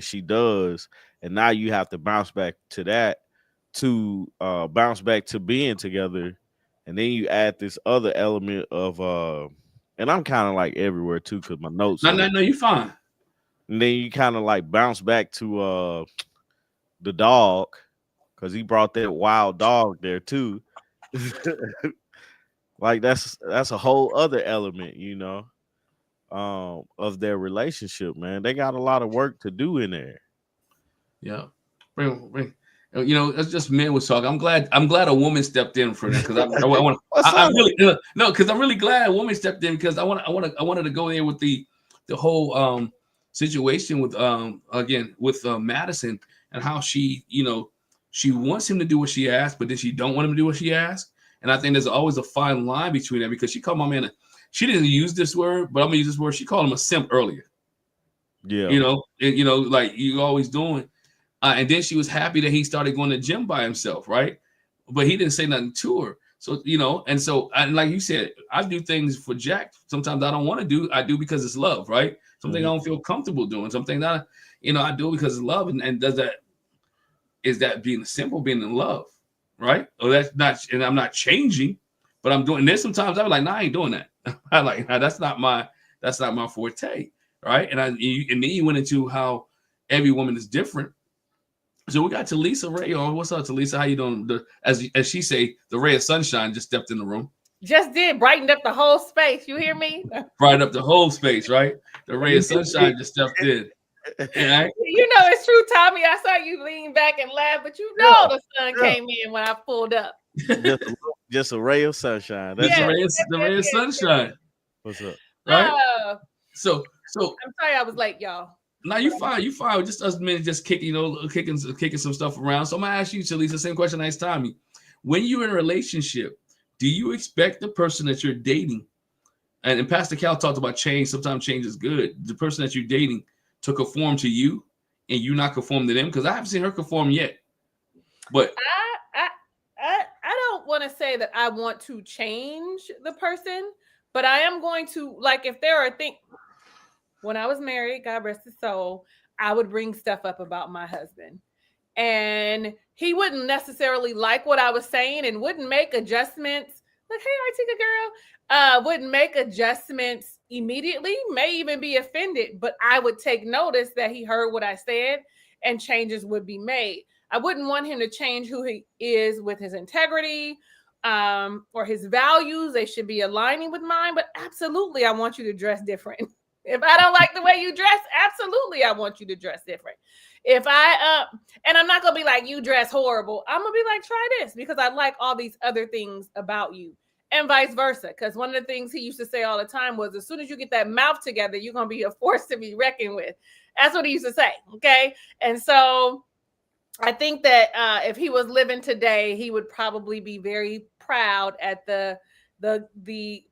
she does, and now you have to bounce back to that to bounce back to being together, and then you add this other element of and I'm kind of like everywhere too because my notes No, are, no, no, you fine. and then you kind of like bounce back to the dog because he brought that wild dog there too. Like that's a whole other element, of their relationship, man. They got a lot of work to do in there. Yeah, bring. It's just men was talking. I'm glad a woman stepped in for that because I want. What's I up? really no, because I'm really glad a woman stepped in because I wanted to go there with the whole situation with again with Madison and how she wants him to do what she asked, but then she don't want him to do what she asked. And I think there's always a fine line between that because she called my man. She didn't use this word, but I'm gonna use this word. She called him a simp earlier. Yeah. Like you always doing. And then she was happy that he started going to gym by himself, right? But he didn't say nothing to her. So, and like you said, I do things for Jack. Sometimes I don't want to do. I do because it's love, right? Something I Mhm. don't feel comfortable doing. Something that, I do because it's love. And is that being simple, being in love, right? Or that's not, and I'm not changing, but I'm doing this. Sometimes I'm like, nah, I ain't doing that. I like, nah, that's not my forte, right? And then you went into how every woman is different. So we got Talisa Ray on. What's up, Talisa? How you doing? As she say, the ray of sunshine just stepped in the room, Just did brightened up the whole space. You hear me? brightened up the whole space, right? The ray of sunshine just stepped in. Yeah, You know it's true, Tommy. I saw you lean back and laugh, but you Yeah, know the sun yeah. came in when I pulled up. Just a ray of sunshine. That's just Yes, all. yes, the yes, ray of yes. sunshine, What's up? right? Oh, So I'm sorry I was late, y'all. now you fine, you fine. Just us men just kicking, kicking some stuff around. So I'm gonna ask you, Talisa, the same question I asked Tommy. When you're in a relationship, do you expect the person that you're dating, and Pastor Cal talked about change, sometimes change is good, the person that you're dating to conform to you and you not conform to them? Because I haven't seen her conform yet. But I don't want to say that I want to change the person, but I am going to, like, if there are things. When I was married, God rest his soul, I would bring stuff up about my husband. And he wouldn't necessarily like what I was saying and wouldn't make adjustments. Like, hey, Artika girl, wouldn't make adjustments immediately, may even be offended, but I would take notice that he heard what I said and changes would be made. I wouldn't want him to change who he is with his integrity or his values. They should be aligning with mine, but absolutely, I want you to dress different. If I don't like the way you dress, absolutely, I want you to dress different. If and I'm not gonna be like, you dress horrible. I'm gonna be like, try this because I like all these other things about you, and vice versa. Because one of the things he used to say all the time was, as soon as you get that mouth together, you're gonna be a force to be reckoned with. That's what he used to say. Okay, and so I think that if he was living today, he would probably be very proud at the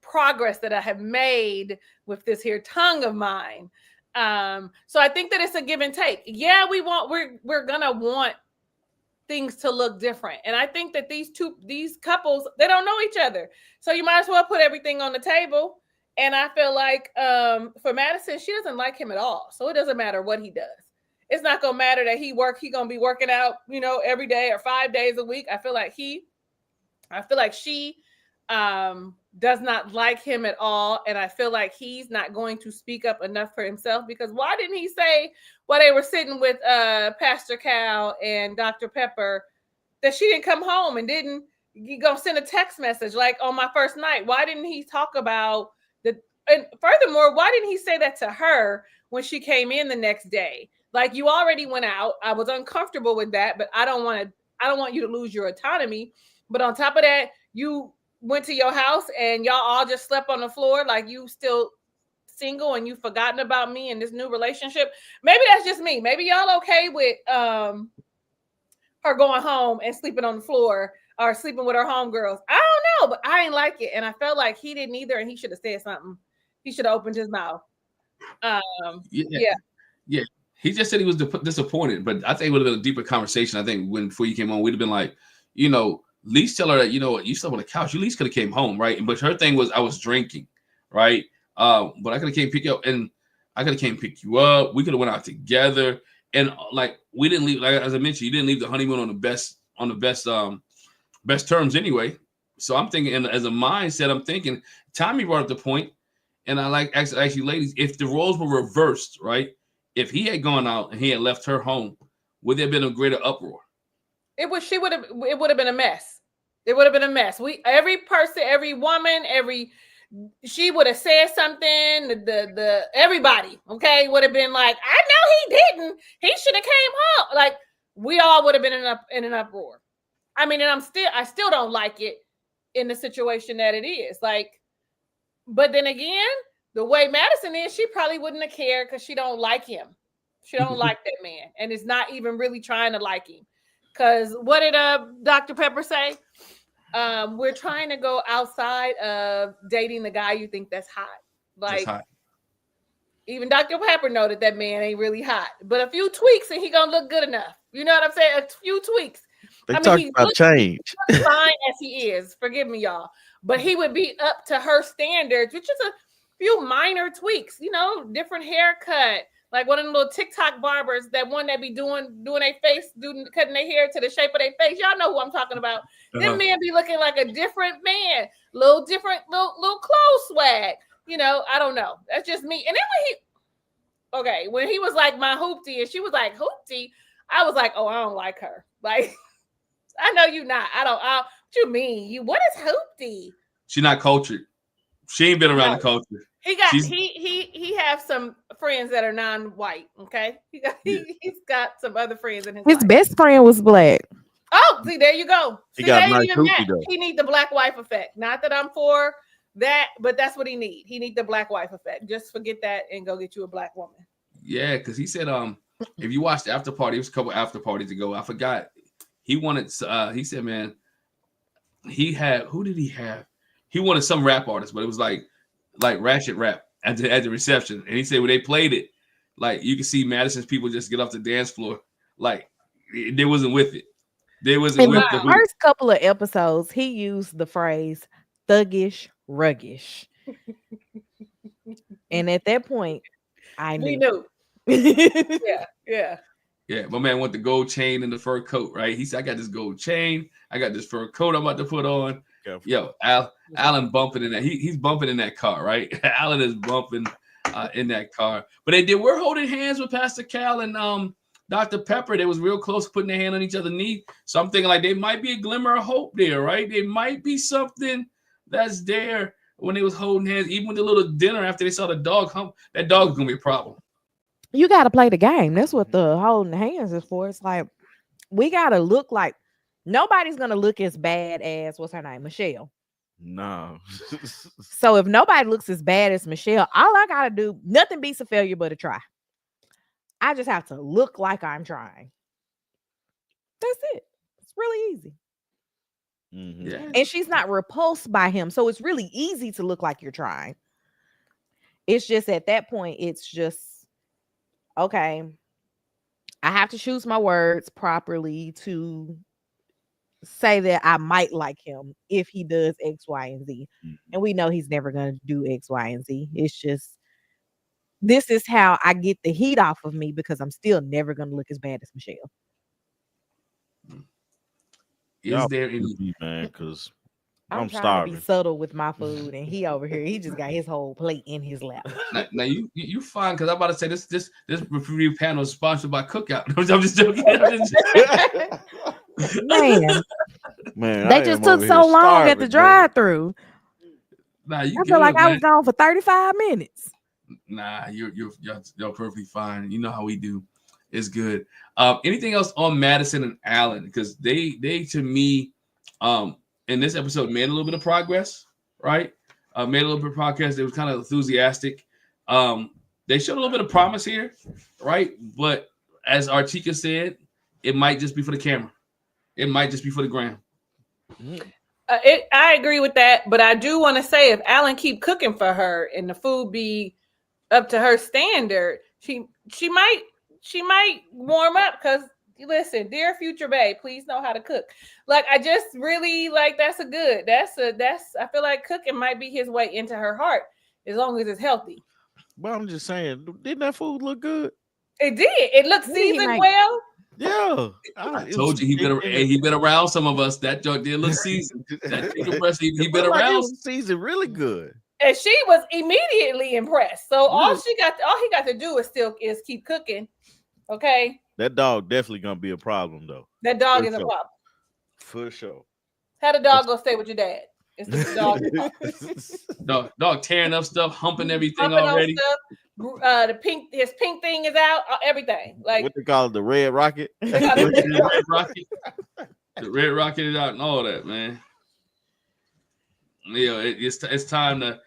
progress that I have made with this here tongue of mine. So I think that it's a give and take. Yeah, we're gonna want things to look different. And I think that these couples, they don't know each other. So you might as well put everything on the table. And I feel like for Madison, she doesn't like him at all. So it doesn't matter what he does. It's not gonna matter that he gonna be working out, every day or 5 days a week. I feel like she does not like him at all. And I feel like he's not going to speak up enough for himself, because why didn't he say while they were sitting with Pastor Cal and Dr. Pepper that she didn't come home and didn't go send a text message like on my first night? Why didn't he talk about and furthermore, why didn't he say that to her when she came in the next day? Like, you already went out. I was uncomfortable with that, but I don't want you to lose your autonomy. But on top of that, you went to your house and y'all all just slept on the floor like you still single and you've forgotten about me in this new relationship. Maybe that's just me. Maybe y'all okay with her going home and sleeping on the floor or sleeping with her homegirls. I don't know, but I ain't like it. And I felt like he didn't either, and he should have said something. He should have opened his mouth. Yeah. Yeah. He just said he was disappointed, but I think it would have been a deeper conversation. I think before you came on, we'd have been like, at least tell her that, what, you slept on the couch. You at least could have came home, right? But her thing was, I was drinking, right? But I could have came pick you up, and I could have came pick you up. We could have went out together, And like we didn't leave, like as I mentioned, you didn't leave the honeymoon on the best terms anyway. So I'm thinking, and as a mindset, I'm thinking. Tommy brought up the point, and I like actually, ladies, if the roles were reversed, right? If he had gone out and he had left her home, would there have been a greater uproar? It would have been a mess. It would have been a mess. Every person, every woman, she would have said something. The everybody, okay, would have been like, I know he didn't. He should have came home. Like we all would have been in an uproar. I mean, and I still don't like it in the situation that it is. Like, but then again, the way Madison is, she probably wouldn't have cared because she don't like him. She don't like that man, and is not even really trying to like him. Because what did Dr. Pepper say? We're trying to go outside of dating the guy you think that's hot. Like, hot. Even Dr. Pepper know that man ain't really hot. But a few tweaks and he gonna look good enough. You know what I'm saying? A few tweaks. They talk about change. Fine as he is. Forgive me, y'all. But he would be up to her standards, which is a few minor tweaks. You know, different haircut. Like one of them little TikTok barbers, that one that be doing their face, cutting their hair to the shape of their face. Y'all know who I'm talking about. Them men be looking like a different man, little different, little clothes swag. You know, I don't know. That's just me. And then when he was like my hoopty, and she was like hoopty, I was like, oh, I don't like her. Like, I know you not. What you mean? What is hoopty? She not cultured. She ain't been around the culture. He have some friends that are non-white. Okay, he's got some other friends in his life. Best friend was black. Oh, see, there you go. He got a nice hoopty though. He need the black wife effect. Not that I'm for that, but that's what he need. He need the black wife effect. Just forget that and go get you a black woman. Yeah, because he said, if you watched the after party, it was a couple after parties ago. I forgot. He wanted. He said, man, who did he have? He wanted some rap artist, but it was like ratchet rap at the reception. And he said when they played it, like you could see Madison's people just get off the dance floor, like they wasn't with it. They wasn't with the first couple of episodes. He used the phrase "thuggish, ruggish," and at that point, I knew. We knew. Yeah. My man went the gold chain and the fur coat, right? He said, I got this gold chain. I got this fur coat I'm about to put on. Yo, Alan bumping in that. He's bumping in that car, right? Alan is bumping in that car. But they were holding hands with Pastor Cal and Dr. Pepper. They was real close, putting their hand on each other's knee. So I'm thinking like there might be a glimmer of hope there, right? There might be something that's there when they was holding hands. Even with the little dinner after they saw the dog hump, that dog's gonna be a problem. You got to play the game. That's what the holding hands is for. It's like we got to look like nobody's going to look as bad as what's her name, Michelle. No. So if nobody looks as bad as Michelle, all I got to do, nothing beats a failure but a try. I just have to look like I'm trying. That's it. It's really easy. Mm-hmm. Yeah. And she's not repulsed by him. So it's really easy to look like you're trying. It's just at that point, it's just, okay, I have to choose my words properly to say that I might like him if he does X, Y, and Z. Mm-hmm. And we know he's never going to do X, Y, and Z. It's just, this is how I get the heat off of me because I'm still never going to look as bad as Michelle. Is there any, man? Because I'm trying starving. To be subtle with my food, and he over here, he just got his whole plate in his lap. Now you fine because I'm about to say this review panel is sponsored by Cookout. I'm just joking. Man, they just took so long at the drive-through. Nah, I feel like I was gone for 35 minutes. Nah, you're perfectly fine. You know how we do. It's good. Anything else on Madison and Alan? Because they to me, in this episode made a little bit of progress, right? Made a little bit of progress. They was kind of enthusiastic. They showed a little bit of promise here, right? But as Artika said, it might just be for the camera. It might just be for the gram. I agree with that, but I do want to say if Alan keep cooking for her and the food be up to her standard, she might warm up because listen, dear future babe, please know how to cook. Like I just really like that's I feel like cooking might be his way into her heart as long as it's healthy. But I'm just saying, didn't that food look good? It did. It looked What did he seasoned make? well. Yeah, I it was told you chicken. he been around some of us. That joint did look seasoned. That chicken breast, he It been looked like it around. was seasoned really good. And she was immediately impressed. So all Really? he got to do is keep cooking. Okay. That dog definitely gonna be a problem though. That dog For is a sure. problem. For sure. How the dog go stay with your dad? It's the dog Dog tearing up stuff, humping everything pumping on already. stuff. His pink thing is out. Everything. Like What they call it, the red rocket? they got The it. red rocket. The red rocket is out and all that, man. Yeah, it's time to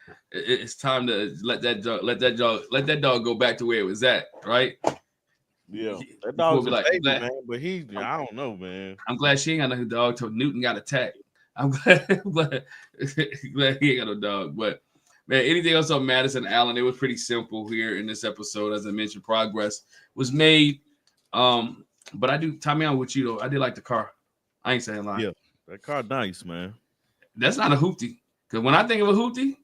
let that dog go back to where it was at, right? Yeah, that Before dog's we a like, baby, glad- man. But I don't know, man. I'm glad she ain't got no dog till Newton got attacked. I'm glad, glad he ain't got no dog. But man, anything else on Madison Allen? It was pretty simple here in this episode. As I mentioned, progress was made. But I do, Tommy, I'm with you though. I did like the car. I ain't saying lie. Yeah, that car nice, man. That's not a hoopty. Because when I think of a hoopty,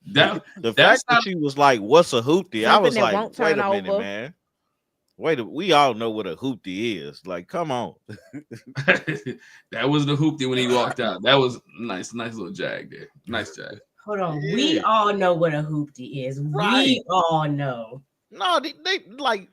The that's fact that not she was like, "What's a hoopty?" I Something was that like, won't "Wait turn a minute, over. man. We all know what a hoopty is. Like, come on." that was the hoopty when he walked out. That was nice little jag there. Nice jag. Hold on. Yeah. We all know what a hoopty is. Right. We all know. No, they like.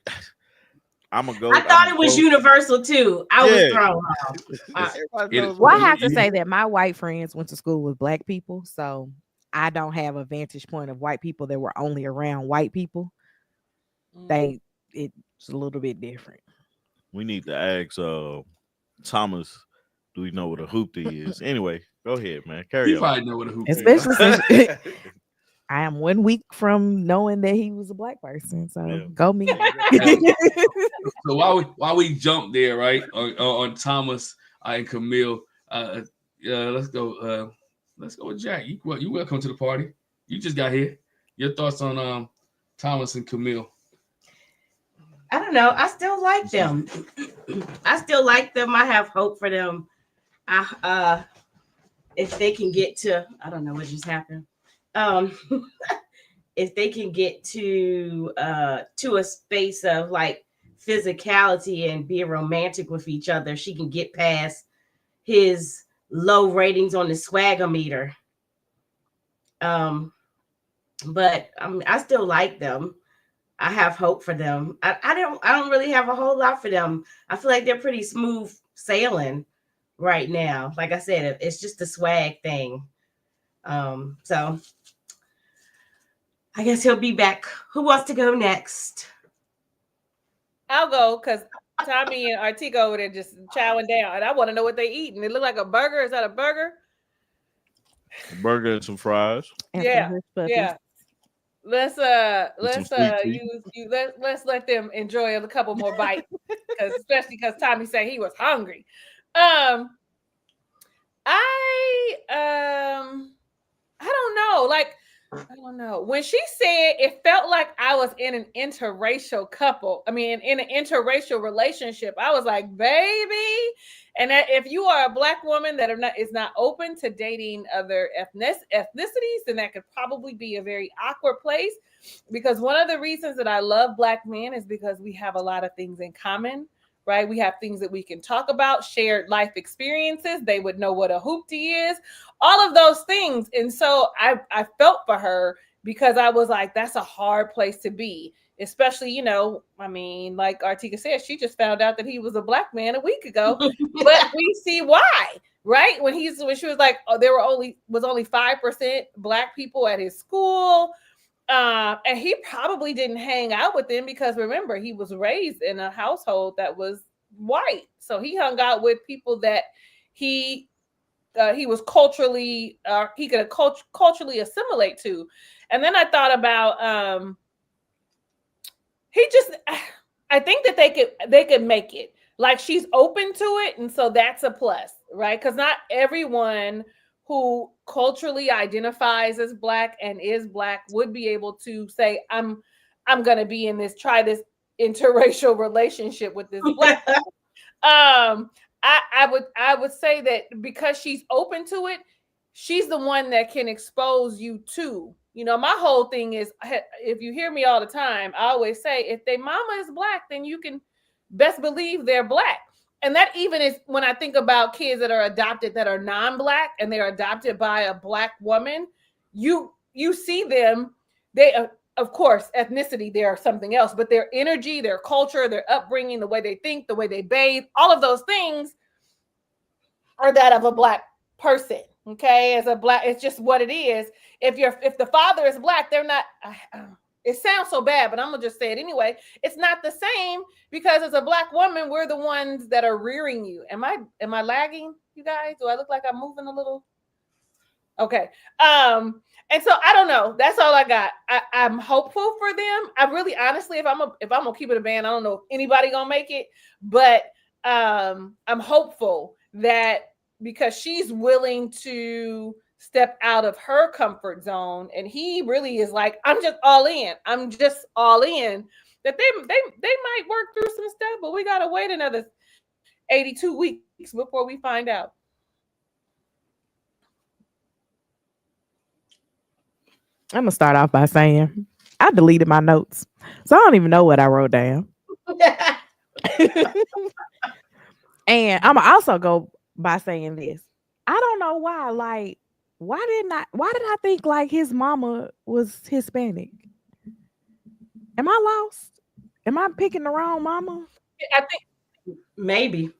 I'm gonna go. I thought it was universal too. I was Yeah. thrown off. Everybody It- knows Well, I what have to it say is. that my white friends went to school with black people, so I don't have a vantage point of white people that were only around white people. It's a little bit different. We need to ask Thomas. Do we know what a hoopty is? Anyway, go ahead, man. Carry He on. probably know what a hoopty is. Especially since I am 1 week from knowing that he was a black person. So Yeah. go me. So while we jump there, right, on Thomas and Camille, let's go with Jack. You welcome to the party. You just got here. Your thoughts on Thomas and Camille? I don't know. I still like them. I still like them. I have hope for them. If they can get to, I don't know what just happened. If they can get to a space of like physicality and being romantic with each other, she can get past his low ratings on the swagometer. But I still like them. I have hope for them. I don't really have a whole lot for them. I feel like they're pretty smooth sailing right now. Like I said, it's just a swag thing. So I guess he'll be back. Who wants to go next? I'll go because Tommy and Artico over there just chowing down, and I want to know what they eating. It look like a burger. Is that a burger? A burger and some fries. And Yeah, some hush puppies. Yeah. Let's let them enjoy a couple more bites, especially because Tommy said he was hungry. I don't know. Like, I don't know. When she said it felt like I was in an interracial couple, I mean, in an interracial relationship, I was like, baby. And that if you are a black woman that is not open to dating other ethnicities, then that could probably be a very awkward place. Because one of the reasons that I love black men is because we have a lot of things in common, right? We have things that we can talk about, shared life experiences. They would know what a hoopty is, all of those things. And so I felt for her because I was like, that's a hard place to be. Especially, you know, I mean, like Artika said, she just found out that he was a black man a week ago, but we see why, right? When she was like, oh, there was only 5% black people at his school, and he probably didn't hang out with them because remember, he was raised in a household that was white, so he hung out with people that he was culturally, he could culturally assimilate to, and then I thought about. I think that they could make it. Like she's open to it, and so that's a plus, right? Because not everyone who culturally identifies as black and is black would be able to say, I'm gonna be in this, try this interracial relationship with this black. I would say that because she's open to it, she's the one that can expose you to My whole thing is, if you hear me all the time, I always say, if their mama is black, then you can best believe they're black. And that even is when I think about kids that are adopted that are non-black and they're adopted by a black woman, you see them, they of course, ethnicity, they are something else, but their energy, their culture, their upbringing, the way they think, the way they bathe, all of those things are that of a black person. Okay, as a black, it's just what it is. If the father is black, they're not. It sounds so bad, but I'm gonna just say it anyway. It's not the same because as a black woman, we're the ones that are rearing you. Am I lagging, you guys? Do I look like I'm moving a little? Okay. And so I don't know. That's all I got. I'm hopeful for them. I really, honestly, if I'm gonna keep it a band, I don't know if anybody gonna make it, but I'm hopeful that because she's willing to step out of her comfort zone, and he really is like, I'm just all in. I'm just all in. That they might work through some stuff, but we gotta wait another 82 weeks before we find out. I'm gonna start off by saying I deleted my notes, so I don't even know what I wrote down. And I'm gonna also go by saying this. I don't know why. Like, why did I think like his mama was Hispanic? Am I lost? Am I picking the wrong mama? I think Maybe.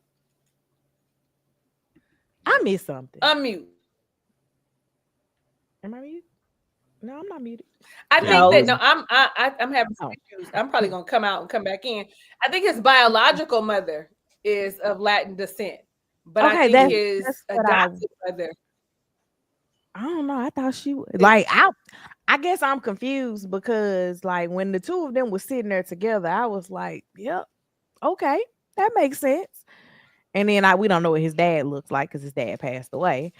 I missed something. unmute. Am I muted? No, I'm not muted. I No. think that I'm having some issues. I'm probably gonna come out and come back in. I think his biological mother is of Latin descent, but I Okay, think his that's what I adopted mother. don't know. I thought she was like I guess I'm confused because like when the two of them were sitting there together, I was like, yep, okay, that makes sense. And then we don't know what his dad looks like because his dad passed away.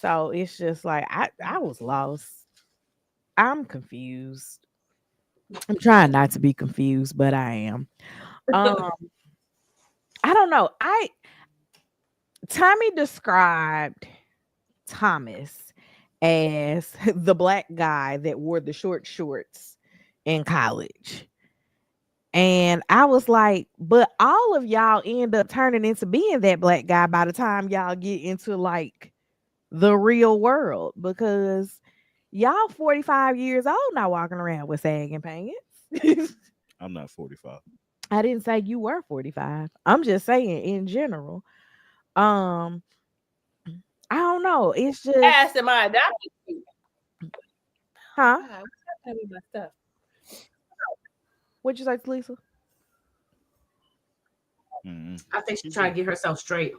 So it's just like I was lost. I'm confused. I'm trying not to be confused, but I am. Um, I don't know. Tommy described Thomas as the black guy that wore the short shorts in college. And I was like, but all of y'all end up turning into being that black guy by the time y'all get into like the real world because y'all 45 years old not walking around with sagging pants. I'm not 45. I didn't say you were 45. I'm just saying in general. Um, I don't know. It's just Asked am I adopted? huh? God, what's happening with my stuff? What'd you say, Lisa? I think she's trying to get herself straight.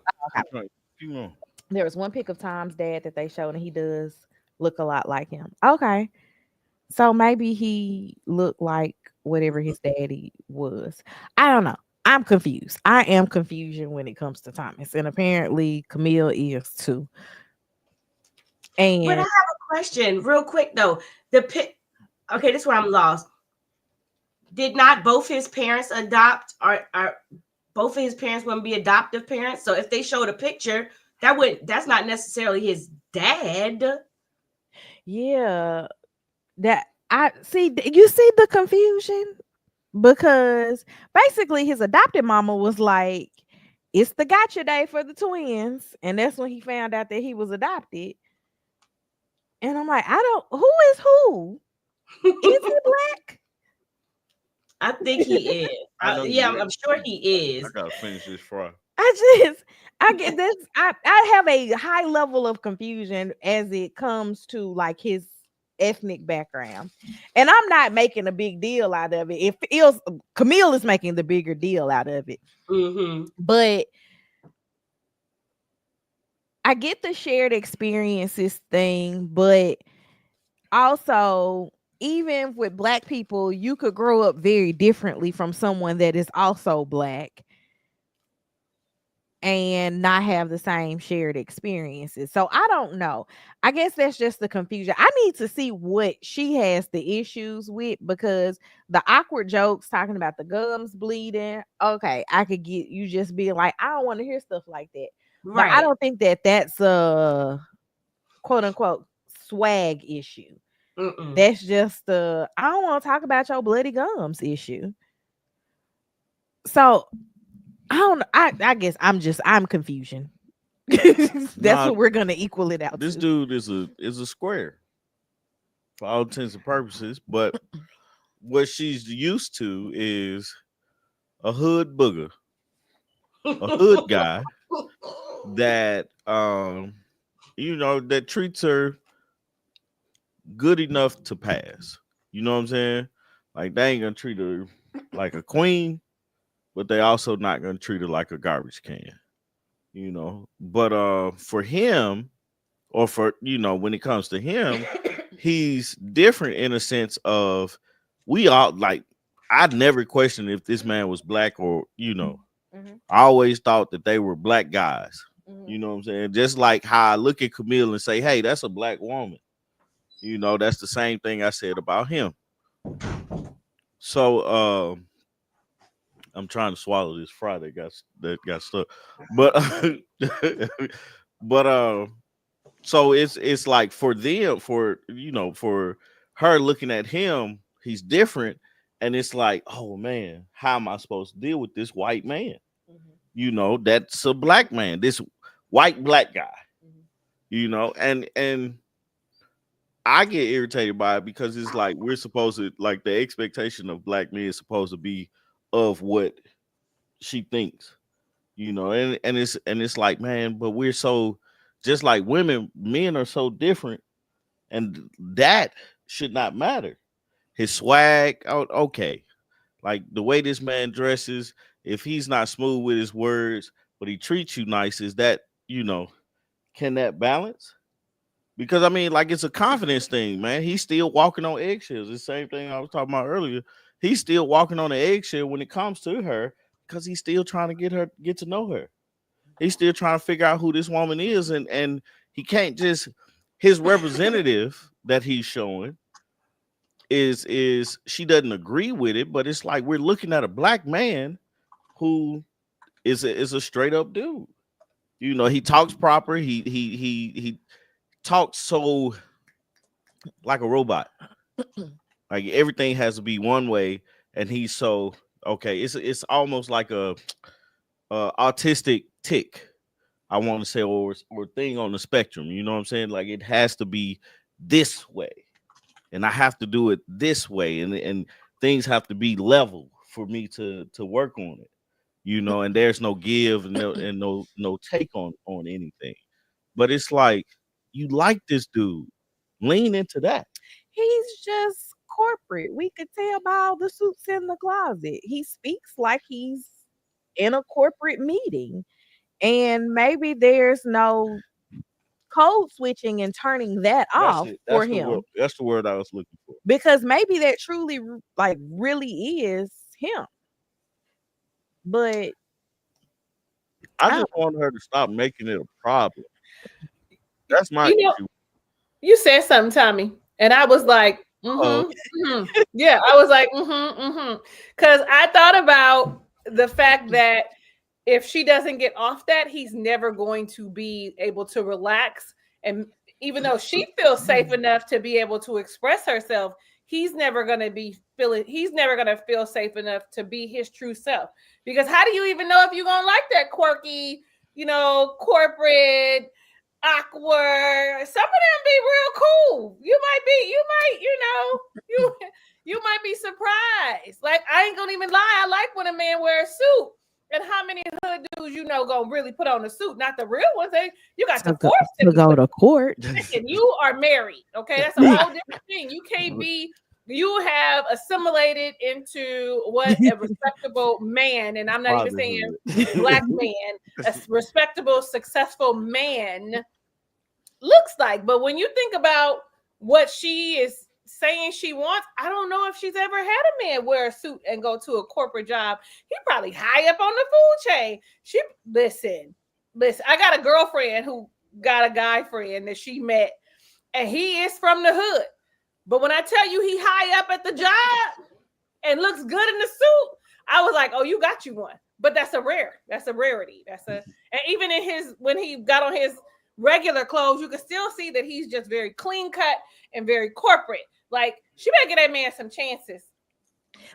Right. Keep going. There was one pic of Tom's dad that they showed, and he does look a lot like him. Okay. So maybe he looked like whatever his daddy was. I don't know. I'm confused. I am confusion when it comes to Thomas, and apparently Camille is too. But I And have a question, real quick though. Okay, this is where I'm lost. Did not both his parents adopt, or both of his parents wouldn't be adoptive parents? So if they showed a picture, that's not necessarily his dad. yeah, that I see. You see the confusion because basically his adopted mama was like, "It's the gotcha day for the twins," and that's when he found out that he was adopted. And I'm like, I don't. Who is who? Is he black? I think he is. I know Yeah, he I'm is. sure he I is. gotta finish this fry. I get this. I have a high level of confusion as it comes to like his ethnic background, and I'm not making a big deal out of it. It feels Camille is making the bigger deal out of it, Mm-hmm. but I get the shared experiences thing, but also even with black people, you could grow up very differently from someone that is also black and not have the same shared experiences. So I don't know. I guess that's just the confusion. I need to see what she has the issues with because the awkward jokes talking about the gums bleeding. Okay, I could get you just being like, I don't want to hear stuff like that. But I Right. don't think that that's a quote unquote swag issue. Mm-mm. That's just the I don't want to talk about your bloody gums issue. So I don't. I guess I'm confusion. That's Nah, what we're gonna equal it out this to. dude is a square for all intents and purposes. But what she's used to is a hood booger, a hood guy that that treats her good enough to pass. You know what I'm saying? Like they ain't gonna treat her like a queen, but they also not gonna treat her like a garbage can. But for him, or for when it comes to him, he's different in a sense of we all like I'd never questioned if this man was black or Mhm, I always thought that they were black guys. mhm. You know what I'm saying? Just like how I look at Camille and say, hey, that's a black woman. That's the same thing I said about him. So I'm trying to swallow this fry that got stuck. But but so it's like for them, for her looking at him, he's different. And it's like, oh man, how am I supposed to deal with this white man? That's a black man, this white black guy, and I get irritated by it because it's like we're supposed to like the expectation of black men is supposed to be of what she thinks, and it's like, man, but we're so just like women, men are so different, and that should not matter. His swag, okay, like the way this man dresses, if he's not smooth with his words, but he treats you nice, is that can that balance? Because I mean, like it's a confidence thing, man. He's still walking on eggshells. The same thing I was talking about earlier. He's still walking on the eggshell when it comes to her because he's still trying to get to know her. He's still trying to figure out who this woman is, and he can't just his representative that he's showing is she doesn't agree with it, but it's like we're looking at a black man who is a straight up dude. He talks proper. He talks so like a robot. Like everything has to be one way, and he's so okay. It's almost like a autistic tick. I want to say, or thing on the spectrum. You know what I'm saying? Like it has to be this way, and I have to do it this way, and things have to be level for me to work on it. And there's no give and no take on anything. But it's like you like this dude, lean into that. He's just corporate. We could tell by all the suits in the closet. He speaks like he's in a corporate meeting. And maybe there's no code switching and turning that That's off it. for That's the word. him That's the word I was looking for. because maybe that truly like really is him. But I I just want her to stop making it a problem. That's my You know, issue. you said something, Tommy, and I was like, Oh, yeah, I was like, because I thought about the fact that if she doesn't get off that, he's never going to be able to relax. And even though she feels safe enough to be able to express herself, he's never going to he's never going to feel safe enough to be his true self. Because how do you even know if you're going to like that quirky, corporate, awkward? Some of them be real cool. You might be surprised. Like, I ain't going to even lie. I like when a man wears a suit. And how many hood dudes gonna really put on a suit? Not the real ones. You got to force them to go to court. and you are married. Okay, that's a whole different thing. You can't be. You have assimilated into what a respectable man, and I'm not even saying black man, a respectable, successful man looks like. But when you think about what she is saying she wants, I don't know if she's ever had a man wear a suit and go to a corporate job. He probably high up on the food chain. Listen. I got a girlfriend who got a guy friend that she met, and he is from the hood. But when I tell you he high up at the job and looks good in the suit, I was like, oh, you got you one. But that's a rarity. And even in when he got on his regular clothes, you can still see that he's just very clean cut and very corporate. Like, she better get that man some chances.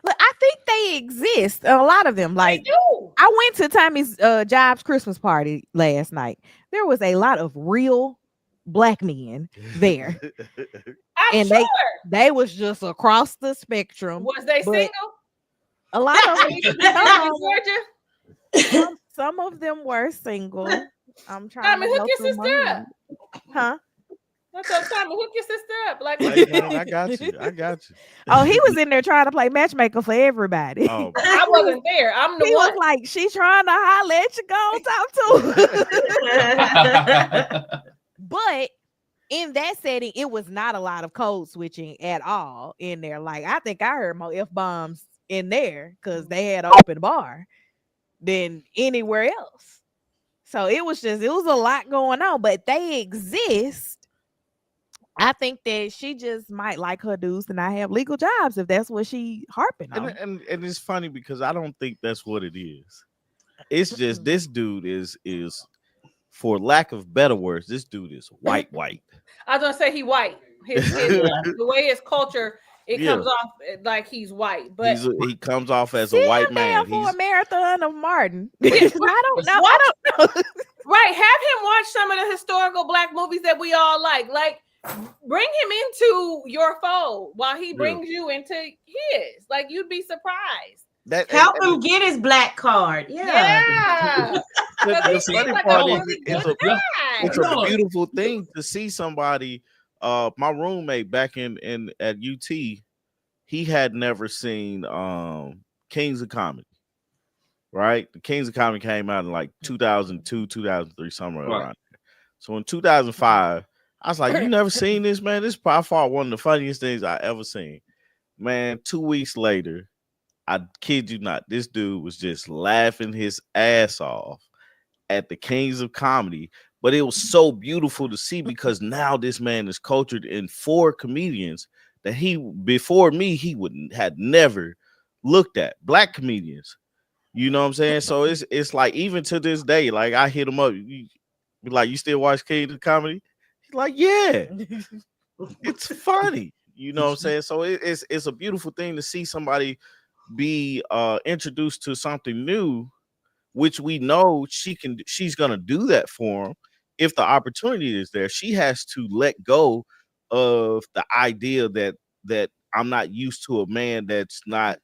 Look, I think they exist. A lot of them. They Like, do. I went to Tommy's Jobs Christmas party last night. There was a lot of real black men there, I'm and sure. they was just across the spectrum. Was they but single? A lot of them, In Georgia? some of them were single. I'm trying Tommy, to hook go your through my sister head. up. Huh? That's what Tommy, hook your sister up. Like, Hey, man, I got you. I got you. Oh, he was in there trying to play matchmaker for everybody. Oh, I wasn't there. I'm the He one. was like, "She trying to holler at you, go talk to her." But in that setting, it was not a lot of code switching at all in there. Like, I think I heard more F bombs in there because they had an open bar than anywhere else. So it was a lot going on, but they exist. I think that she just might like her dudes to not have legal jobs if that's what she harping on. and it's funny because I don't think that's what it is. It's just this dude is for lack of better words, this dude is white. I was gonna say he white. The way his culture, it Yeah. comes off like he's white, but He comes off as Send a white him man. down for He's a marathon of Martin. I don't know. right, have him watch some of the historical black movies that we all like. Like, bring him into your fold while he brings you into his. Like, you'd be surprised. Help him get his black card. Yeah. The He funny seems like a part really is good guy. it's a beautiful thing to see somebody. My roommate back in at UT, he had never seen Kings of Comedy. Right, the Kings of Comedy came out in like 2002, 2003, somewhere around there. So in 2005, I was like, "You never seen this, man? This is by far one of the funniest things I ever seen." Man, 2 weeks later, I kid you not, this dude was just laughing his ass off at the Kings of Comedy. But it was so beautiful to see because now this man is cultured in 4 comedians that he before me he had never looked at, black comedians. You know what I'm saying? So it's like even to this day, like I hit him up, be like, "You still watch Kings of Comedy?" He's like, "Yeah, it's funny." You know what I'm saying? So it's a beautiful thing to see somebody be introduced to something new, which we know she's gonna do that for him if the opportunity is there. She has to let go of the idea that I'm not used to a man that's not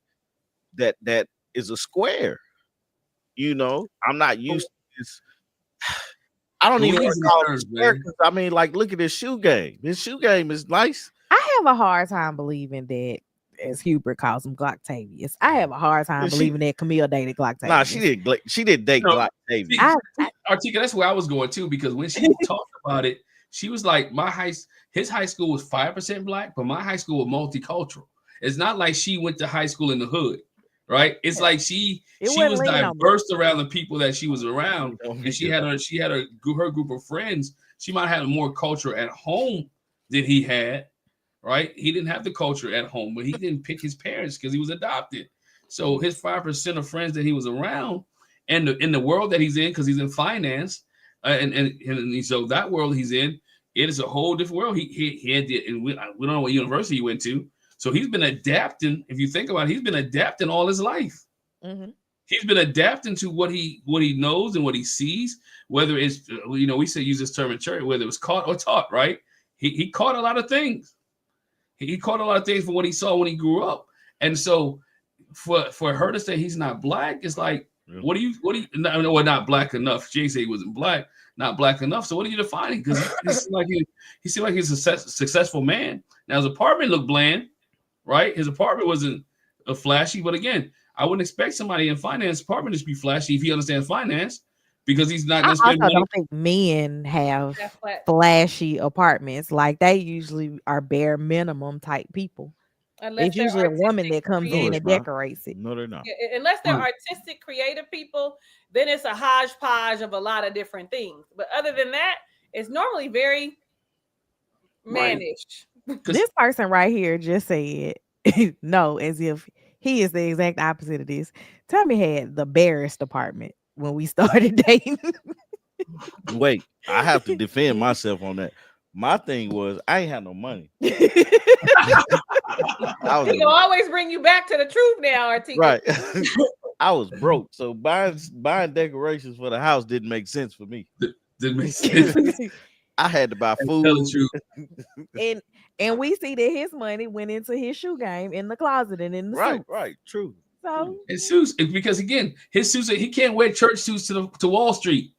that is a square. You know, I'm not used to this. I don't even want to call it a square because I mean, like, look at his shoe game. His shoe game is nice. I have a hard time believing that, as Hubert calls him, Glocktavius. I have a hard time believing that Camille dated Glocktavius. Nah, she did date Glocktavius. Artika, that's where I was going too, because when she talked about it, she was like, his high school was 5% black, but my high school was multicultural. It's not like she went to high school in the hood, right? It's like she was diverse around the people that she was around, and she had her group of friends. She might have had more culture at home than he had, right? He didn't have the culture at home, but he didn't pick his parents because he was adopted. So his 5% of friends that he was around, and in the world that he's in, because he's in finance, and so that world he's in, it is a whole different world. He had and we don't know what university he went to. So he's been adapting. If you think about it, he's been adapting all his life. Mm-hmm. He's been adapting to what he knows and what he sees. Whether it's we say use this term in church, whether it was caught or taught, right? He caught a lot of things. He caught a lot of things from what he saw when he grew up. And so for her to say he's not black, it's like, what do you not black enough? Jay said he wasn't black, not black enough. So what are you defining? Because he seemed like he's a successful man. Now his apartment looked bland, right? His apartment wasn't flashy, but again, I wouldn't expect somebody in finance apartment to be flashy if he understands finance, because he's not going to spend money. I don't think men have flashy apartments. Like, they usually are bare minimum type people. It's usually a woman that comes in and decorates it. No, they're not. Unless they're artistic, creative people, then it's a hodgepodge of a lot of different things. But other than that, it's normally very mannish. This person right here just said no, as if he is the exact opposite of this. Tommy had the barest apartment when we started dating. Wait, I have to defend myself on that. My thing was I ain't had no money. I was He can always bring you back to the truth now, Artika. right. I was broke, so buying decorations for the house didn't make sense for me. Didn't make sense. I had to buy Tell food. the truth. and we see that his money went into his shoe game in the closet and in the Right, suit. right, true. So His suits, because again, his suits, he can't wear church suits to Wall Street.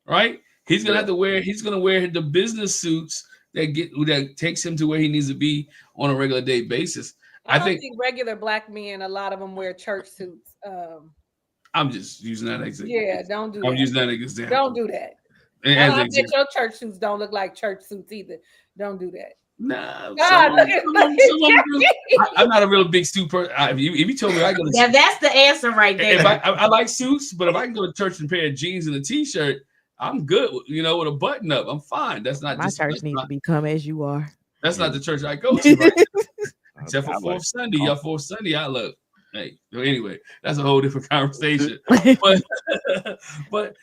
Right? He's gonna have to wear. He's gonna wear the business suits that takes him to where he needs to be on a regular day basis. I think regular black men, a lot of them wear church suits. I'm just using that example. Yeah, don't do that. I'm using that example. Don't do that. I bet your church suits don't look like church suits either. Don't do that. Nah, look I'm not a real big suit person. If you told me I go to Yeah, that's the answer right there. if I like suits, but if I can go to church in a pair of jeans and a t-shirt, I'm good. With a button up. I'm fine. That's not my church needs to become as you are. That's not the church I go to. Right now. Except for fourth Sunday. Y'all fourth Sunday, I love. Hey, so anyway, that's a whole different conversation. but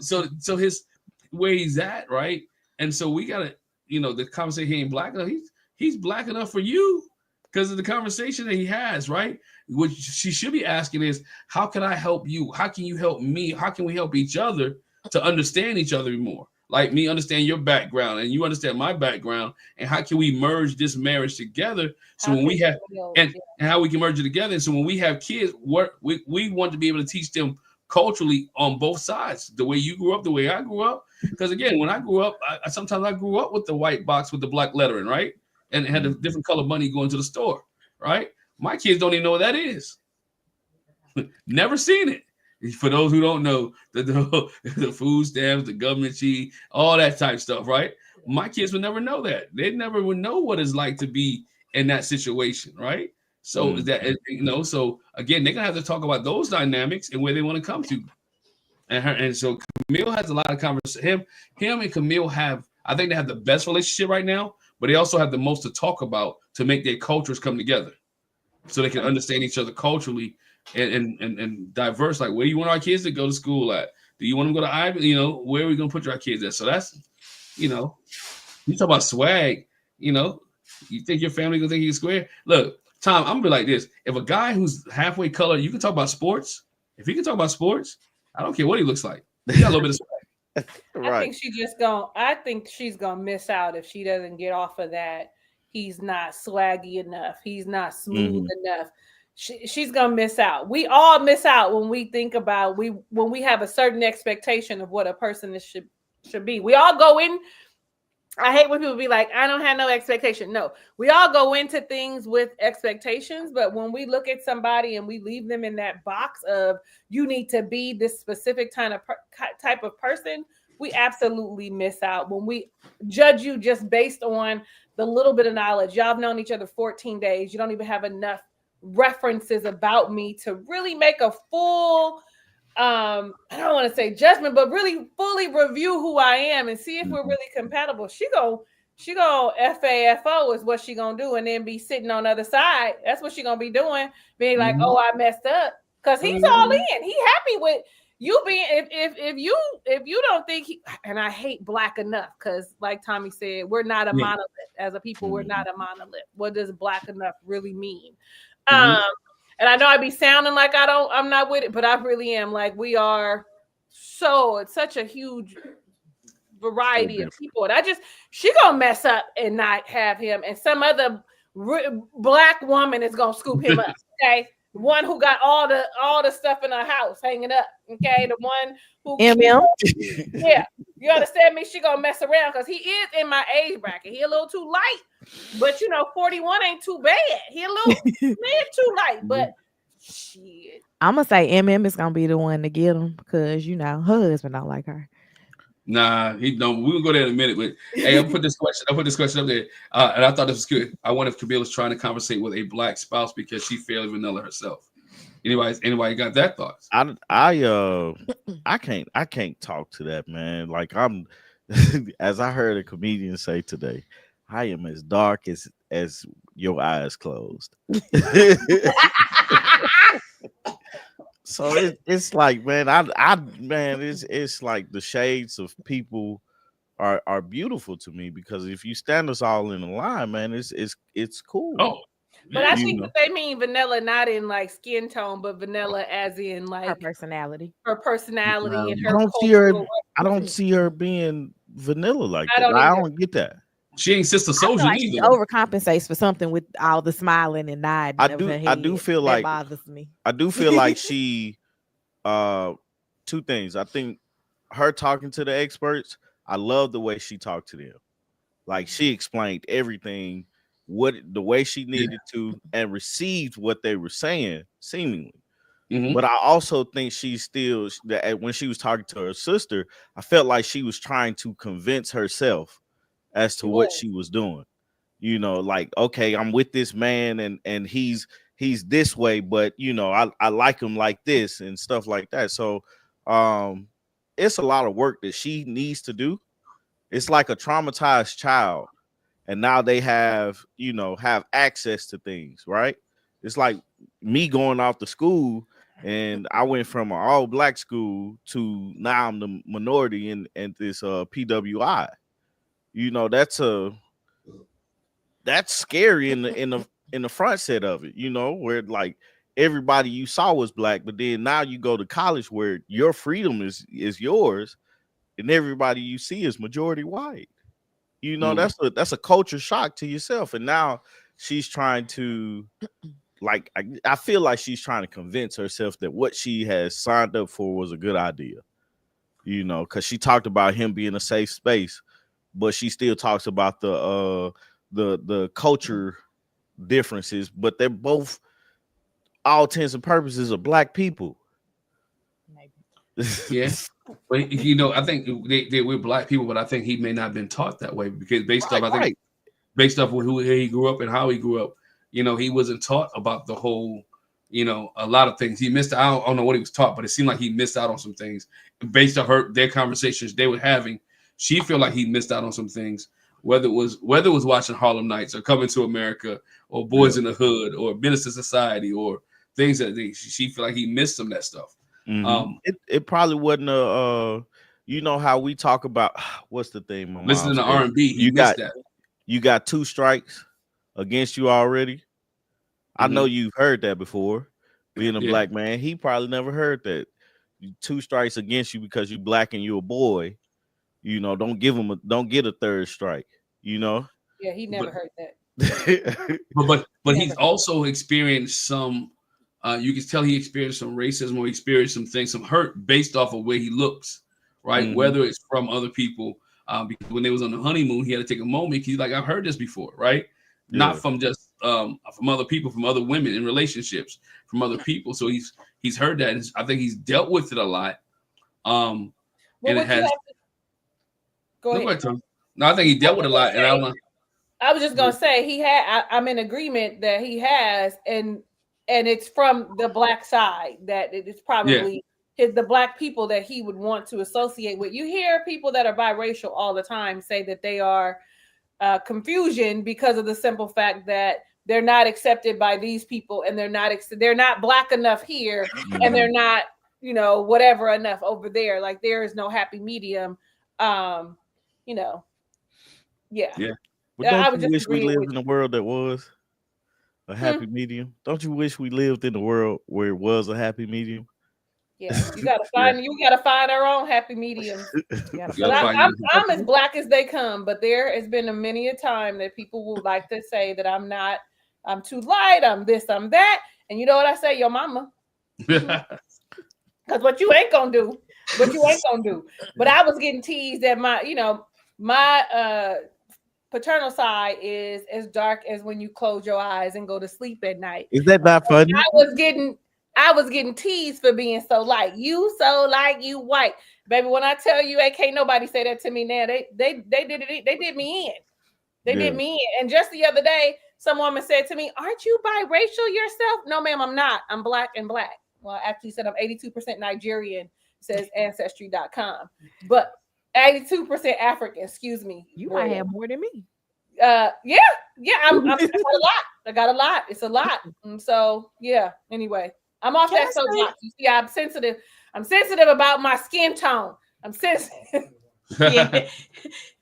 so his where he's at, right? And so we gotta, the conversation, he ain't black enough. He's black enough for you because of the conversation that he has, right? What she should be asking is, how can I help you? How can you help me? How can we help each other to understand each other more? Like me understand your background and you understand my background, and how can we merge this marriage together? So when we have and how we can merge it together. And so when we have kids, we want to be able to teach them culturally on both sides, the way you grew up, the way I grew up. Because again, when I grew up, sometimes I grew up with the white box with the black lettering, right? And it had a different color money going to the store, right? My kids don't even know what that is. Never seen it. For those who don't know, the food stamps, the government cheese, all that type stuff, right? My kids would never know that. They never would know what it's like to be in that situation, right? So so again, they're gonna have to talk about those dynamics and where they want to come to. And so Camille has a lot of conversation. Him and Camille I think they have the best relationship right now, but they also have the most to talk about to make their cultures come together, so they can understand each other culturally and diverse. Like, where do you want our kids to go to school at? Do you want them to go to Ivy? Where are we gonna put our kids at? So that's, you talk about swag. You think your family gonna think you're square? Look, Tom, I'm gonna be like this. If a guy who's halfway colored, you can talk about sports. If he can talk about sports, I don't care what he looks like. He got a little bit of swag. Right. I think she's gonna miss out if she doesn't get off of that. He's not swaggy enough. He's not smooth enough. She's gonna miss out. We all miss out when we think about when we have a certain expectation of what a person should be. We all go in. I hate when people be like, I don't have no expectation. No, we all go into things with expectations, but when we look at somebody and we leave them in that box of you need to be this specific type of person, we absolutely miss out when we judge you just based on the little bit of knowledge. Y'all have known each other 14 days. You don't even have enough references about me to really make a full I don't want to say judgment, but really fully review who I am and see if we're really compatible. She go FAFO is what she gonna do, and then be sitting on the other side. That's what she gonna be doing, being like, oh, I messed up, because he's all in. He happy with you being. If you don't think and I hate black enough, because like Tommy said, we're not a monolith as a people. We're not a monolith. What does black enough really mean? And I know I be sounding like I'm not with it, but I really am. Like, we are it's such a huge variety of people. And she gonna mess up and not have him. And some other black woman is gonna scoop him up. Okay. The one who got all the stuff in her house hanging up. Okay. The one who yeah. You understand me? She gonna mess around because he is in my age bracket. He a little too light, but 41 ain't too bad. He a little too light, but shit. I'm gonna say is gonna be the one to get him because her husband don't like her. Nah, he don't. We'll go there in a minute. But hey, I'll put this question up there, and I thought this was good. I wonder if Camille is trying to conversate with a black spouse because she fairly vanilla herself. Anybody got that thought? I can't talk to that, man. Like, I'm as I heard a comedian say today, I am as dark as your eyes closed. So it's like, man, man, it's like the shades of people are beautiful to me, because if you stand us all in a line, man, it's cool. Oh, But I yeah. think that they mean vanilla not in like skin tone, but vanilla as in Her like personality. her personality and I her don't see her. cultural I don't representation. see her being vanilla like I that. don't I either. don't get that. She ain't Sister I feel Soldier like she either. overcompensates for something with all the smiling and nodding of her I head. do feel That like bothers me. I do feel like she two things. I think her talking to the experts, I love the way she talked to them. Like, she explained everything, what the way she needed to, and received what they were saying seemingly. Mhm. But I also think she's still that when she was talking to her sister, I felt like she was trying to convince herself as to She what was. she was doing. You know, like, okay, I'm with this man, and he's this way, but I like him like this and stuff like that. So it's a lot of work that she needs to do. It's like a traumatized child, and now they have access to things, right? It's like me going off to school, and I went from an all black school to now I'm the minority in this PWI. That's scary in the front set of it, where like everybody you saw was black, but then now you go to college where your freedom is yours, and everybody you see is majority white. Mm. That's a culture shock to yourself. And now she's trying to, like, I feel like she's trying to convince herself that what she has signed up for was a good idea, because she talked about him being a safe space, but she still talks about the culture differences, but they're both, all intents and purposes, of black people. Yeah. But I think we're black people, but I think he may not have been taught that way because Right. based off who he grew up and how he grew up, he wasn't taught about the whole, a lot of things. He missed out. I don't know what he was taught, but it seemed like he missed out on some things based off their conversations they were having. She felt like he missed out on some things, whether it was watching Harlem Nights or Coming to America or Boys in the Hood or Minister Society or things that she felt like he missed some of that stuff. It probably wasn't how we talk about what's the thing my mom Listening to said. R&B, he missed that. You got 2 strikes against you already. I know you've heard that before. Being a black man, he probably never heard that. 2 strikes against you because you black and you a boy. Don't get a 3rd strike. Yeah, he never heard that. But he's also experienced some. You can tell he experienced some racism or experienced some things, some hurt based off of where he looks, right? Whether it's from other people, because when they was on the honeymoon, he had to take a moment. He's like, I've heard this before, right? Yeah. Not from just from other people, from other women in relationships, from other people. So he's heard that, and I think he's dealt with it a lot. And it has. Go ahead. No, I think he dealt with it a lot, and I don't know. I was just gonna say he had. I'm in agreement that he has, and it's from the black side that it's probably the black people that he would want to associate with. You hear people that are biracial all the time say that they are confusion because of the simple fact that they're not accepted by these people, and they're not black enough here, and they're not whatever enough over there. Like, there is no happy medium. Yeah. But don't you wish we lived in a world that was a happy medium? Don't you wish we lived in a world where it was a happy medium? Yeah, you gotta find our own happy medium. I'm as black as they come, but there has been many a time that people would like to say that I'm too light, I'm this, I'm that. And you know what I say? Your mama. Because what you ain't gonna do. But I was getting teased that my paternal side is as dark as when you close your eyes and go to sleep at night. Is that not funny? I was getting teased for being so light. You so light, you white. Baby, when I tell you, can't nobody say that to me now. They did me in. They did me in. And just the other day, some woman said to me, "Aren't you biracial yourself?" No, ma'am, I'm not. I'm black and black. Well, I actually said I'm 82% Nigerian, says Ancestry.com. But 82% African, excuse me. You might have more than me. I got a lot. It's a lot. And so, yeah, anyway. I'm off Can that I soapbox. You see, I'm sensitive. I'm sensitive about my skin tone. I'm sensitive. Yeah.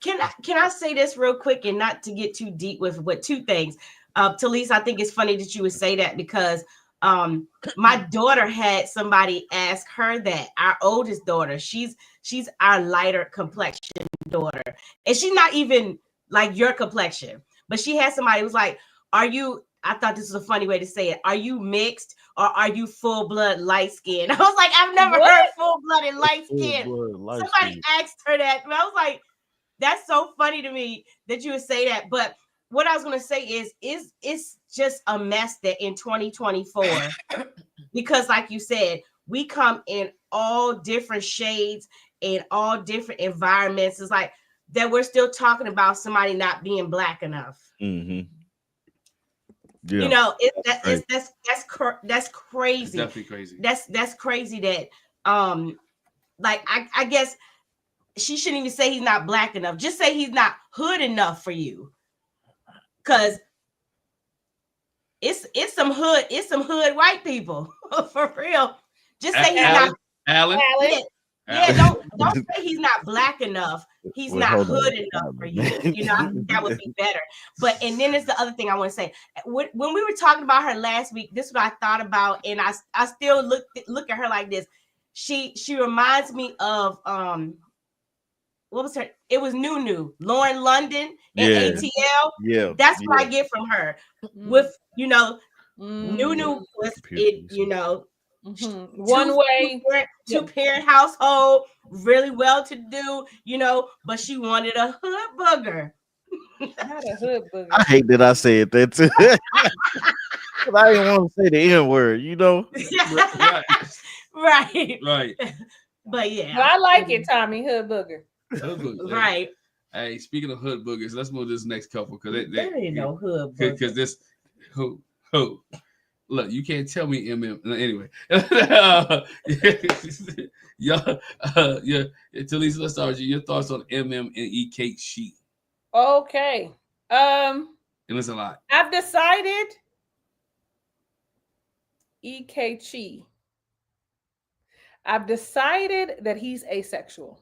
Can I say this real quick and not to get too deep with what two things? Talise, I think it's funny that you would say that because my daughter had somebody ask her that. Our oldest daughter, she's our lighter complexion daughter, and she's not even like your complexion, but she had somebody who was like, "Are you?" I thought this was a funny way to say it. Are you mixed or are you full blood light skin? I was like, I've never What? heard full blooded light skin. Full-blood light Somebody skin. asked her that, and I was like, that's so funny to me that you would say that. But what I was going to say is it's just a mess that in 2024, because like you said, we come in all different shades and all different environments. It's like that we're still talking about somebody not being black enough. Mm-hmm. Yeah. You know, Right. that's crazy. It's definitely crazy. That's crazy that like I guess she shouldn't even say he's not black enough. Just say he's not hood enough for you. Cause it's some hood white people for real. Just say he's not Alan. yeah, don't say he's not black enough. He's Wait, not hold on. hood enough for you. You know, I think that would be better. But and then there's the other thing I want to say. When we were talking about her last week, this is what I thought about, and I still look at her like this. She reminds me of what was her? It was Nunu, Lauren London in Yeah. ATL. Yeah. That's what I get from her. With Nunu was it, one way, two parent household, really well to do, but she wanted a hood booger. not a hood booger. I hate that I said that too. 'Cause I didn't want to say the N word, Right. But yeah, But I like it, Tommy. Hood booger. Hood boogers. Right. Hey, speaking of hood boogers, let's move to this next couple because There ain't no hood booger. because this who look, you can't tell me anyway. Yeah, Talisa, let's start with you. Your thoughts on and Cake Sheet. Okay. And it's a lot. I've decided EK I've decided that he's asexual.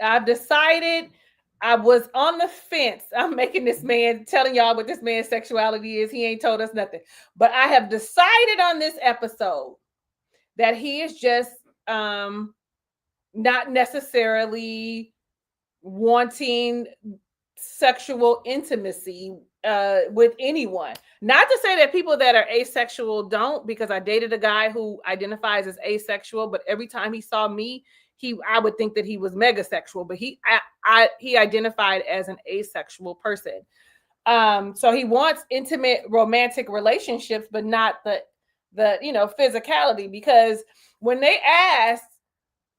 I've decided I was on the fence. I'm making this man, telling y'all what this man's sexuality is. He ain't told us nothing. But I have decided on this episode that he is just not necessarily wanting sexual intimacy with anyone. Not to say that people that are asexual don't, because I dated a guy who identifies as asexual, but every time he saw me, I would think that he was megasexual, but he identified as an asexual person. So he wants intimate romantic relationships, but not the physicality, because when they asked,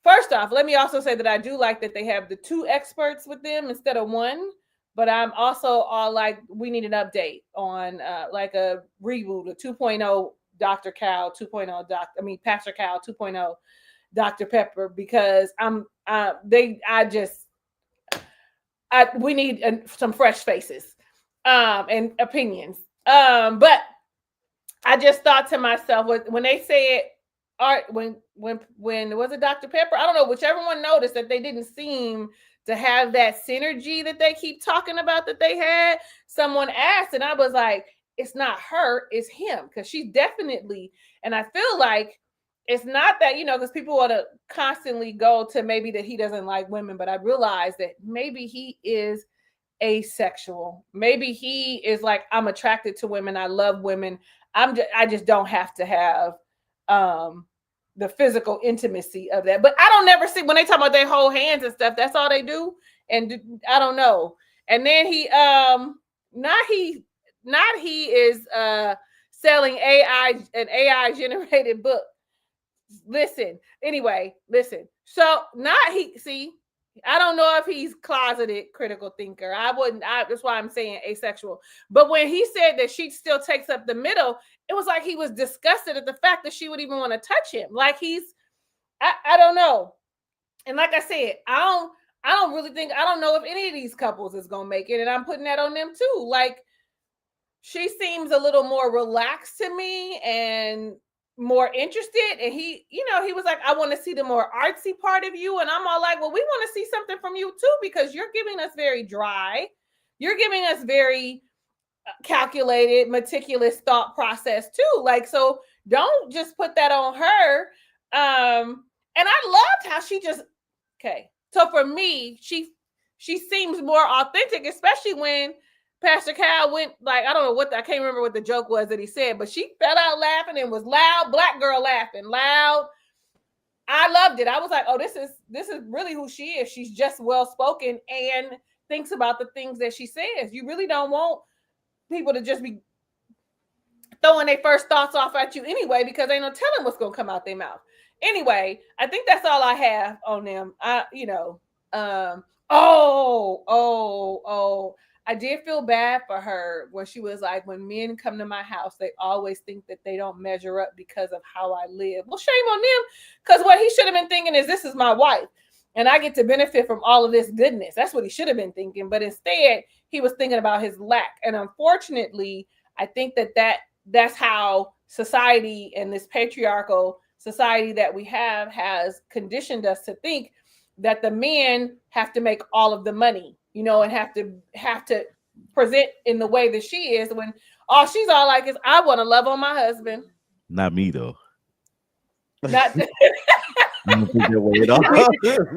first off, let me also say that I do like that they have the two experts with them instead of one, but I'm also all like, we need an update on like a reboot, a 2.0 Dr. Cal, 2.0 Pastor Cal 2.0 Dr. Pepper, because we need some fresh faces and opinions. But I just thought to myself, when they said, when was it Dr. Pepper? I don't know, whichever one noticed that they didn't seem to have that synergy that they keep talking about that they had. Someone asked, and I was like, it's not her, it's him, because she's definitely, and I feel like it's not that, because people want to constantly go to maybe that he doesn't like women, but I realized that maybe he is asexual. Maybe he is like, I'm attracted to women, I love women. I just don't have to have the physical intimacy of that. But I don't never see when they talk about they hold hands and stuff, that's all they do. And I don't know. And then he is selling an AI generated book. Listen. So I don't know if he's closeted critical thinker. That's why I'm saying asexual. But when he said that she still takes up the middle, it was like he was disgusted at the fact that she would even want to touch him. Like I don't know. And like I said, I don't know if any of these couples is gonna make it, and I'm putting that on them too. Like, she seems a little more relaxed to me and more interested. And he, he was like, I want to see the more artsy part of you. And I'm all like, well, we want to see something from you too, because you're giving us very dry. You're giving us very calculated, meticulous thought process too. Like, so don't just put that on her. And I loved how she just, okay. So for me, she seems more authentic, especially when Pastor Cal went, like, I don't know I can't remember what the joke was that he said, but she fell out laughing and was loud, black girl laughing loud. I loved it. I was like, oh, this is really who she is. She's just well spoken and thinks about the things that she says. You really don't want people to just be throwing their first thoughts off at you anyway, because ain't no telling what's gonna come out their mouth. Anyway, I think that's all I have on them. I did feel bad for her when she was like, when men come to my house, they always think that they don't measure up because of how I live. Well, shame on them, because what he should have been thinking is, this is my wife, and I get to benefit from all of this goodness. That's what he should have been thinking. But instead, he was thinking about his lack. And unfortunately, I think that's how society and this patriarchal society that we have has conditioned us to think that the men have to make all of the money, and have to present in the way that she is, when all she's all like is, I want to love on my husband. Not me though. Not I'm gonna take that way at all.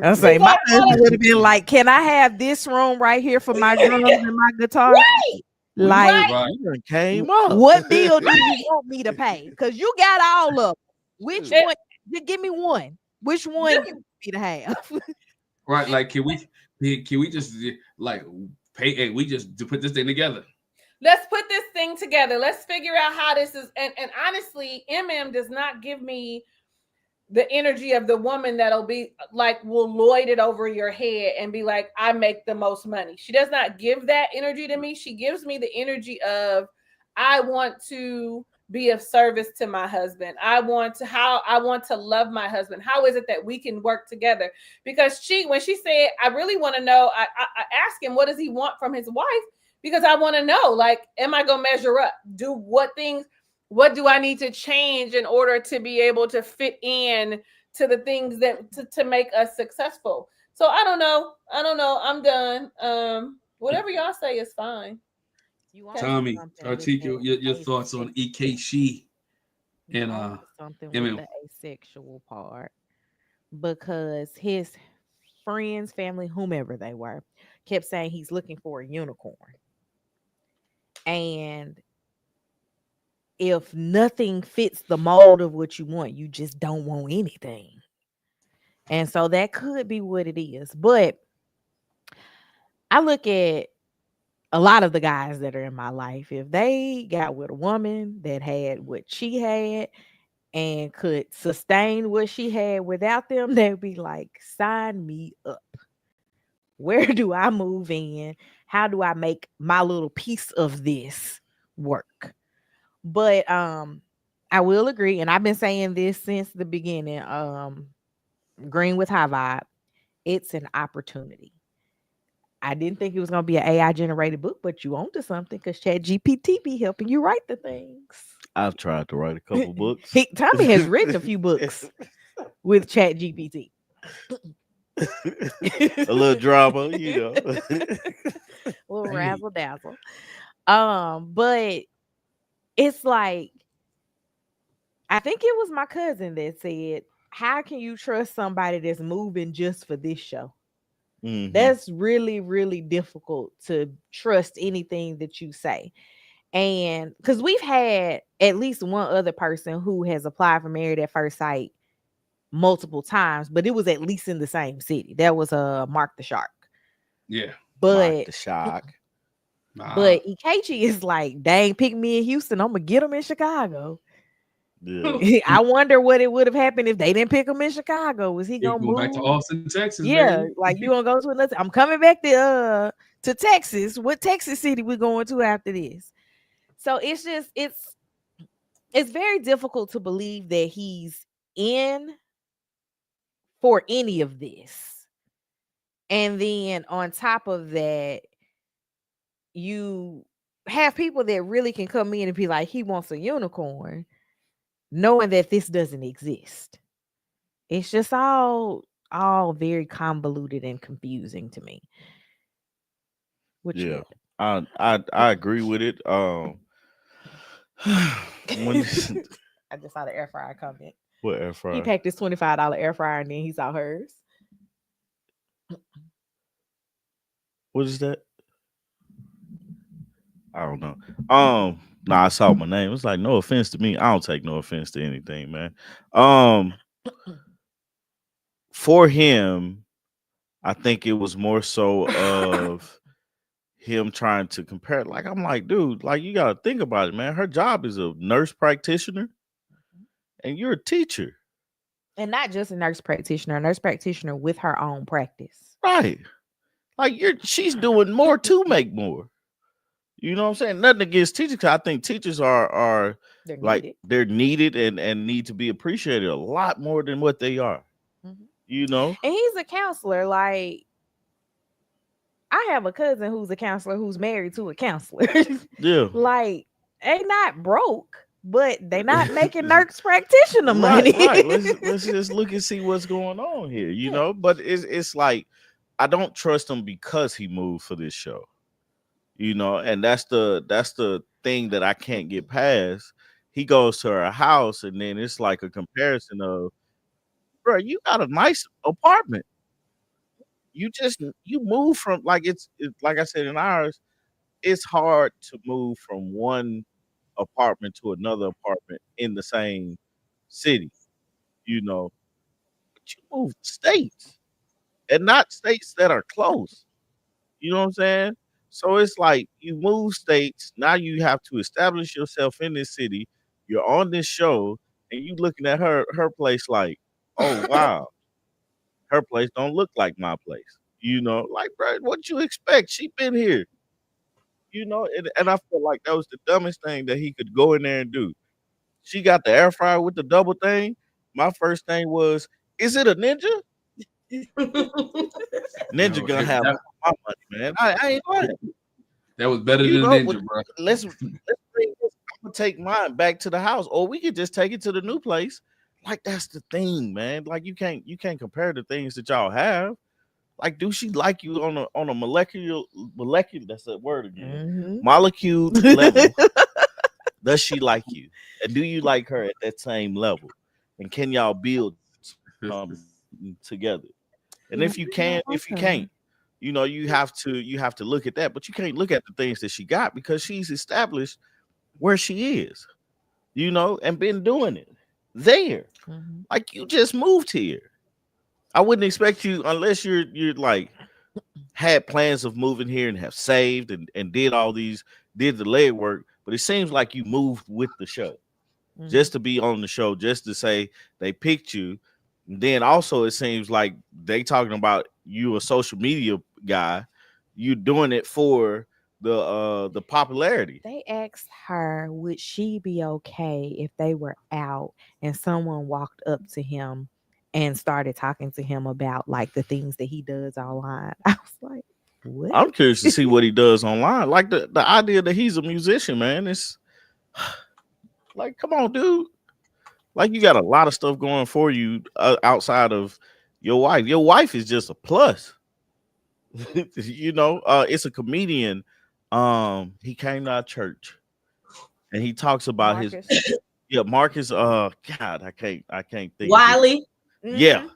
I say my husband would have been like, "Can I have this room right here for my drums and my guitar?" right. Like, Right. Came up. what bill do you want me to pay? Because you got all of them. Which one? Just give me one. Which one you want me to have? Right. Like, can we just like pay? Hey, we just to put this thing together. Let's put this thing together. Let's figure out how this is. And honestly, does not give me the energy of the woman that'll be like, will lord it over your head and be like, I make the most money. She does not give that energy to me. She gives me the energy of, I want to be of service to my husband. I want to love my husband. How is it that we can work together? Because when she said, I really want to know, I asked him, what does he want from his wife? Because I want to know, like, am I going to measure up? What do I need to change in order to be able to fit in to the things that to make us successful? So I don't know. I'm done. Whatever y'all say is fine. Tommy, take your thoughts on EKC and something with the asexual part, because his friends, family, whomever they were, kept saying he's looking for a unicorn. And if nothing fits the mold of what you want, you just don't want anything. And so that could be what it is. But I look at a lot of the guys that are in my life, if they got with a woman that had what she had and could sustain what she had without them, they'd be like, sign me up. Where do I move in? How do I make my little piece of this work? But I will agree, and I've been saying this since the beginning. Green with High Vibe, it's an opportunity. I didn't think it was going to be an AI generated book, but you onto something, because ChatGPT be helping you write the things. I've tried to write a couple books. Tommy has written a few books with ChatGPT. A little drama, a little razzle dazzle. But it's like, I think it was my cousin that said, how can you trust somebody that's moving just for this show? Mm-hmm. That's really, really difficult to trust anything that you say. And because we've had at least one other person who has applied for Married at First Sight multiple times, but it was at least in the same city. That was Mark the Shark. Yeah. But Mark the Shark. But Ikechi is like, dang, pick me in Houston, I'm gonna get him in Chicago. Yeah. I wonder what it would have happened if they didn't pick him in Chicago. Was he gonna move back to Austin, Texas? Yeah, baby. Like you gonna go to another? I'm coming back to Texas. What Texas city we going to after this? So it's just it's very difficult to believe that he's in for any of this. And then on top of that, you have people that really can come in and be like, he wants a unicorn, knowing that this doesn't exist. It's just all very convoluted and confusing to me. What you Yeah, got? I agree with it. When I just saw the air fryer comment. what air He fryer? packed this $25 air fryer and then he saw hers. What is that? I don't know. Nah, I saw my name. It's like no offense to me. I don't take no offense to anything, man. Um, for him, I think it was more so of him trying to compare. Like I'm like, dude, like you gotta think about it, man. Her job is a nurse practitioner, and you're a teacher, And not just a nurse practitioner with her own practice. right? Like she's doing more to make more. You know what I'm saying? Nothing against teachers. 'Cause I think teachers are They're like needed. they're needed and need to be appreciated a lot more than what they are. Mhm. You know? And he's a counselor. Like, I have a cousin who's a counselor who's married to a counselor. Yeah. Like, they not broke, but they not making nurse practitioner money. Right. Let's just look and see what's going on here. You Yeah. know, but it's like I don't trust him because he moved for this show. You know, and that's the thing that I can't get past. He goes to her house, and then it's like a comparison of, bro, you got a nice apartment. You move from like it's like I said in ours, it's hard to move from one apartment to another apartment in the same city, you know. But you move states and not states that are close. You know what I'm saying? So it's like you move states. Now you have to establish yourself in this city. You're on this show, and you looking at her place like, oh wow, her place don't look like my place. You know, like bro, what you expect? She been here. You know, and I feel like that was the dumbest thing that he could go in there and do. She got the air fryer with the double thing. My first thing was, is it a ninja? Ninja No, gonna have that, my money, man. I ain't lying. that was better You than know, but Ninja, bro. let's bring this. I'm gonna take mine back to the house, or we could just take it to the new place. Like that's the thing, man. Like you can't compare the things that y'all have. Like, do she like you on a molecular? That's that word again. Mhm. Molecule level. Does she like you? And do you like her at that same level? And can y'all build something together? And if you can, if you can't, you know, you have to look at that, but you can't look at the things that she got because she's established where she is, you know, and been doing it there. Mhm. Like you just moved here. I wouldn't expect you unless you're like had plans of moving here and have saved and did the legwork, but it seems like you moved with the show Mhm. just to be on the show, just to say they picked you. And then also it seems like they talking about you a social media guy, you doing it for the popularity. They asked her, would she be okay if they were out and someone walked up to him and started talking to him about like the things that he does online? I was like, what? I'm curious to see what he does online. Like the idea that he's a musician, man. It's like, come on, dude. Like you got a lot of stuff going for you outside of your wife. Your wife is just a plus. You know, it's a comedian. He came to our church and he talks about his Marcus. yeah, Marcus. God, I can't think of his Wiley. yeah, Mhm.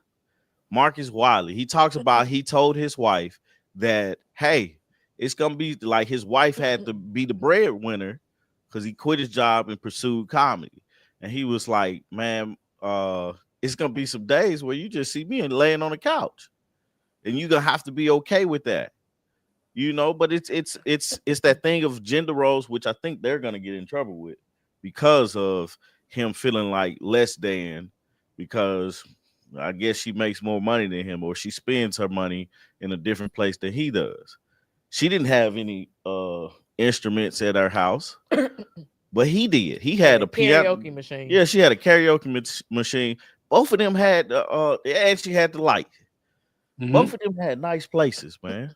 Marcus Wiley. He talks about he told his wife that hey, it's gonna be like his wife had to be the breadwinner because he quit his job and pursued comedy. And he was like, man, it's gonna be some days where you just see me and laying on the couch, and you're gonna have to be okay with that, you know. But it's that thing of gender roles, which I think they're gonna get in trouble with because of him feeling like less than, because I guess she makes more money than him, or she spends her money in a different place than he does. She didn't have any instruments at her house, but he did. He had a piano. karaoke machine. Yeah, she had a karaoke machine. Both of them had and she had the light. Mhm. Both of them had nice places, man.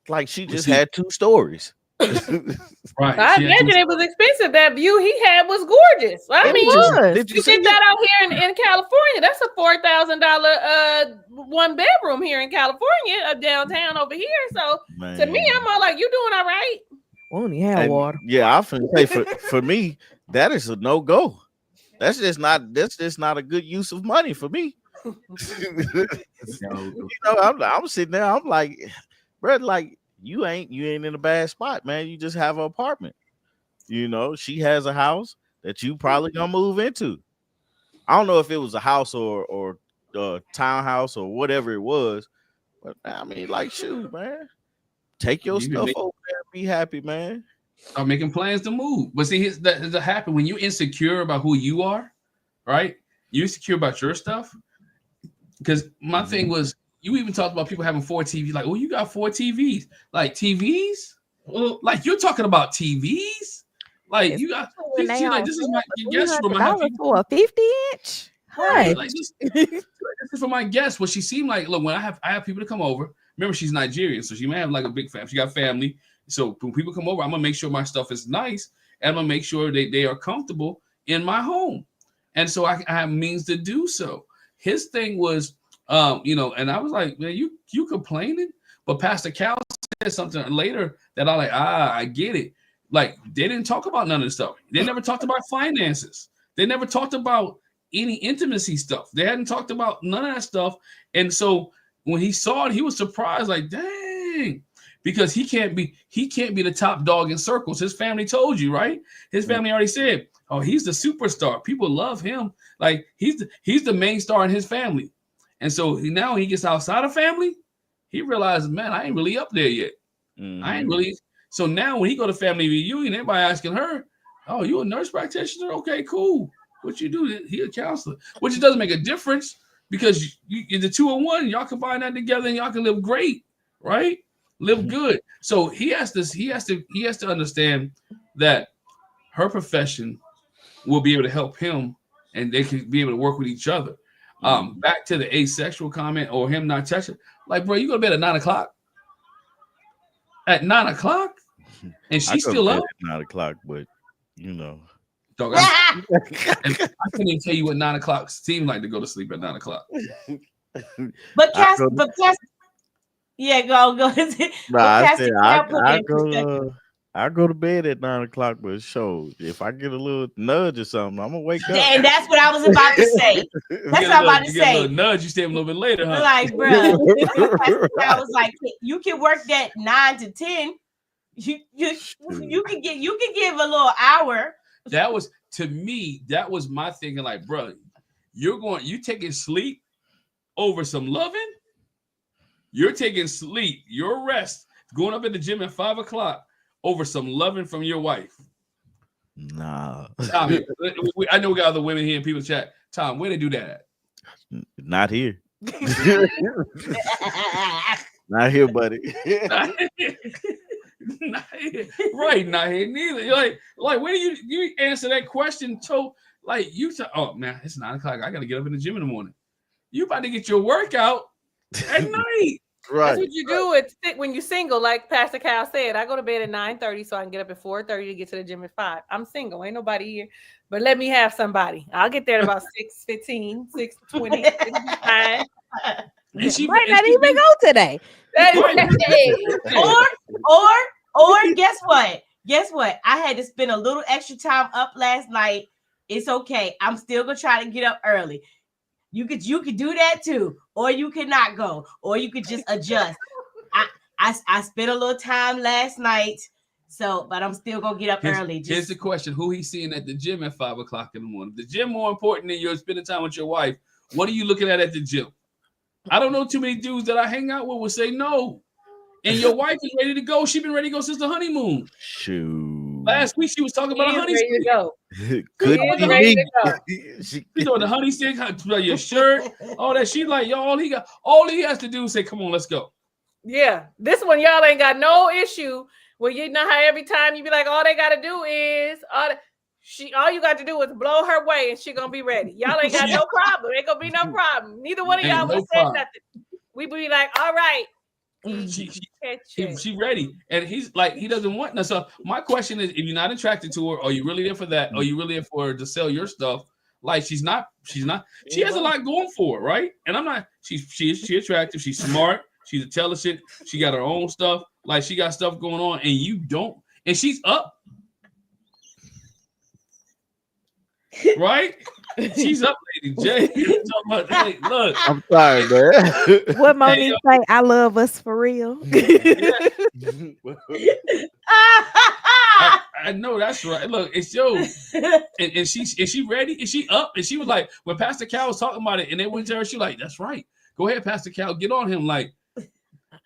Like she But just see, had two stories. Right. I She had imagine to- it was expensive. That view he had was gorgeous. I It mean, was. Did you you see get it? that out here in California. That's a $4,000 one bedroom here in California, downtown over here. So to me, Man. I'm all like, you doing all right? We only had And, water. yeah, I finna say for me, that is a no go. That's just not a good use of money for me. I'm sitting there, I'm like, bro, like you ain't in a bad spot, man. You just have an apartment. She has a house that you probably gonna move into. I don't know if it was a house or townhouse or whatever it was, but I mean, like, shoot, man, take your You can stuff make- over there and be happy, man. Start making plans to move. But see, that happen when you're insecure about who you are, right? You're insecure about your stuff. Because my thing was, you even talked about people having 4 TVs. Like, oh, you got 4 TVs. Like, TVs? Like, you're talking about TVs? Like, you got, she like, this is my guest room. I have $300 for a 50-inch. Right, Hey. like this is for my guests. What she seemed like, look, when I have people to come over. Remember, she's Nigerian, so she may have like a big family. She got family, so when people come over, I'm gonna make sure my stuff is nice, and I'm gonna make sure they are comfortable in my home, and so I have means to do so. His thing was, and I was like, man, you complaining, but Pastor Cal said something later that I get it. Like they didn't talk about none of this stuff. They never talked about finances. They never talked about any intimacy stuff. They hadn't talked about none of that stuff. And so when he saw it, he was surprised, like, dang, because he can't be the top dog in circles. His family told you, right? His family already said, oh, he's the superstar. People love him. Like he's the main star in his family. And so now he gets outside of family, he realizes, man, I ain't really up there yet. I ain't really. So now when he go to family reunion, everybody asking her, oh, you a nurse practitioner? Okay, cool. What you do? He a counselor, which doesn't make a difference because you're the 2 in 1. Y'all combine that together and y'all can live great, right? Live good. So he has to understand that her profession will be able to help him, and they can be able to work with each other. Back to the asexual comment or him not touching. Like, bro, you go to bed at 9 o'clock. At 9 o'clock, and she's still up. At 9 o'clock, but Dog, I couldn't even tell you what 9 o'clock seemed like to go to sleep at 9 o'clock. But Cass, yeah, go. I go to bed at 9 o'clock, but show if I get a little nudge or something, I'm gonna wake up. And that's what I was about to say. That's what I'm about to say. A little nudge, you stay a little bit later, huh? Like, bro, I was like, you can work that 9 to 10. You can give a little hour. That was, to me, that was my thinking. Like, bro, you taking sleep over some loving. You're taking sleep, your rest, going up at the gym at 5 o'clock over some loving from your wife. Nah. Tommy, I know we got other women here in people's chat. Tom, where they do that at? Not here. Not here, buddy. Not here. Right, not here neither. You're like when do you answer that question? So like oh man, it's 9 o'clock. I gotta get up in the gym in the morning. You about to get your workout at night. Right. That's what you do when you're single, like Pastor Cal said. I go to bed at 9:30 so I can get up at 4:30 to get to the gym at 5. I'm single, ain't nobody here, but let me have somebody. I'll get there at about 6:15, 6:20. It'll be fine. And she might not even go today. Or guess what? Guess what? I had to spend a little extra time up last night. It's okay. I'm still gonna try to get up early. You could do that too, or you could not go, or you could just adjust. I spent a little time last night, but I'm still gonna get up early. Here's the question: who he's seeing at the gym at 5 o'clock in the morning? The gym more important than you're spending time with your wife. What are you looking at the gym? I don't know too many dudes that I hang out with will say no. And your wife is ready to go. She's been ready to go since the honeymoon. Shoot. Last week she was talking about a honey stick. Could be me. She's doing the honey stick, your shirt, all that. She like, yo, all he has to do is say, come on, let's go. Yeah. This one, y'all ain't got no issue. Well, you know how every time you be like, all they gotta do is all you got to do is blow her way and she gonna be ready. Y'all ain't got no problem. Ain't gonna be no problem. Neither one of y'all would say nothing. We be like, all right, She ready, and he's like he doesn't want no. So my question is, if you're not attracted to her, are you really there for that? Are you really there for her to sell your stuff? Like she's not. She has a lot going for her, right? And I'm not. She attractive. She's smart. She's intelligent. She got her own stuff. Like she got stuff going on, and you don't. And she's up, right? She's up, Lady J. Talking about, hey, look. I'm sorry, man. What Monique say? I love us for real. I know that's right. Look, it's yo, and she ready? Is she up? And she was like, when Pastor Cal was talking about it, and they went to her, she like, that's right. Go ahead, Pastor Cal, get on him, like,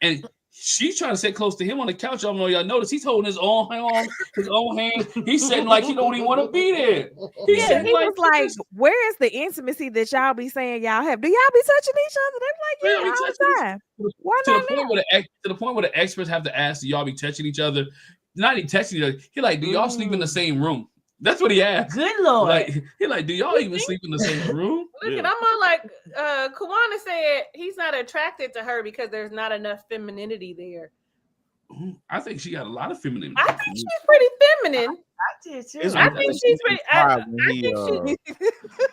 and she's trying to sit close to him on the couch. I don't know y'all notice he's holding his own arm, his own hand. He's sitting like he don't even want to be there. He was like, where is the intimacy that y'all be saying y'all have? Do y'all be touching each other? They're like, yeah, all the time. Why not? To the point where the experts have to ask, do y'all be touching each other? Not even touching each other. He like, do y'all sleep in the same room? That's what he asked. Good Lord. Like, he like, do y'all even sleep in the same room? Look, I'm on like Kawana said he's not attracted to her because there's not enough femininity there. I think she got a lot of femininity. I think she's pretty feminine. I did too. I think she's pretty. I think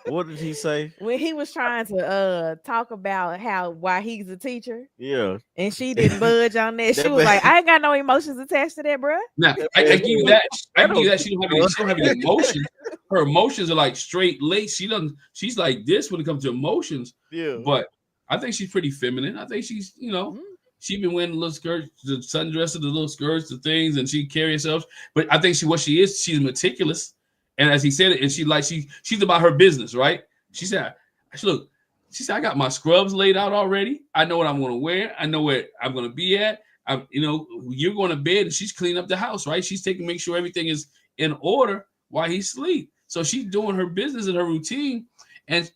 what did he say? When he was trying to talk about why he's a teacher. Yeah. And she didn't budge on that. She was like, I ain't got no emotions attached to that, bro. Now, I give you that. I give you that. She don't have any emotions. Her emotions are like straight lace. She's like this when it comes to emotions. Yeah. But I think she's pretty feminine. I think she's, she been wearing the little skirts, the sundresses, the little skirts, the things, and she carries herself. But I think she's meticulous. And as he said it, and she's about her business, right? She said, I got my scrubs laid out already. I know what I'm going to wear. I know where I'm going to be at. You're going to bed, and she's cleaning up the house, right? She's make sure everything is in order while he sleeps. So she's doing her business and her routine. And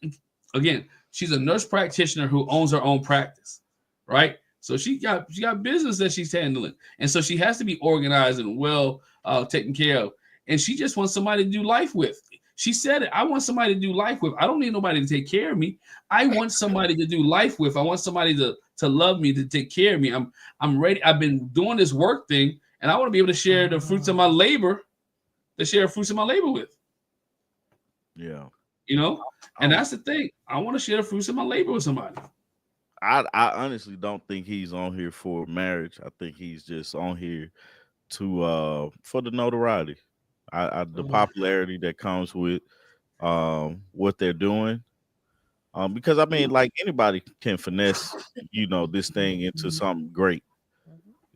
again, she's a nurse practitioner who owns her own practice, right? So she got business that she's handling. And so she has to be organized and well taken care of. And she just wants somebody to do life with. She said it. I want somebody to do life with. I don't need nobody to take care of me. I want somebody to do life with. I want somebody to love me, to take care of me. I'm ready. I've been doing this work thing, and I want to be able to share the fruits of my labor, with. Yeah. And that's the thing. I want to share the fruits of my labor with somebody. I honestly don't think he's on here for marriage. I think he's just on here to for the notoriety, the popularity that comes with what they're doing. Because I mean, like anybody can finesse, this thing into something great.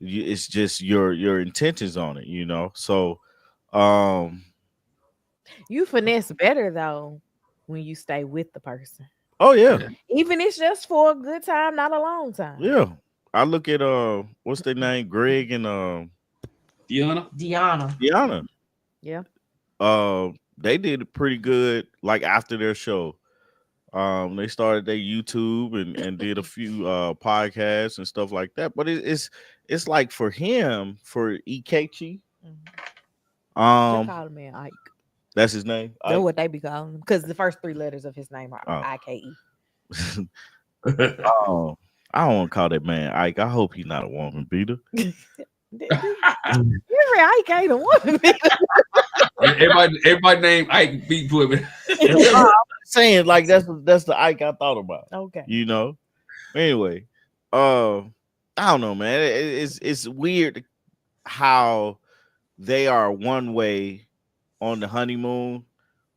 It's just your intentions on it, So, you finesse better though when you stay with the person. Oh yeah. Even if it's just for a good time, not a long time. Yeah. I look at what's their name? Greg and Deanna. Yeah. They did pretty good like after their show. They started their YouTube and did a few podcasts and stuff like that. But it's like for him, for Ikechi. They call him Ike. That's his name? That's what they be calling him, because the first three letters of his name are Ike. I don't want to call that man Ike. I hope he's not a woman beater. Ike ain't a woman beater. Everybody named Ike beat women. I'm saying like that's the Ike I thought about. Okay. Anyway, I don't know, man. It's weird how they are one way on the honeymoon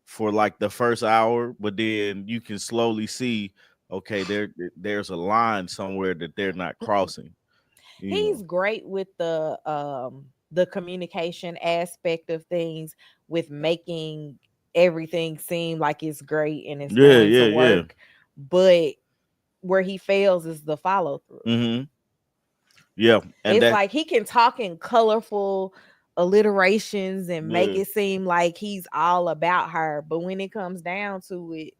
for like the first hour, but then you can slowly see, okay, there's a line somewhere that they're not crossing. He's great with the communication aspect of things, with making everything seem like it's great and it's going to work. But where he fails is the follow through. Mm-hmm. Yeah, and it's like he can talk in colorful alliterations and make it seem like he's all about her, but when it comes down to it,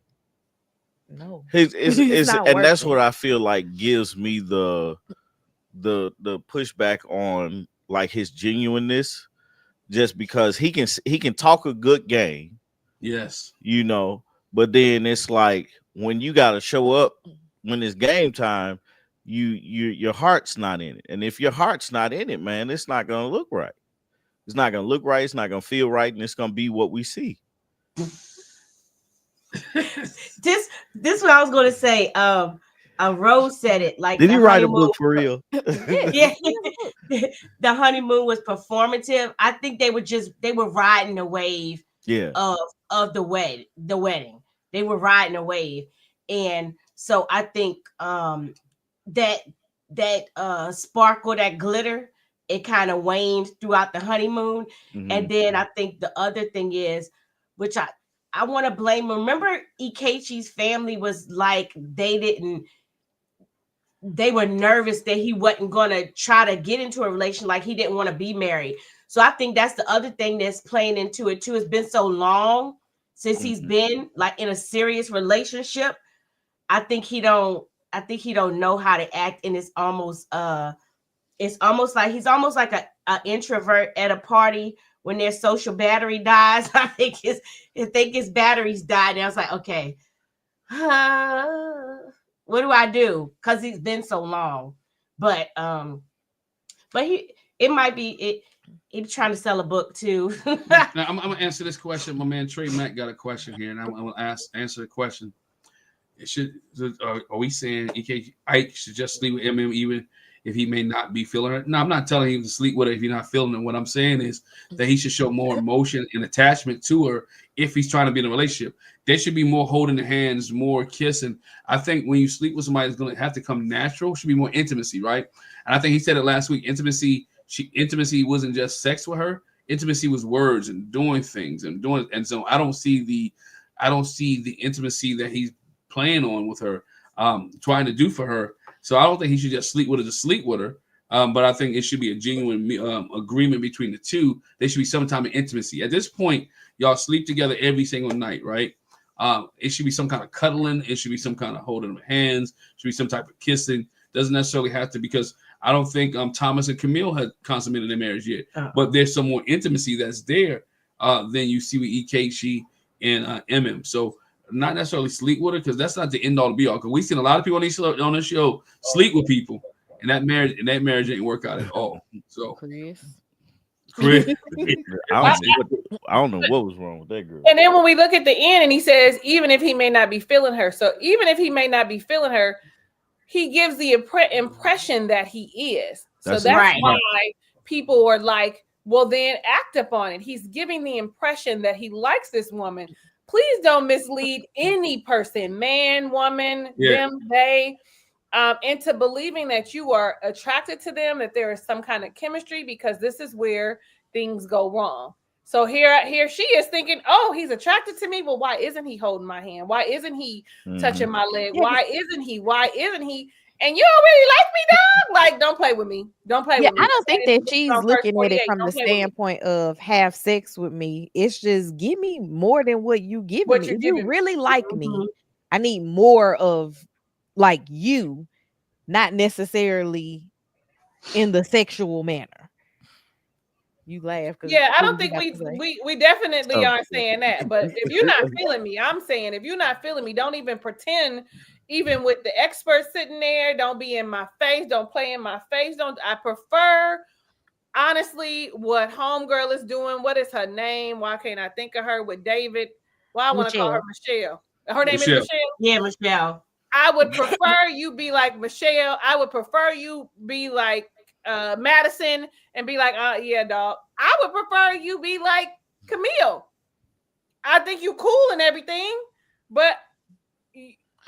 no. It's and that's what I feel like gives me the pushback on like his genuineness, just because he can talk a good game. Yes. But then it's like when you got to show up when it's game time, your heart's not in it. And if your heart's not in it, man, it's not gonna look right. It's not gonna look right. It's not gonna feel right, and it's gonna be what we see. This what I was gonna say. Rose said it like Did the he write a honeymoon. book for real? Yeah, the honeymoon was performative. I think they were riding the wave Yeah. of the wedding. They were riding a wave, and so I think that sparkle, that glitter, it kind of waned throughout the honeymoon. Mhm. And then I think the other thing is, which I want to blame. Remember, Ikechi's family was like they were nervous that he wasn't going to try to get into a relation, like he didn't want to be married. So I think that's the other thing that's playing into it too. It's been so long since he's been like in a serious relationship. I think he don't know how to act, and it's almost like he's almost like a introvert at a party when their social battery dies. I think his batteries died, and I was like, okay, what do I do? Because he's been so long. But it might be he's trying to sell a book too. Now, I'm gonna answer this question. My man Trey Mack got a question here, and I'm gonna answer the question. Are we saying Ike should just sleep with MM even if he may not be feeling her? No, I'm not telling him to sleep with her if he's not feeling her. What I'm saying is that he should show more emotion and attachment to her if he's trying to be in a relationship. There should be more holding the hands, more kissing. I think when you sleep with somebody, it's going to have to come natural. Should be more intimacy, right? And I think he said it last week. Intimacy wasn't just sex with her. Intimacy was words and doing things and doing. And so I don't see the intimacy that he's playing on with her, trying to do for her. So I don't think he should just sleep with her to sleep with her. But I think it should be a genuine agreement between the two. There should be some type of intimacy. At this point, y'all sleep together every single night, right? It should be some kind of cuddling. It should be some kind of holding of hands. It should be some type of kissing. Doesn't necessarily have to, because I don't think Thomas and Camille had consummated their marriage yet. But there's some more intimacy that's there than you see with Ikechi and MM. So not necessarily sleep with her, because that's not the end all to be all. Because we've seen a lot of people on this show sleep with people, and that marriage didn't work out at all. So Chris. I don't know what was wrong with that girl. And then when we look at the end, and he says, even if he may not be feeling her. So even if he may not be feeling her, he gives the impression that he is. So that's right. Why people are like, well, then act upon it. He's giving the impression that he likes this woman. Please don't mislead any person, man, woman, them, they, into believing that you are attracted to them, that there is some kind of chemistry, because this is where things go wrong. So here she is thinking, oh, he's attracted to me. Well, why isn't he holding my hand? Why isn't he touching my leg? Why isn't he? And you don't really like me, dog? Like, don't play with me. Don't play with me. I don't think that she's looking at it from the standpoint of have sex with me. It's just give me more than what you give me. If you really like me, I need more of like you, not necessarily in the sexual manner. You laugh. Yeah, I don't think we definitely aren't saying that. But if you're not feeling me, I'm saying if you're not feeling me, don't even pretend. Even with the experts sitting there, don't be in my face. Don't play in my face. I prefer, honestly, what homegirl is doing. What is her name? Why can't I think of her with David? Why I want to call her Michelle. Her name is Michelle? Yeah, Michelle. I would prefer you be like Michelle. I would prefer you be like Madison and be like, yeah, dog. I would prefer you be like Camille. I think you cool and everything, but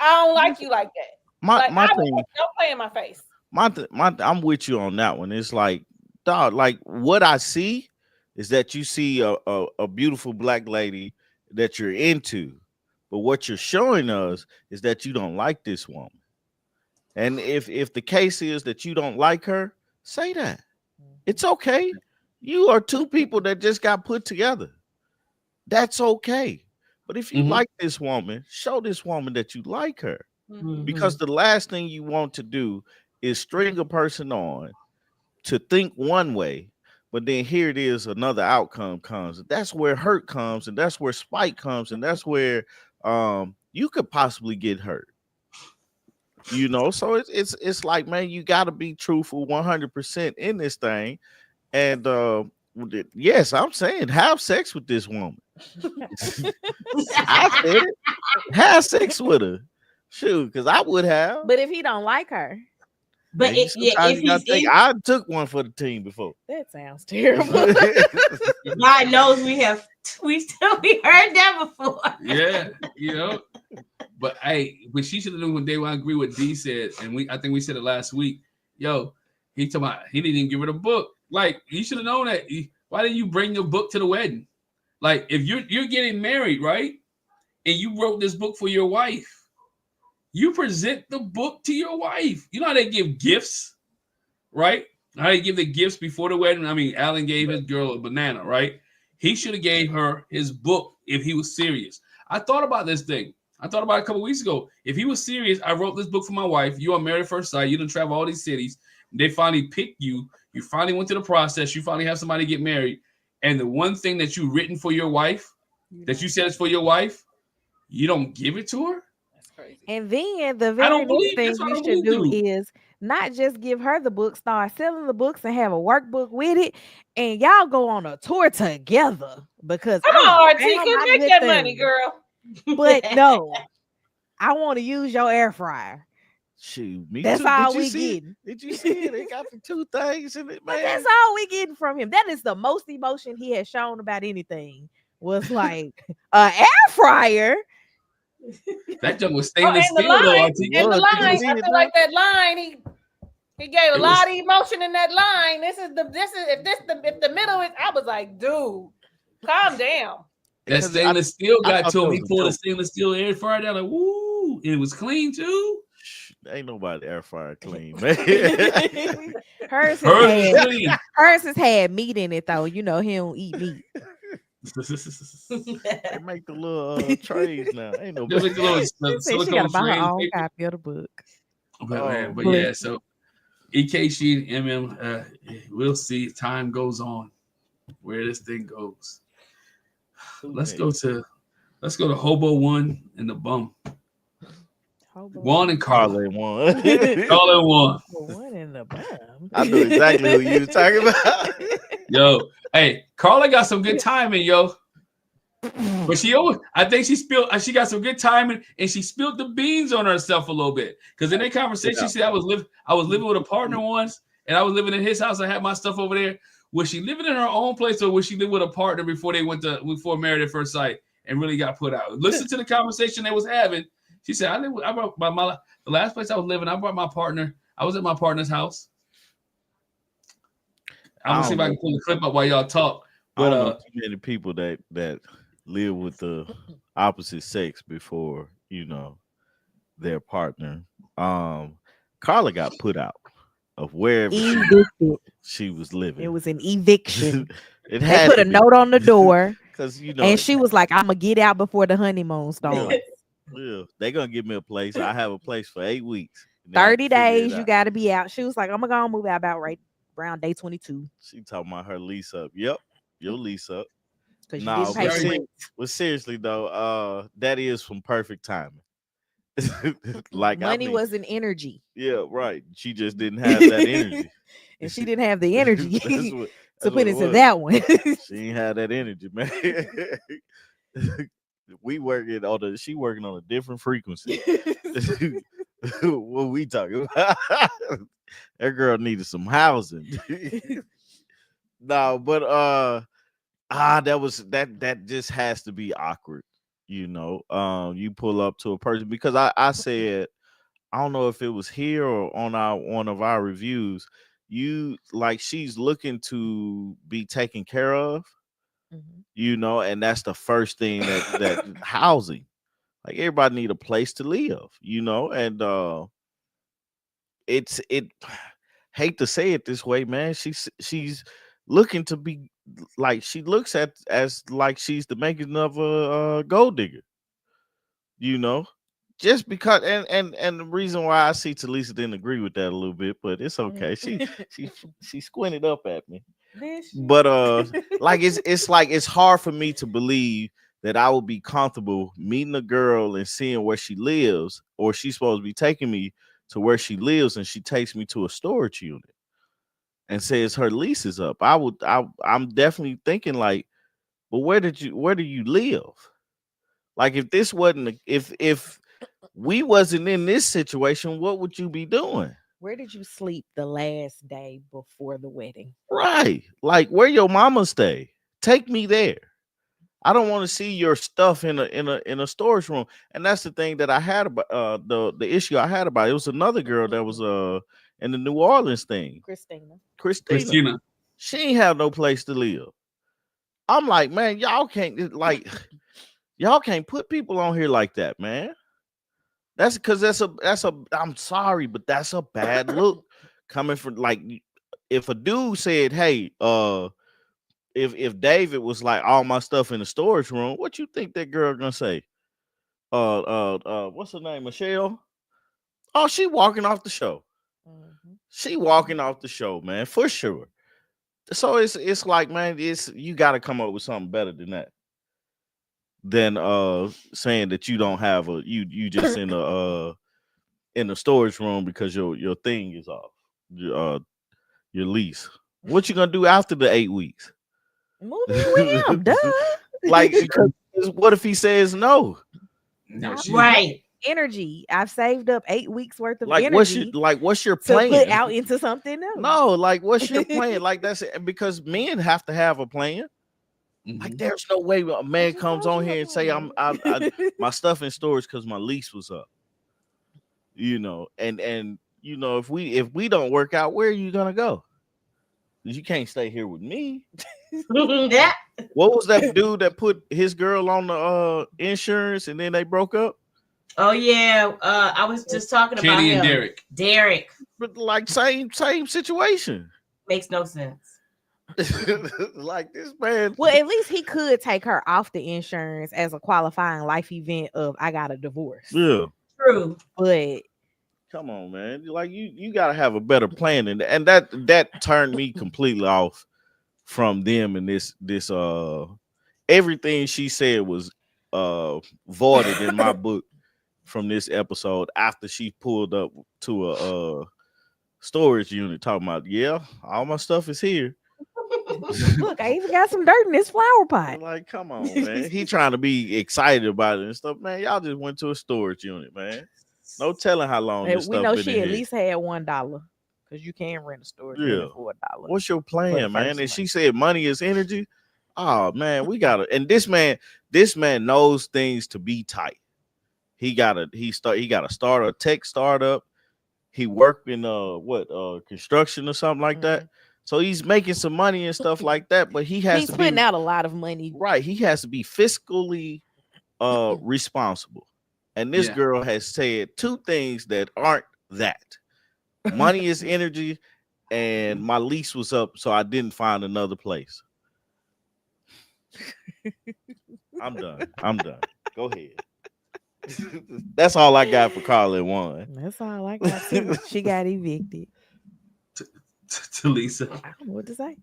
I don't like you like that. My thing, don't play in my face. I'm with you on that one. It's like, dog, like what I see is that you see a beautiful black lady that you're into, but what you're showing us is that you don't like this woman. And if the case is that you don't like her, say that. It's okay. You are two people that just got put together. That's okay. But if you like this woman, show this woman that you like her. Because the last thing you want to do is string a person on to think one way, but then here it is, another outcome comes. That's where hurt comes, and that's where spite comes, and that's where you could possibly get hurt. You know, so it's like, man, you got to be truthful 100% in this thing. And yes, I'm saying have sex with this woman. I said it. Have sex with her. Shoot, because I would have. But if he don't like her, But Man, yeah, sometimes if you gotta he's think. in, I took one for the team before. that sounds terrible. God knows we heard that before. Yeah, you know. But but she should have known one day when I agree with D said, and I think we said it last week. Yo, he talking about he didn't even give her the book. Like, you should have known that. Why didn't you bring your book to the wedding? Like, if you're getting married, right? And you wrote this book for your wife, you present the book to your wife. You know how they give gifts, right? How they give the gifts before the wedding. I mean, Alan gave his girl a banana, right? He should have gave her his book if he was serious. I thought about this thing. I thought about it a couple weeks ago. If he was serious, I wrote this book for my wife. You are married at first sight. You done travel all these cities. They finally picked you. You finally went through the process. You finally have somebody get married. And the one thing that you written for your wife, that you said is for your wife, you don't give it to her? That's crazy. And then the very next thing that's what I you don't should do believe is not just give her the book, start selling the books and have a workbook with it, and y'all go on a tour together. Because Come I on, found RT, my make good that money, thing. girl. But no, I want to use your air fryer. Shoot, me That's too. all Did you we see it? getting. Did you see it? They got the two things in it, But man. that's all we getting from him. That is the most emotion he has shown about anything. Was like an air fryer. That junk was Oh, stainless and the steel, though, line, RT. and the Did you line. see I it, feel like that line. He gave a It lot was- of emotion in that line. This is if the middle is. I was like, dude, calm down. That Because stainless steel I got thought to that him. was He a pulled a joke. stainless steel air fryer down, like, woo. It was clean, too. Ain't nobody air fryer clean, man. Hers has Hers is had clean. hers has had meat in it though. You know he don't eat meat. They make the little trays now. Ain't Just nobody. like the little She said she silicone gotta buy her frame own paper. copy of the book. But, man, but Bless yeah, so EKC and MM, we'll see. Time goes on where this thing goes. Let's go to Hobo One and the Bum. Juan and Carla. Carla won. Carla and Juan. One in the bum. I knew exactly who you was talking about. Yo, hey, Carla got some good timing, yo. But I think she got some good timing, and she spilled the beans on herself a little bit. Because in that conversation, she said I was living with a partner once, and I was living in his house. I had my stuff over there. Was she living in her own place, or was she living with a partner before married at first sight and really got put out? Listen to the conversation they was having. She said, the last place I was living, I brought my partner. I was at my partner's house. I'm gonna see if I can pull the clip up while y'all talk. I don't know But too many people that live with the opposite sex before their partner. Carla got put out of wherever Evicted. she was living. It was an eviction. It They had put to a be, note on the door, because and she was like, "I'm gonna get out before the honeymoon starts. yeah, they gonna give me a place. I have a place for 8 weeks. And then I 30 figure it days, you out. got to be out." She was like, "I'm gonna go and move out about right around day 22 She talking about her lease up. Yep, your lease up. because No, you didn't pay but the see- rent." But seriously though, that is some perfect timing. Like Money was an energy, yeah, right. She just didn't have that energy. and she didn't have the energy That's what- to that's put what it into was. that one. She ain't had that energy, man. She working on a different frequency. What we talking about? That girl needed some housing. No, but that just has to be awkward, you pull up to a person because I said, I don't know if it was here or on one of our reviews, she's looking to be taken care of, Mhm. and that's the first thing that housing. Like everybody need a place to live, and it hate to say it this way, man. She's looking to be like she looks at as like she's the making of a gold digger, just because and the reason why I see Talisa didn't agree with that a little bit, but it's okay. She squinted up at me. Did she? But it's hard for me to believe that I would be comfortable meeting a girl and seeing where she lives, or she's supposed to be taking me to where she lives, and she takes me to a storage unit and says her lease is up, I'm definitely thinking like, but where do you live? Like if this wasn't if we wasn't in this situation, what would you be doing? Where did you sleep the last day before the wedding? Right. Like where your mama stay? Take me there. I don't want to see your stuff in a storage room. And that's the thing that I had about the issue I had about it. It was another girl that was in the New Orleans thing. Christina. Christina. She ain't have no place to live. I'm like, man, y'all can't put people on here like that, man. That's because that's a I'm sorry, but that's a bad look coming from, like, if a dude said, hey, if David was like, all my stuff in the storage room, what you think that girl gonna say? What's her name? Michelle? Oh, she walking off the show. Mhm. She walking off the show, man, for sure. So it's like, man, you got to come up with something better than that. Than saying that you don't have you just in a storage room because your thing is off, your lease. What you gonna do after the 8 weeks? Move in with him, duh. Like, because what if he says no? No, she- Right. Energy. I've saved up 8 weeks worth of Like energy what's your to plan? put out into something else. No, like what's your plan? Like that's it. Because men have to have a plan. Like there's no way a man comes on here and say my stuff in storage because my lease was up. You know, and you know, if we don't work out, where are you gonna go? You can't stay here with me. Yeah. What was that dude that put his girl on the insurance and then they broke up? Oh yeah. I was just talking about Kenny him. and Derek. Derek. But like same situation. Makes no sense. Like this man. Well, at least he could take her off the insurance as a qualifying life event of I got a divorce. Yeah. True. But Come on, man. Like you gotta have a better plan, and that turned me completely off from them. And this everything she said was voided in my book from this episode after she pulled up to a storage unit talking about, yeah, all my stuff is here. look, I even got some dirt in this flower pot. Like, come on, man. He trying to be excited about it and stuff, man. Y'all just went to a storage unit, man. No telling how long And this we stuff know been she in at here. least had $1 because you can rent a storage unit for $1. What's your for the plan, man? first And she month. said money is energy. Oh man, we gotta. And this man knows things to be tight. He got to start a tech startup. He worked in construction or something like that. So he's making some money and stuff like that. But he's putting out a lot of money. Right. He has to be fiscally responsible. And this girl has said two things that aren't that. Money is energy, and my lease was up, so I didn't find another place. I'm done. Go ahead. That's all I got for Carlin one. That's all I got. Too. She got evicted. To Lisa. I don't know what to say.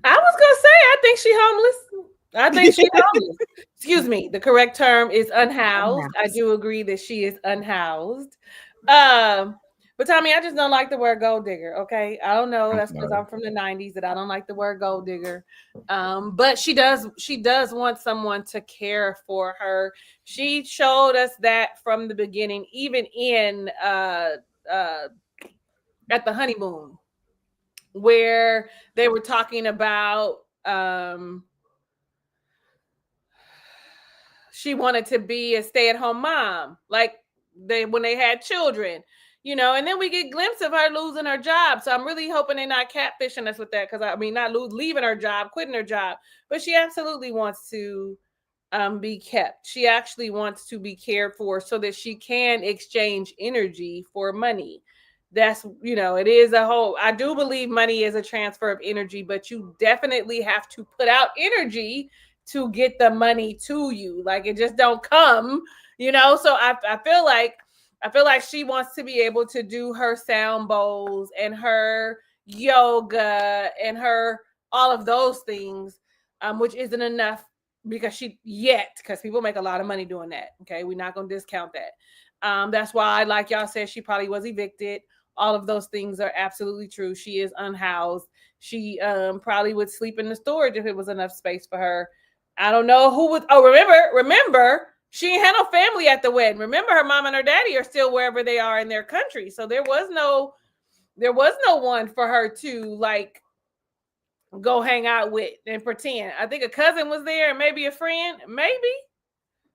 I was gonna say, I think she's homeless. I think she's homeless. Excuse me. The correct term is unhoused. I do agree that she is unhoused. But Tommy, I just don't like the word gold digger. Okay, I don't know. That's because I'm from the '90s that I don't like the word gold digger. But she does want someone to care for her. She showed us that from the beginning, even in at the honeymoon, where they were talking about she wanted to be a stay-at-home mom, like when they had children, you know, and then we get glimpse of her losing her job. So I'm really hoping they're not catfishing us with that, because I mean, not leaving her job, quitting her job, but she absolutely wants to be kept. She actually wants to be cared for so that she can exchange energy for money. That's, you know, it is a whole, I do believe money is a transfer of energy, but you definitely have to put out energy to get the money to you. Like, it just don't come, you know? So I feel like she wants to be able to do her sound bowls and her yoga and her, all of those things, which isn't enough because people make a lot of money doing that. Okay. We're not going to discount that. That's why, like y'all said, she probably was evicted. All of those things are absolutely true. She is unhoused. She probably would sleep in the storage if it was enough space for her. I don't know who would. Oh, remember, she ain't had no family at the wedding. Remember, her mom and her daddy are still wherever they are in their country. So there was no one for her to like go hang out with and pretend. I think a cousin was there and maybe a friend.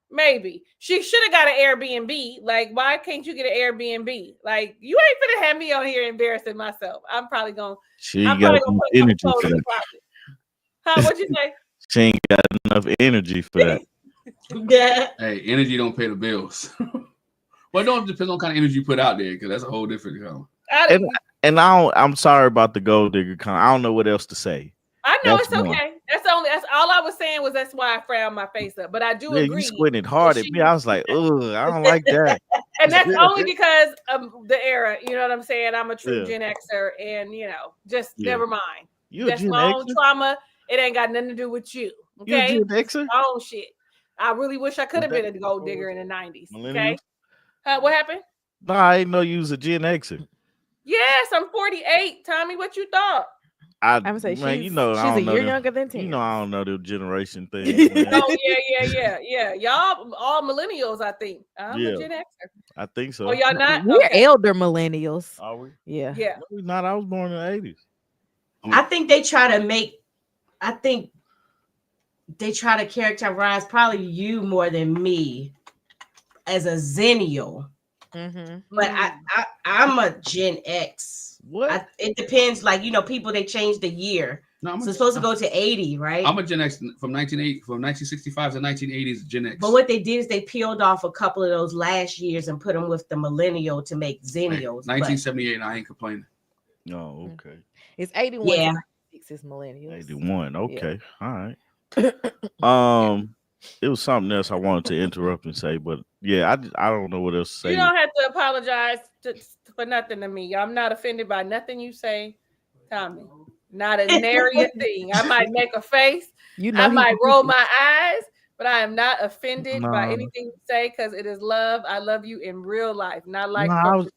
Maybe she should have got an Airbnb. Like, why can't you get an Airbnb? Like, you ain't gonna have me on here embarrassing myself. I'm probably gonna. She ain't got enough energy for that. Huh? What'd you say? She ain't got enough energy for that. Yeah. Hey, energy don't pay the bills. Well, it don't depend on kind of energy you put out there, because that's a whole different And I'm sorry about the gold digger comment. I don't know what else to say. I know it's okay. That's all I was saying was that's why I frowned my face up. But I do agree. You squinted hard at me. I was like, ugh, I don't like that. And that's only because of the era. You know what I'm saying? I'm a true Gen Xer, and just never mind. That's my own trauma. It ain't got nothing to do with you. Okay? You a Gen Xer? My own shit. I really wish I could have been a gold digger in the 90s. Okay? What happened? No, I didn't know you was a Gen Xer. Yes, I'm 48. Tommy, what you thought? I'm gonna say man, she's a year younger than 10. I don't know the generation thing. Oh yeah. Y'all all millennials, I think. I'm a Gen Xer. I think so. Oh, y'all not? We're elder millennials. Are we? Yeah. Yeah. No, we're not. I was born in the 80s. I think they try to characterize probably you more than me as a zennial. Mm-hmm. But I'm a Gen X. What? It depends. Like, people, they change the year. No, so it's supposed to go to 80, right? I'm a Gen X from 1965 to 1980s Gen X. But what they did is they peeled off a couple of those last years and put them with the millennial to make zennials. 1978, I ain't complaining. Oh, okay. It's 81. Yeah. 96 is millennials. 81. Okay. Yeah. All right. It was something else I wanted to interrupt and say, but yeah, I don't know what else to say. You don't have to apologize for nothing to me. I'm not offended by nothing you say, Tommy. Not a nary a thing. I might make a face. I might roll my eyes, but I am not offended by anything you say because it is love. I love you in real life, not like I was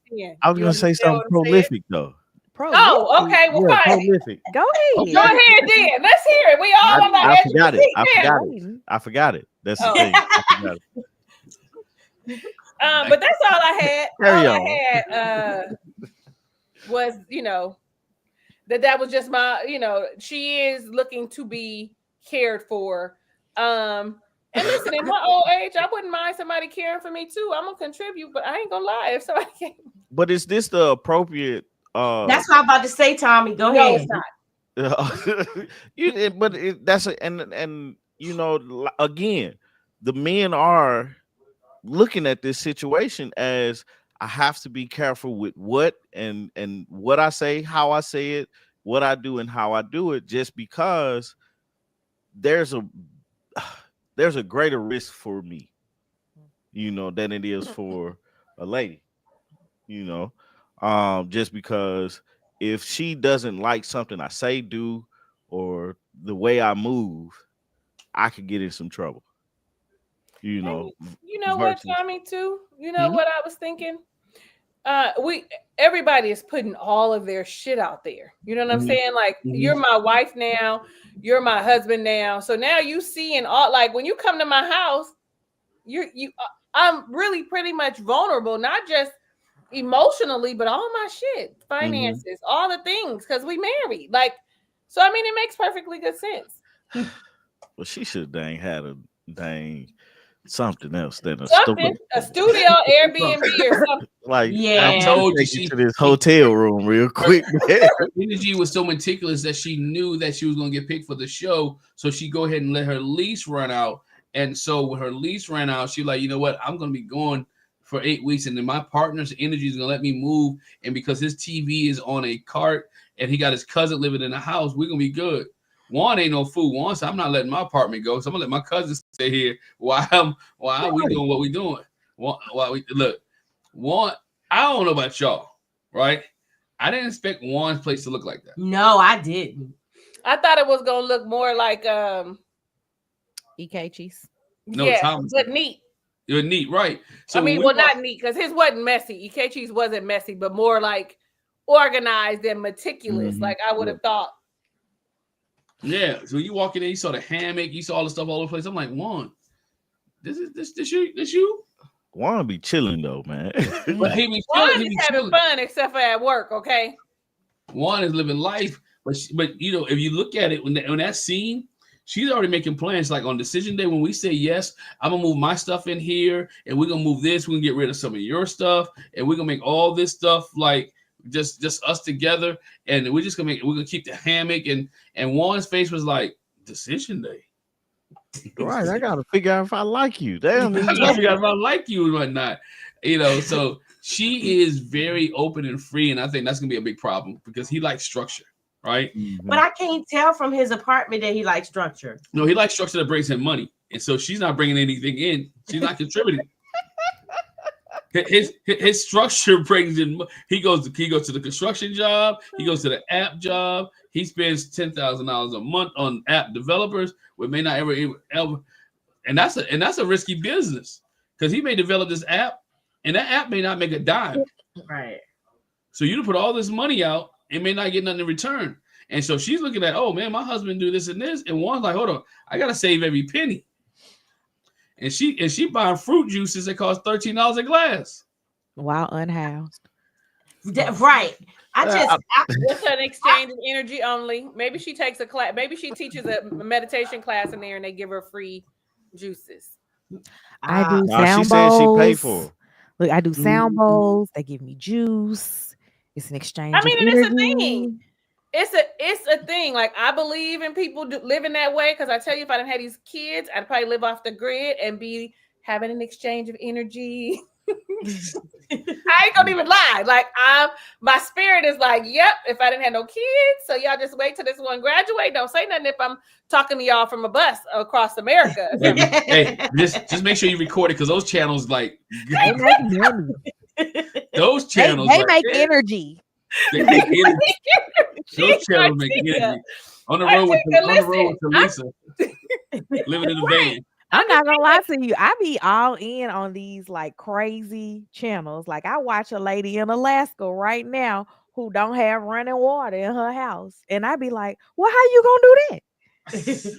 gonna say something prolific though. Oh, okay. Well, prolific. Go ahead. Okay. Go ahead, then. Let's hear it. We all want I forgot it. I forgot it. That's the thing. I forgot it. But that's all I had. Carry all on. I had was, that was just my, she is looking to be cared for. And listen, in my old age, I wouldn't mind somebody caring for me too. I'm gonna contribute, but I ain't gonna lie if somebody can. But is this the appropriate? That's what I'm about to say, Tommy. Go ahead. It's not. Again, the men are looking at this situation as I have to be careful with what and what I say, how I say it, what I do, and how I do it, just because there's a greater risk for me, than it is for a lady, just because if she doesn't like something I say, do, or the way I move, I could get in some trouble. What, Tommy, too? What I was thinking? Everybody is putting all of their shit out there. You know what I'm saying? Like, you're my wife now, you're my husband now. So now you see and all, like, when you come to my house, I'm really pretty much vulnerable, not just emotionally, but all my shit, finances, all the things, because we married. Like, so I mean, it makes perfectly good sense. Well, she should had a something else than a studio, Airbnb or something. Like, I told you, she to this hotel room real quick. Energy was so meticulous that she knew that she was going to get picked for the show, so she go ahead and let her lease run out. And so when her lease ran out, she like, you know what, I'm going to be going for 8 weeks, and then my partner's energy is going to let me move. And because his TV is on a cart and he got his cousin living in the house, we're going to be good. Juan ain't no fool. Juan said, I'm not letting my apartment go, so I'm gonna let my cousin stay here while we doing what we doing. Juan, I don't know about y'all, right? I didn't expect Juan's place to look like that. No, I didn't. I thought it was gonna look more like EK cheese. No, yeah, Thomas. but neat. You're neat, right? So I mean, well, not neat because his wasn't messy. Ikechi's wasn't messy, but more like organized and meticulous. Mhm. Like I would have thought. yeah. So you walk in there, you saw the hammock, you saw all the stuff all over the place. I'm like, Juan, this you? Wanna be chilling though, man. But he be Juan chilling. He is be having chilling. fun except for at work. Okay. Juan is living life, but you know, if you look at it when that scene, she's already making plans. Like on decision day, when we say yes, I'm gonna move my stuff in here, and we're gonna move this. We're gonna get rid of some of your stuff, and we're gonna make all this stuff like just us together, and we're gonna keep the hammock. And Juan's face was like decision day. Right, I gotta figure out if I like you. Damn, I gotta figure out if I like you and whatnot. You know, so she is very open and free, and I think that's gonna be a big problem because he likes structure, right? But I can't tell from his apartment that he likes structure. No, he likes structure that brings him money, and so she's not bringing anything in. She's not contributing. His structure brings in. He goes to the construction job. He goes to the app job. He spends $10,000 a month on app developers, which may not ever, and that's a risky business because he may develop this app, and that app may not make a dime. Right. So you put all this money out and may not get nothing in return. And so she's looking at, oh man, my husband do this and this, and one's like, hold on, I gotta save every penny. And she buying fruit juices that cost $13 a glass. While unhoused. Right. It's an exchange of energy only. Maybe she takes a class. Maybe she teaches a meditation class in there, and they give her free juices. I do Nah, sound she said she paid bowls. for 'em. Look, I do sound bowls. They give me juice. It's an exchange. I mean, of and it's a energy. thing. It's a thing. Like I believe in people living that way because I tell you, if I didn't have these kids, I'd probably live off the grid and be having an exchange of energy. I ain't gonna even lie. Like my spirit is like, yep. If I didn't have no kids, so y'all just wait till this one graduate. Don't say nothing if I'm talking to y'all from a bus across America. Hey, just make sure you record it because those channels like They make money. those channels They like, make yeah, energy. they make energy. Those channels make energy. On the road with Lisa, living in the van. I'm not gonna lie to you. I be all in on these like crazy channels. Like I watch a lady in Alaska right now who don't have running water in her house, and I be like, "Well, how you gonna do that?"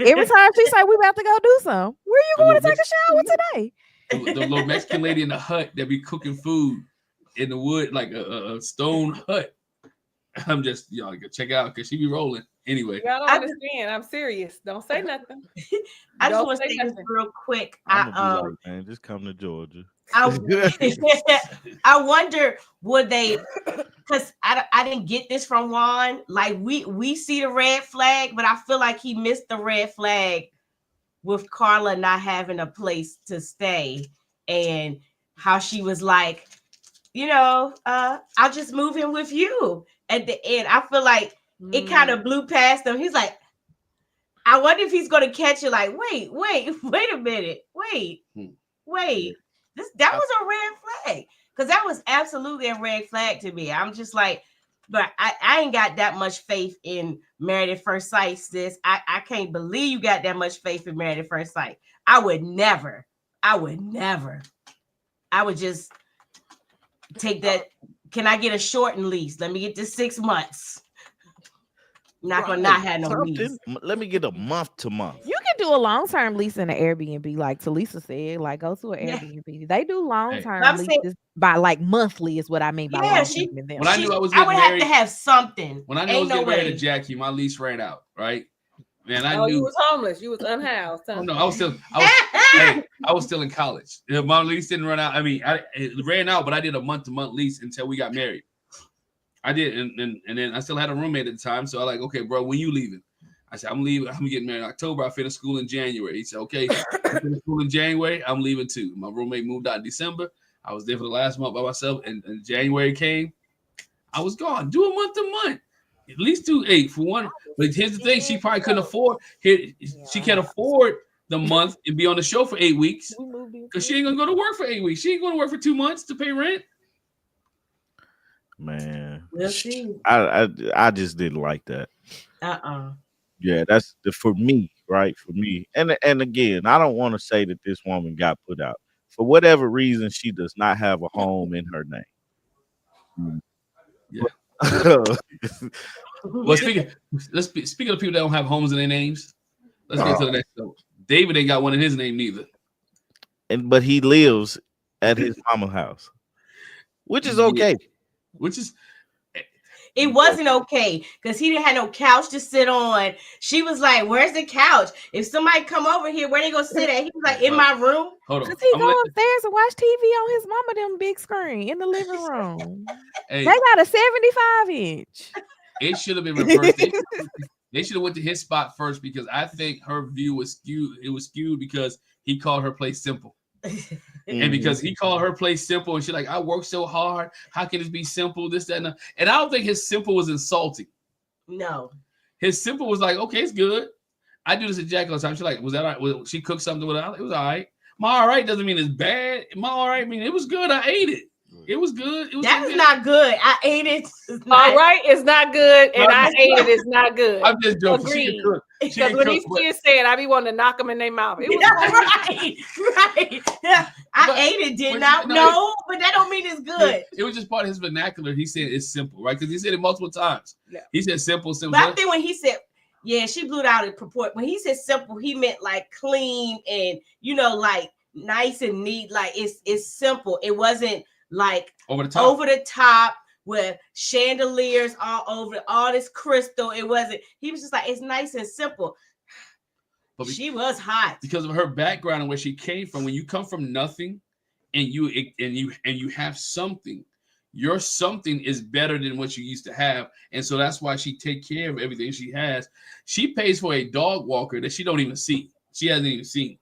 Every time she say we about to go do something, where you The going to little take a shower today? The little Mexican lady in the hut that be cooking food in the wood, like a stone hut. I'm just y'all can check out because she be rolling anyway. Y'all don't understand. I'm serious. Don't say nothing. I just Don't want to say say this nothing. real quick. I'm gonna be like, man, just come to Georgia. I wonder would they, because I didn't get this from Juan. Like we see the red flag, but I feel like he missed the red flag with Carla not having a place to stay and how she was like, I'll just move in with you. At the end, I feel like it kind of blew past him. He's like, I wonder if he's going to catch it. Like, wait a minute. Wait. That was a red flag. Because that was absolutely a red flag to me. I'm just like, but I ain't got that much faith in Married at First Sight, sis. I can't believe you got that much faith in Married at First Sight. I would never. I would just take that. Can I get a shortened lease? Let me get to 6 months. Not gonna not have no lease. Let me get a month to month. You can do a long-term lease in an Airbnb, like Talisa said. Like go to an Airbnb. They do long-term leases by like monthly, is what I mean by long-term. When I knew I was I getting would married, have to have something. When I knew I was getting married to Jackie, my lease ran out. Right, man. I knew you was homeless. You was unhoused. Huh? Oh, no, I was still in college. My lease didn't run out. I mean, it ran out, but I did a month-to-month lease until we got married. I did, and then I still had a roommate at the time. So I like, okay, bro, when you leaving? I said, I'm leaving. I'm getting married in October. I finish school in January. He said, okay, I finish school in January. I'm leaving too. My roommate moved out in December. I was there for the last month by myself, and January came. I was gone. Do a month to month. At least do 8 for one. But here's the thing: she probably couldn't afford. She can't afford the month and be on the show for 8 weeks because she ain't gonna go to work for 8 weeks. She ain't gonna work for 2 months to pay rent. Man, we'll see. I just didn't like that. Yeah, that's for me, right? For me, and again, I don't want to say that this woman got put out. for whatever reason, she does not have a home in her name. Yeah. Mm. Well, speaking of people that don't have homes in their names, let's get to the next one. David ain't got one in his name neither. But he lives at his mama's house, which is okay. Which is It wasn't okay because he didn't have no couch to sit on. She was like, "Where's the couch? If somebody come over here, where they gonna sit at?" He was like, "In my room." Hold on. Cause he go upstairs and watch TV on his mama them big screen in the living room. Hey, they got a 75-inch. It should have been reversed. They should have went to his spot first because I think her view was skewed. It was skewed because he called her place simple. And because he called her place simple, and she's like, I work so hard. How can it be simple? This, that, and that. And I don't think his simple was insulting. No. His simple was like, okay, it's good. I do this at Jack all the time. She's like, was that all right? She cooked something with it. It was all right. My all right doesn't mean it's bad. My all right mean it was good. I ate it. It was good. It was That's not good. I ate it. All right, it's not good, and I ate it. It's not good. I'm just joking. Agreed. Because when these kids say it, I be wanting to knock them in their mouth. It was right. I ate it, did not. No, but that don't mean it's good. It was just part of his vernacular. He said it's simple, right? Because he said it multiple times. Yeah. He said simple. But I think when he said, yeah, she blew it out of proportion. When he said simple, he meant like clean and like nice and neat. Like it's simple. It wasn't like over the top with chandeliers all over, all this crystal. It wasn't. He was just like, it's nice and simple. But she was hot because of her background and where she came from. When you come from nothing and you have something, your something is better than what you used to have. And so that's why she take care of everything she has. She pays for a dog walker that she don't even see. She hasn't even seen.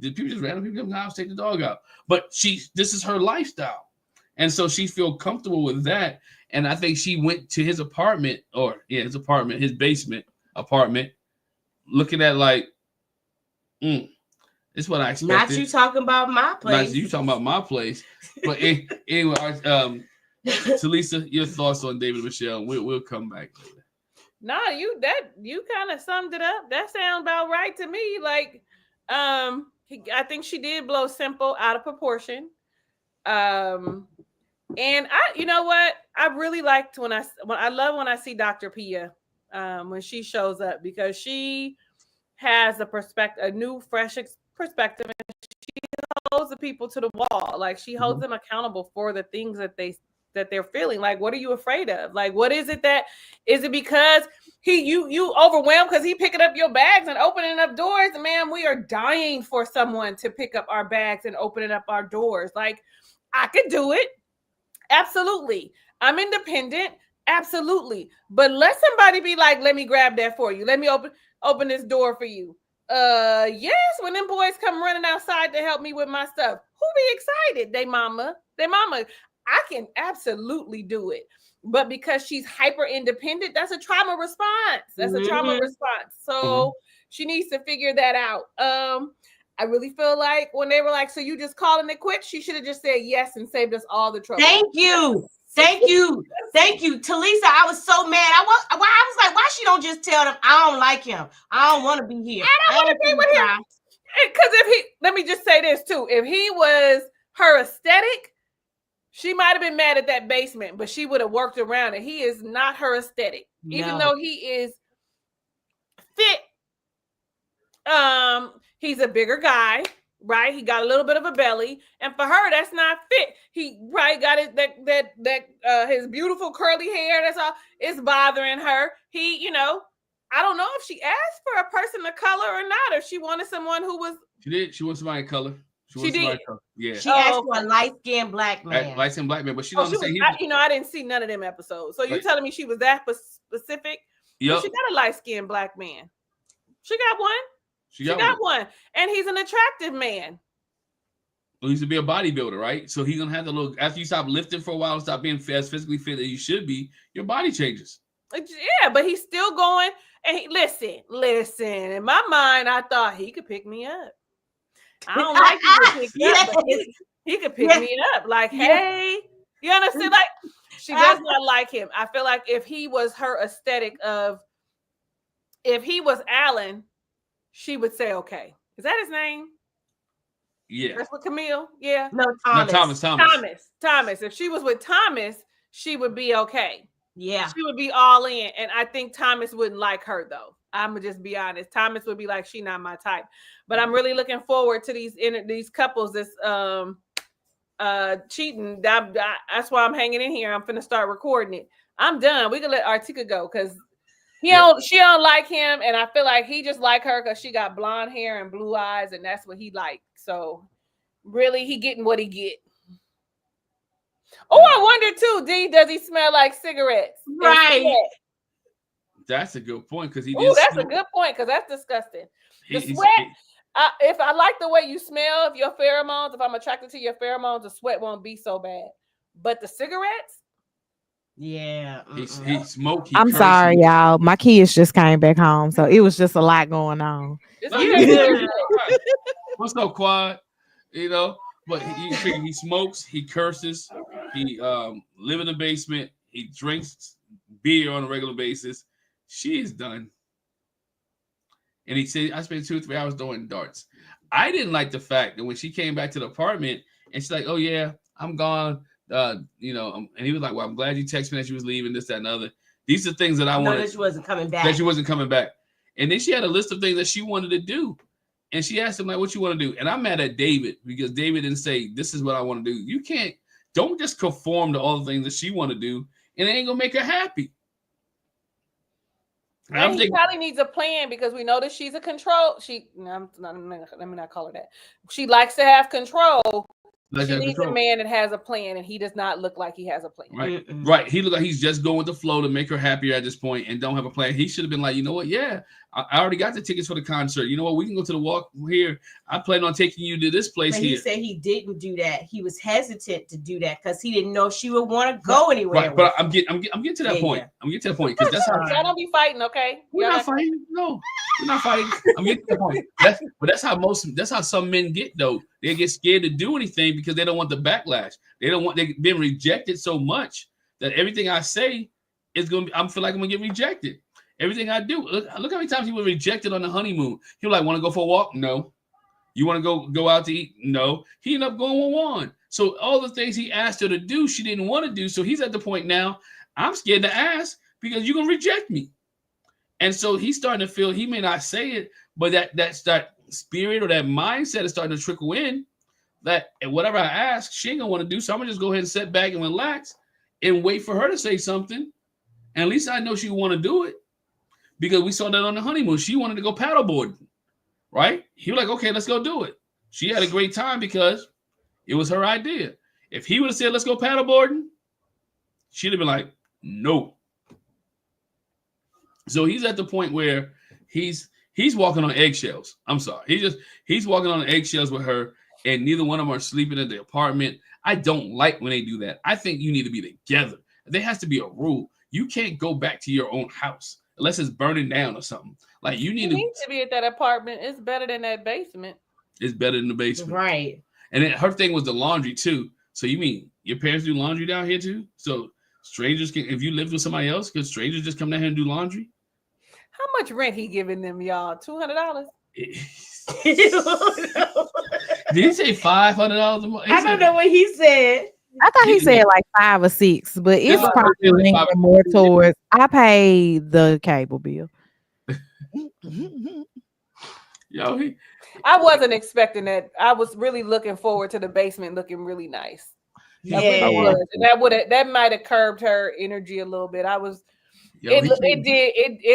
The people just random people come to the house, take the dog out. But this is her lifestyle. And so she feel comfortable with that. And I think she went to his apartment, his basement apartment, looking at like, this is what I expected. Not you talking about my place. Not you talking about my place. But anyway, Talisa, your thoughts on David and Michelle. We'll come back later. Nah, you kind of summed it up. That sounds about right to me. Like, I think she did blow simple out of proportion. And you know what? I really liked when I love when I see Dr. Pia when she shows up, because she has a new, fresh perspective, and she holds the people to the wall. Like, she holds them accountable for the things that they're feeling. Like, what are you afraid of? Like, what is it is it because you overwhelmed because he picking up your bags and opening up doors? Man, we are dying for someone to pick up our bags and opening up our doors. Like, I could do it. Absolutely. I'm independent. Absolutely. But let somebody be like, let me grab that for you. Let me open this door for you. Yes, when them boys come running outside to help me with my stuff, who be excited? They mama. I can absolutely do it. But because she's hyper independent, that's a trauma response. So she needs to figure that out. I really feel like when they were like, so you just calling it quits, she should have just said yes and saved us all the trouble. Thank you. Talisa, I was so mad. I was like, why she don't just tell them, I don't like him. I don't want to be here. I don't want to be with him. Because let me just say this too. If he was her aesthetic, she might have been mad at that basement, but she would have worked around it. He is not her aesthetic. No. Even though he is fit, he's a bigger guy, right? He got a little bit of a belly, and for her, that's not fit. He probably got it that his beautiful curly hair. That's all. It's bothering her. I don't know if she asked for a person of color or not, or she wanted someone who was. She did. She wanted somebody of color. She did. Yeah. She asked for a light-skinned black man. Light-skinned black man, but she don't say he. I didn't see none of them episodes. So you telling me she was that specific? Yep. She got a light-skinned black man. She got one. She got one. And he's an attractive man. Well, he used to be a bodybuilder, right? So he's gonna have to look after you stop lifting for a while and stop being as physically fit as you should be, your body changes. Yeah, but he's still going. And listen. In my mind, I thought he could pick me up. I don't like him to pick me up, but he could pick me up. Like, hey, you understand? Like, she does not like him. I feel like if he was her aesthetic if he was Alan, she would say, okay. Is that his name? Yeah. That's what Camille. Yeah. No, No, Thomas. Thomas. If she was with Thomas, she would be okay. Yeah. She would be all in. And I think Thomas wouldn't like her though. I'm gonna just be honest. Thomas would be like, she not my type. But I'm really looking forward to these couples that's cheating. That's why I'm hanging in here. I'm finna start recording it. I'm done. We can let Artika go because she don't like him, and I feel like he just like her because she got blonde hair and blue eyes, and that's what he like. So really, he getting what he get. Oh, I wonder too, D, does he smell like cigarettes? Right. That's a good point because he. Oh, that's a good point because that's disgusting. The sweat. If I like the way you smell, if your pheromones, if I'm attracted to your pheromones, the sweat won't be so bad. But the cigarettes. Yeah. He smoked. I'm sorry, y'all. My kids just came back home, so it was just a lot going on. What's up, Quad? You know, but he smokes, he curses, he live in the basement, he drinks beer on a regular basis. She is done. And he said, I spent 2 or 3 hours doing darts. I didn't like the fact that when she came back to the apartment and she's like, oh yeah, I'm gone. And he was like, well, I'm glad you texted me that she was leaving, this, that, and other. These are things that I wanted. That she wasn't coming back. That she wasn't coming back. And then she had a list of things that she wanted to do. And she asked him, like, what you want to do? And I'm mad at David because David didn't say, this is what I want to do. You don't just conform to all the things that she want to do, and it ain't going to make her happy. And he probably needs a plan because we know that she's a control. Let me not call her that. She likes to have control. She needs a man that has a plan, and he does not look like he has a plan. Right, right. He looked like he's just going with the flow to make her happier at this point, and don't have a plan. He should have been like, you know what? Yeah, I already got the tickets for the concert. You know what? We can go to the walk here. I plan on taking you to this place. But he said he didn't do that. He was hesitant to do that because he didn't know if she would want to go anywhere. Right, but I'm getting to that point. I'm getting to that point because that's how. Y'all don't be fighting, okay? We're not fighting. No, we're not fighting. I'm getting to that point. That's how some men get though. They get scared to do anything because they don't want the backlash. They've been rejected so much that everything I say is gonna be. I feel like I'm gonna get rejected. Everything I do. Look how many times he was rejected on the honeymoon. He was like, want to go for a walk? No. You want to go out to eat? No. He ended up going with Juan. So all the things he asked her to do, she didn't want to do. So he's at the point now, I'm scared to ask because you're gonna reject me. And so he's starting to feel, he may not say it, but that spirit or that mindset is starting to trickle in that whatever I ask, she ain't gonna want to do. So I'm gonna just go ahead and sit back and relax and wait for her to say something. And at least I know she want to do it because we saw that on the honeymoon. She wanted to go paddleboarding, right? He was like, okay, let's go do it. She had a great time because it was her idea. If he would have said, let's go paddleboarding, she'd have been like, no. So he's at the point where he's walking on eggshells. I'm sorry. He's walking on eggshells with her, and neither one of them are sleeping in the apartment. I don't like when they do that. I think you need to be together. There has to be a rule. You can't go back to your own house unless it's burning down or something. Like you need to be at that apartment. It's better than that basement. It's better than the basement. Right. And then her thing was the laundry too. So you mean your parents do laundry down here too? So strangers can, if you live with somebody else, could strangers just come down here and do laundry? How much rent he giving them, y'all? $200? Did he say $500 a month? I don't know what he said. I thought he said like 5 or 6, but it's probably leaning more towards I pay the cable bill. Yo, I wasn't expecting that. I was really looking forward to the basement looking really nice. Yeah, that might have curbed her energy a little bit. It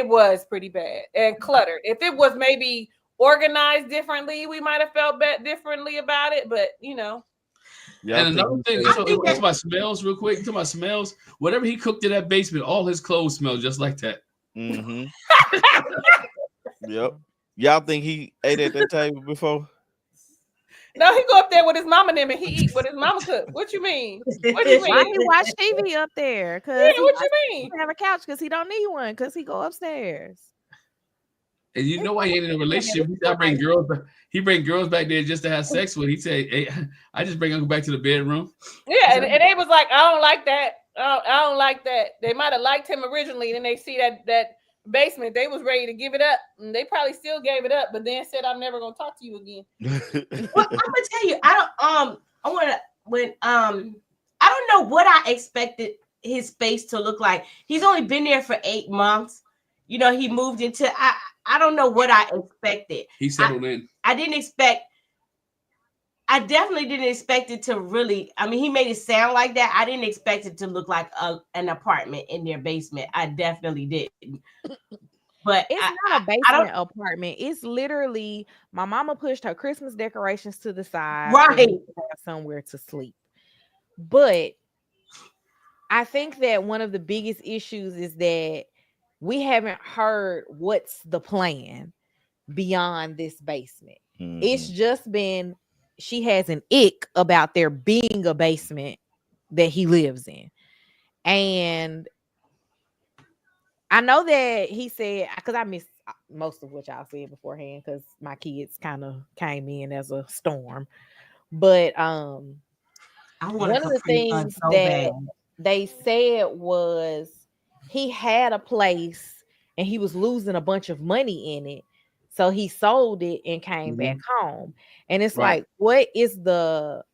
was pretty bad and cluttered. If it was maybe organized differently, we might have felt differently about it. But you know. Yeah, and another thing, it's my smells real quick. To my smells, whatever he cooked in that basement, all his clothes smell just like that. Mm-hmm. Yep. Y'all think he ate at that table before? No, he go up there with his mama and them and he eat what his mama cook. What you mean? What you mean? Why he watch TV up there? Yeah, what you mean? He have a couch because he don't need one because he go upstairs. And you know why he ain't in a relationship? He bring girls back there just to have sex with. He say, "Hey, I just bring them back to the bedroom." Yeah, and they was like, "I don't like that. I don't like that." They might have liked him originally, and then they see that basement. They was ready to give it up, and they probably still gave it up, but then said, "I'm never gonna talk to you again." Well, I'm gonna tell you, I want to I don't know what I expected his space to look like. He's only been there for 8 months. You know, he moved into. I don't know what I expected. He settled in. I didn't expect. I definitely didn't expect it to really. I mean, he made it sound like that. I didn't expect it to look like an apartment in their basement. I definitely didn't. But it's not a basement apartment. It's literally my mama pushed her Christmas decorations to the side, right? Somewhere to sleep. But I think that one of the biggest issues is that we haven't heard what's the plan beyond this basement. Mm-hmm. It's just been she has an ick about there being a basement that he lives in. And I know that he said, because I missed most of what y'all said beforehand because my kids kind of came in as a storm. But one of the things that they said was he had a place and he was losing a bunch of money in it. So he sold it and came back home. And it's like, what is the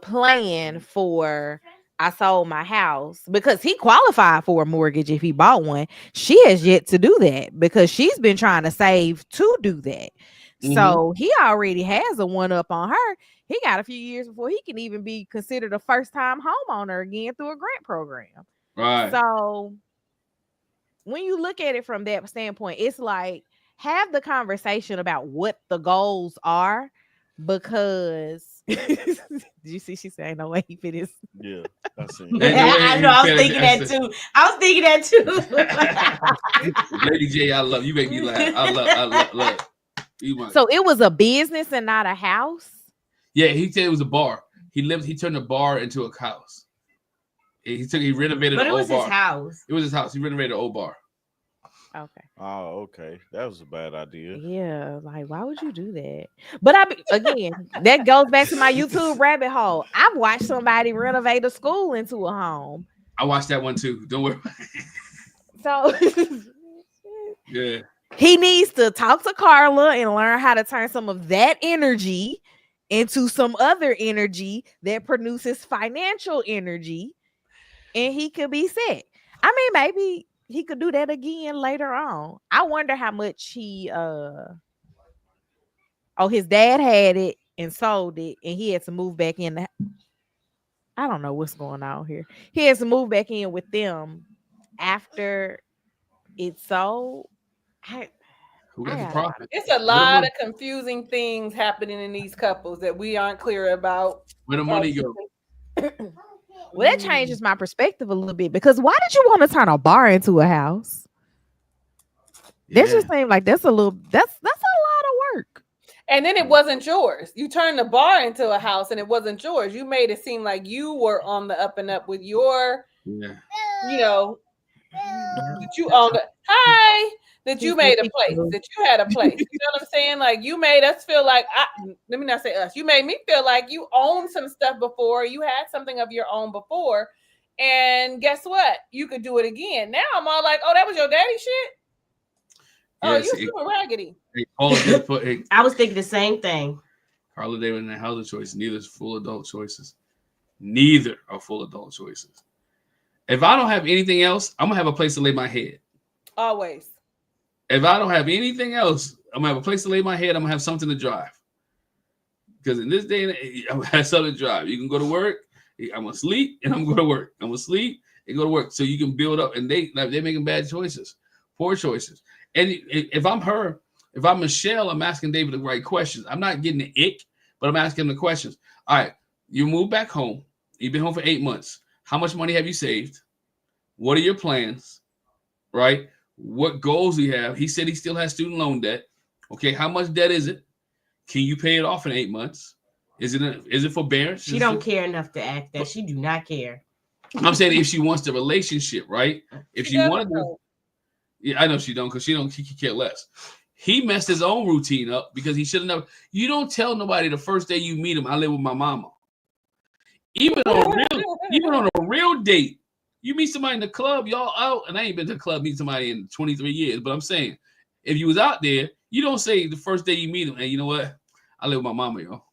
plan for I sold my house? Because he qualified for a mortgage if he bought one. She has yet to do that because she's been trying to save to do that. So he already has a one up on her. He got a few years before he can even be considered a first-time homeowner again through a grant program. Right. So when you look at it from that standpoint, it's like have the conversation about what the goals are, because did you see she said no way he fit his yeah I see. I know, I was thinking that too. Lady J, I love you, make me laugh. I love you. So it was a business and not a house. Yeah, he said it was a bar. He turned the bar into a house. He renovated an old bar. His house. It was his house. He renovated an old bar. Okay. Oh, okay. That was a bad idea. Yeah, like why would you do that? But again, that goes back to my YouTube rabbit hole. I've watched somebody renovate a school into a home. I watched that one too. Don't worry. So yeah. He needs to talk to Carla and learn how to turn some of that energy into some other energy that produces financial energy, and he could be set. I mean, maybe he could do that again later on. I wonder how much his dad had it and sold it, and he had to move back in. I don't know what's going on here. He has to move back in with them after it's sold. It's a lot of confusing things happening in these couples that we aren't clear about. Where the money go? Well, that changes my perspective a little bit, because why did you want to turn a bar into a house? Yeah. That just seemed like that's a lot of work. And then it wasn't yours. You turned the bar into a house and it wasn't yours. You made it seem like you were on the up and up with your, that you owned it. Hi. That you made a place, that you had a place. You know what I'm saying? Like you made us feel like, let me not say us. You made me feel like you owned some stuff before. You had something of your own before. And guess what? You could do it again. Now I'm all like, oh, that was your daddy shit? Oh, you super raggedy. I was thinking the same thing. Carla David and the house of choice. Neither is full adult choices. Neither are full adult choices. If I don't have anything else, I'm going to have a place to lay my head. Always. If I don't have anything else, I'm going to have a place to lay my head. I'm going to have something to drive. Because in this day and age, I'm going to have something to drive. You can go to work. I'm going to sleep and I'm going to work. I'm going to sleep and go to work. So you can build up. And they're making bad choices, poor choices. And if I'm Michelle, I'm asking David the right questions. I'm not getting the ick, but I'm asking him the questions. All right, you moved back home. You've been home for 8 months. How much money have you saved? What are your plans? Right? What goals do you have? He said he still has student loan debt. Okay, how much debt is it? Can you pay it off in 8 months? Is it forbearance? She don't care enough to act that. She do not care. I'm saying if she wants the relationship, right? If she wanted to, yeah, I know she don't, because she could care less. He messed his own routine up because he should have never. You don't tell nobody the first day you meet him, I live with my mama. Even on a real date, You meet somebody in the club, y'all out, and I ain't been to the club meet somebody in 23 years. But I'm saying, if you was out there, you don't say the first day you meet them, hey, you know what? I live with my mama, y'all.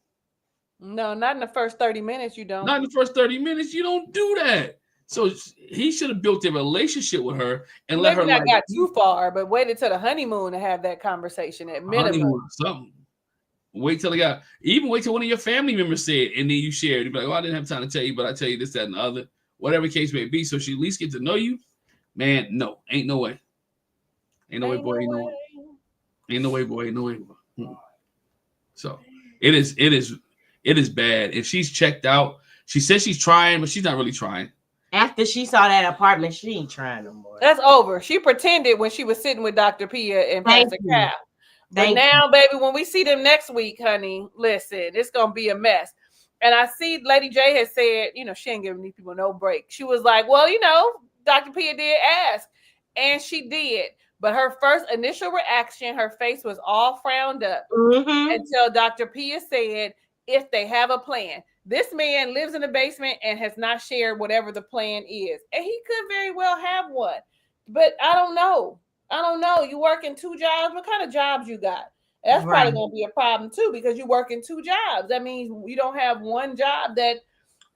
No, not in the first 30 minutes. You don't. Not in the first 30 minutes. You don't do that. So he should have built a relationship with her and let Maybe her not got too far, but waited till the honeymoon to have that conversation at minimum. honeymoon or something. Wait till wait till one of your family members said, and then you shared. You'd be like, oh, I didn't have time to tell you, but I tell you this, that, and the other. Whatever case may be. So she at least get to know you. Man, no, ain't no way. Ain't no way, boy. Ain't no way. Ain't no way, boy. Ain't no way. So it is bad. If she's checked out, she says she's trying, but she's not really trying. After she saw that apartment, she ain't trying no more. That's over. She pretended when she was sitting with Dr. Pia and Pastor Cal. But now, baby, when we see them next week, honey, listen, it's going to be a mess. And I see Lady J has said, she ain't giving these people no break. She was like, well, Dr. Pia did ask. And she did. But her first initial reaction, her face was all frowned up until Dr. Pia said, if they have a plan. This man lives in the basement and has not shared whatever the plan is. And he could very well have one. But I don't know. You working 2 jobs. What kind of jobs you got? That's probably going to be a problem too, because you working 2 jobs. That means you don't have one job that,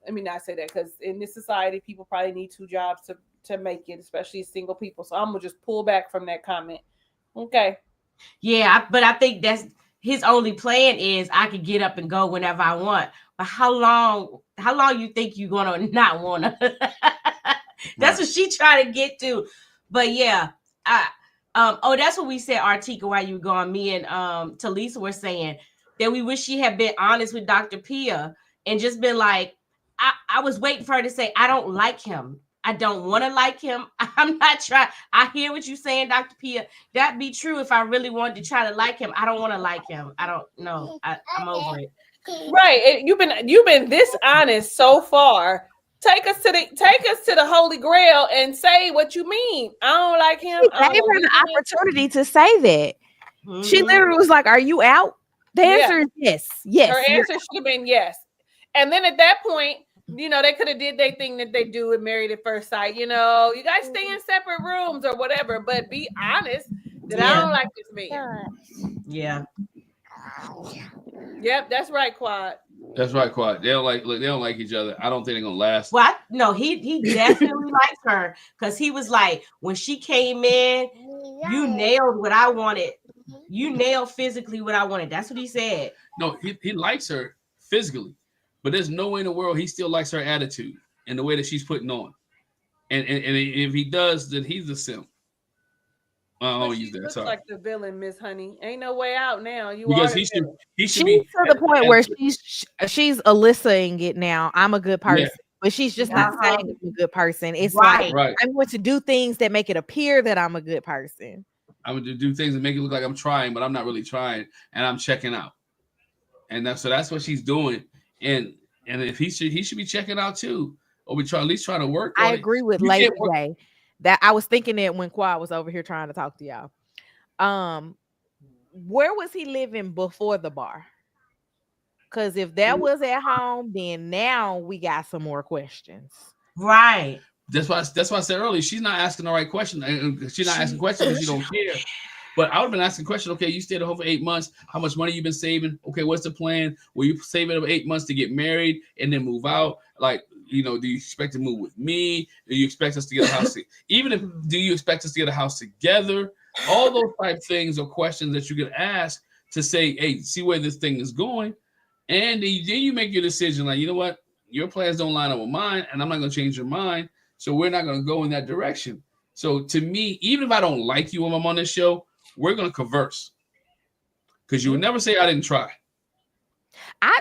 I mean, I say that because in this society, people probably need 2 jobs to make it, especially single people. So I'm going to just pull back from that comment. Okay. Yeah, but I think that's his only plan is I can get up and go whenever I want. But how long you think you're going to not want to? That's what she trying to get to. But yeah, that's what we said, Artika, while you were gone. Me and Talisa were saying that we wish she had been honest with Dr. Pia and just been like, I was waiting for her to say, I don't like him. I don't want to like him. I'm not trying. I hear what you're saying, Dr. Pia. That'd be true if I really wanted to try to like him. I don't want to like him. I don't know. I'm over it. Right. You've been this honest so far. Take us to the Holy Grail and say what you mean. I don't like him. She gave her the opportunity to say that. Mm-hmm. She literally was like, "Are you out?" The answer is yes. Yes. Her answer should have been yes. And then at that point, they could have did their thing that they do with Married at First Sight. You guys stay in separate rooms or whatever, but be honest that I don't like this man. Yeah. Yep, that's right, Quad. That's right, Quad. They don't like each other. I don't think they're gonna last. Well, no, he definitely likes her because he was like, when she came in, you nailed what I wanted. You nailed physically what I wanted. That's what he said. No, he likes her physically, but there's no way in the world he still likes her attitude and the way that she's putting on. And if he does, then he's a simp. I don't use that. Looks sorry. Like the villain, Miss Honey. Ain't no way out now. Because he should be to the point where she's eliciting it now. I'm a good person, but she's just not saying I'm a good person. It's like I'm going to do things that make it appear that I'm a good person. I'm going to do things that make it look like I'm trying, but I'm not really trying, and I'm checking out. And that's what she's doing. And if he should be checking out too, or we at least trying to work. I agree with Lady J. That I was thinking it when Quad was over here trying to talk to y'all. Where was he living before the bar? Because if that was at home, then now we got some more questions. Right. That's why I said earlier, she's not asking the right question. She's not asking questions because she don't care. But I would have been asking questions. Okay, you stayed at home for 8 months. How much money you been saving? Okay, what's the plan? Will you save it 8 months to get married and then move out? Like, do you expect to move with me? Do you expect us to get a house? Do you expect us to get a house together? All those type things are questions that you can ask to say, hey, see where this thing is going. And then you make your decision. Like, you know what? Your plans don't line up with mine, and I'm not going to change your mind. So we're not going to go in that direction. So to me, even if I don't like you when I'm on this show, we're going to converse. Because you would never say I didn't try. I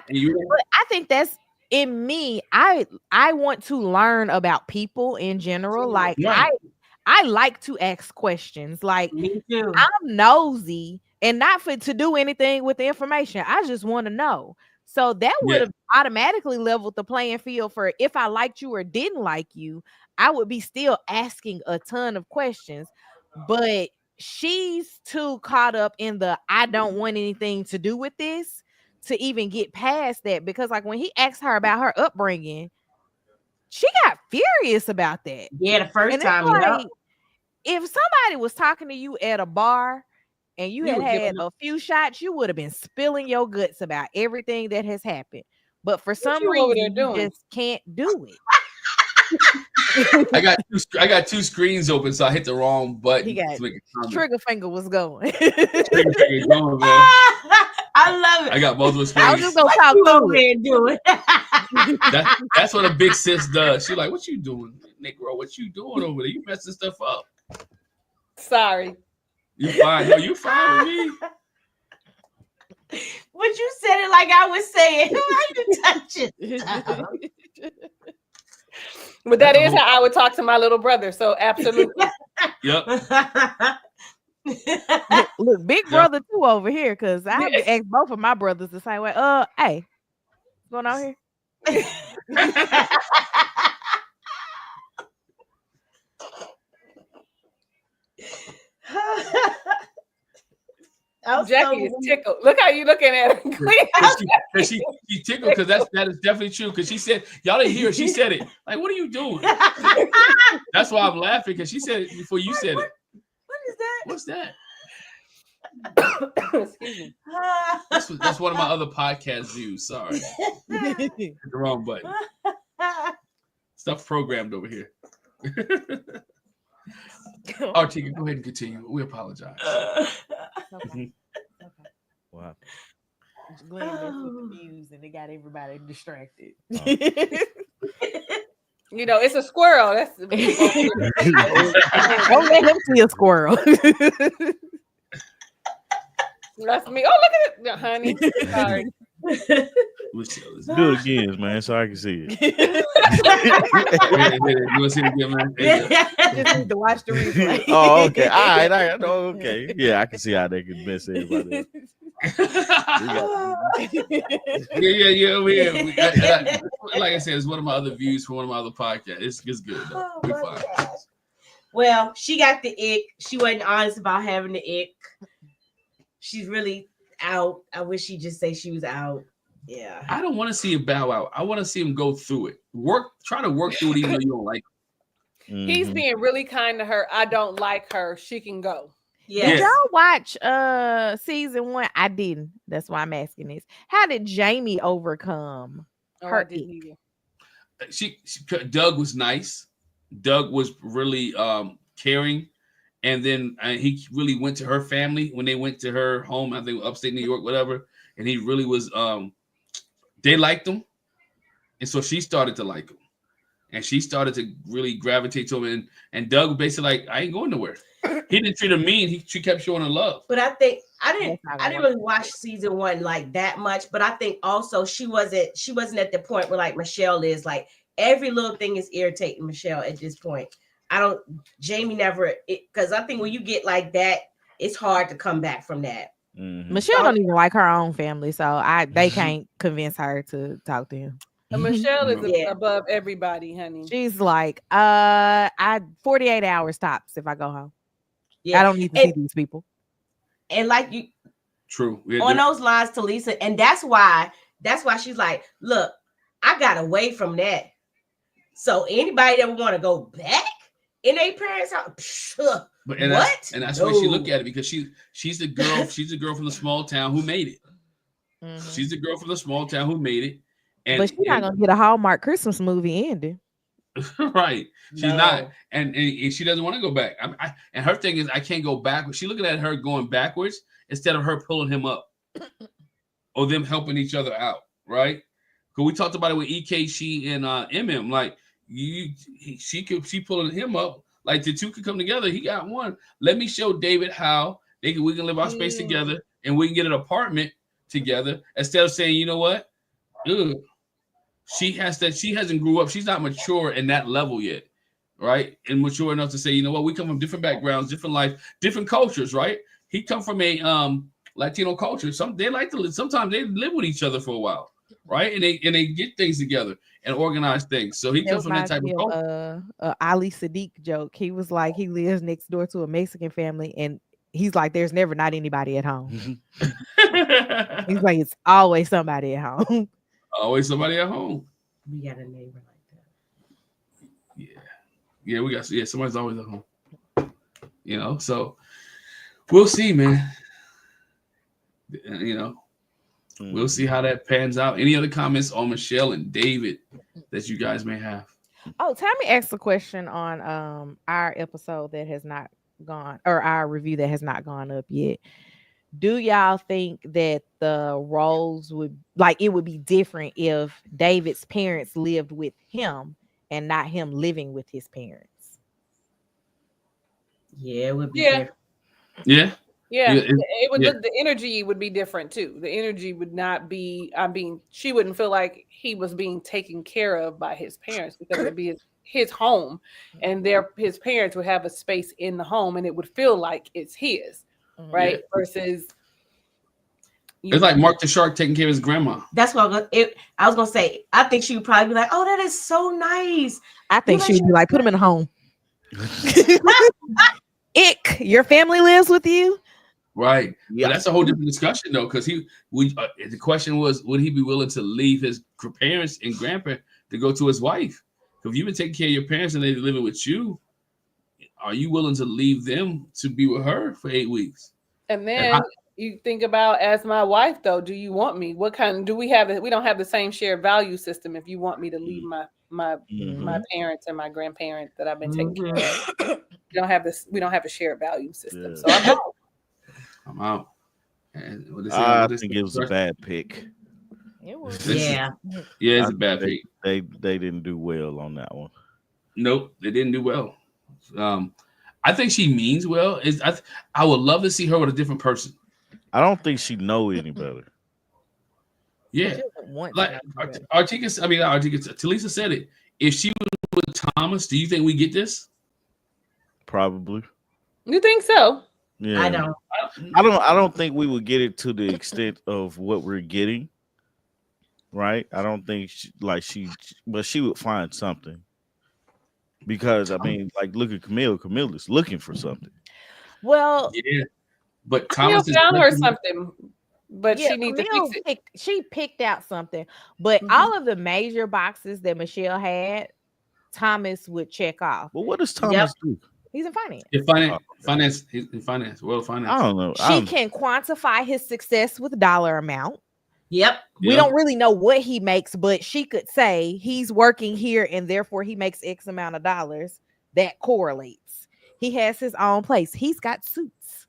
think that's in me. I want to learn about people in general. Like I like to ask questions. Like me too. I'm nosy and not to do anything with the information. I just want to know. So that would have automatically leveled the playing field for if I liked you or didn't like you, I would be still asking a ton of questions. But she's too caught up in the I don't want anything to do with this to even get past that. Because like when he asked her about her upbringing, she got furious about that. Yeah, the first And it's time, yeah. like, if somebody was talking to you at a bar and you You had would give had them- a few shots, you would have been spilling your guts about everything that has happened. But for some you over there reason, you doing? just can't do it. I got two screens open, so I hit the wrong button He got to make a comment. trigger finger was going. Trigger finger going, man. I love it. I got multiple I was screens. just gonna What talk you through over it. there doing? That's what a big sis does. She like, what you doing, Negro? What you doing over there? You messing stuff up. Sorry. You fine? No, you fine with me. But you said it like I was saying. Why you touching? But that That's is a how I would talk to my little brother. So absolutely. Yep. Look, big brother too over here, because I asked both of my brothers the same way. Hey, what's going on here? Jackie is tickled. Look how you looking at her. She tickled because that is definitely true. Because she said, y'all didn't hear her. She said it. Like, what are you doing? That's why I'm laughing, because she said it before you said it. What is that? What's that? Excuse me. That's one of my other podcast views. Sorry. Hit the wrong button. Stuff programmed over here. Tika, go ahead and continue. We apologize. Okay. Wow. Glen messed with the views and it got everybody distracted. You know, it's a squirrel. That's Don't let him see a squirrel. that's me. Oh, look at it, honey. Sorry. Do it again, man, so I can see it. You want to see it again, man? There you go. Just need to watch the replay. Oh, okay. All right. I know. Okay. Yeah, I can see how they can mess everybody up. Yeah. Like I said, it's one of my other views from one of my other podcasts. It's good though. Oh, We're my fine. gosh. Well, she got the ick. She wasn't honest about having the ick. She's really out. I wish she'd just say she was out. Yeah. I don't want to see him bow out. I want to see him go through it. Try to work through it even though you don't like it. He's being really kind to her. I don't like her. She can go. Yeah. Did y'all watch season 1? I didn't. That's why I'm asking this. How did Jamie overcome her ick? Doug was nice. Doug was really caring. And then he really went to her family when they went to her home, I think upstate New York, whatever. And he really was, they liked him. And so she started to like him. And she started to really gravitate to him. And Doug basically like, I ain't going nowhere. He didn't treat her mean. She kept showing her love. But I think I didn't really watch season 1 like that much. But I think also she wasn't at the point where like Michelle is. Like every little thing is irritating Michelle at this point. Jamie never, because I think when you get like that, it's hard to come back from that. Mm-hmm. Michelle don't even like her own family, so they can't convince her to talk to him. And Michelle is above everybody, honey. She's like, I 48 hours tops if I go home. Yeah, I don't need to see these people. And like you, true on those lines to Lisa, and that's why she's like, look, I got away from that. So anybody that would want to go back in their parents' house, but and what? That's why she look at it, because she's the girl. She's the girl from the small town who made it. Mm-hmm. She's the girl from the small town who made it. But she's not gonna get a Hallmark Christmas movie ending. Right. She's not. And she doesn't want to go back. And her thing is, I can't go backwards. She's looking at her going backwards instead of her pulling him up or them helping each other out. Right. Because we talked about it with EK, she and MM. Like she pulling him up. Like the two could come together. He got one. Let me show David how we can live our space together and we can get an apartment together instead of saying, you know what? Ugh. She hasn't grew up. She's not mature in that level yet, right? And mature enough to say, you know what? We come from different backgrounds, different life, different cultures, right? He come from a Latino culture. Sometimes they live with each other for a while, right? And they get things together and organize things. So he comes from that type of culture. Ali Sadiq joke. He was like, he lives next door to a Mexican family, and he's like, there's never not anybody at home. He's like, it's always somebody at home. Always somebody at home. We got a neighbor like that. Yeah, we got. Yeah, somebody's always at home. You know, so we'll see, man. You know, we'll see how that pans out. Any other comments on Michelle and David that you guys may have? Oh, Tommy asked a question on our episode that has not gone, or our review that has not gone up yet. Do y'all think that the roles would, like, it would be different if David's parents lived with him and not him living with his parents? Yeah, it would be Yeah. different. Yeah. Yeah, Yeah, it would. yeah. The energy would be different too. The energy would not be. She wouldn't feel like he was being taken care of by his parents, because it would be his home, and his parents would have a space in the home, and it would feel like it's his, right? Yeah. Versus, It's like Mark the Shark taking care of his grandma. That's what I was gonna say. I think she would probably be like, "Oh, that is so nice." I think she would be like, put him in a home. Ick, your family lives with you? Right. Yeah. But that's a whole different discussion, though, because the question was, would he be willing to leave his parents and grandparents to go to his wife? If you've been taking care of your parents and they're living with you, are you willing to leave them to be with her for 8 weeks? and then you think about, as my wife, though, do you want me? What kind do we have? We don't have the same shared value system. If you want me to leave my parents and my grandparents that I've been taking care of, we don't have this. We don't have a shared value system. Yeah. So I'm out. I'm out. And I think it was a bad pick. It was. Yeah. Yeah, it's a bad pick. They didn't do well on that one. Nope, they didn't do well. I think she means well. I would love to see her with a different person. I don't think she know any better. Yeah, like Talisa said it. If she was with Thomas, do you think we get this? Probably. You think so? Yeah. I don't. I don't think we would get it to the extent of what we're getting. Right? I don't think but she would find something. Because I mean, like, look at Camille. Camille is looking for something. Well, yeah, but Camille Thomas found her something, but she needs to Camille fix it. She picked out something, but all of the major boxes that Michelle had, Thomas would check off. Well, what does Thomas do? He's in finance. Finance. He's in finance. World finance. I don't know. She can quantify his success with dollar amount. Yep. We don't really know what he makes, but she could say he's working here and therefore he makes X amount of dollars. That correlates. He has his own place.'s got suits.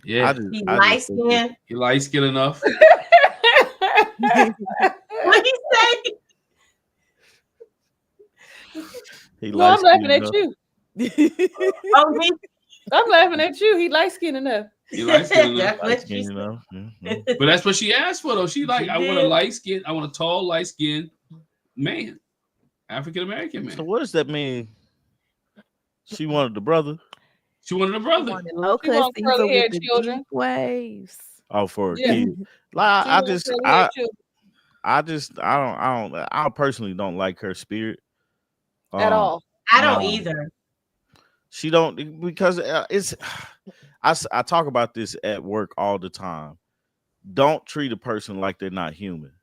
Yeah. He light skin. He light skin enough. What he say? No, I'm laughing at you. Oh, me? I'm laughing at you. He light skinned enough. He light skin enough. That's what she said. But that's what she asked for, though. She like, I want a light skin. I want a tall, light skinned man, African American man. So what does that mean? She wanted the brother. She wanted a brother. Low She want cussing curly with haired the children. deep waves. Oh, for a Yeah. kid. Like, She I want just, curly haired children I personally don't like her spirit at all. I don't either. She don't, because it's. I talk about this at work all the time. Don't treat a person like they're not human.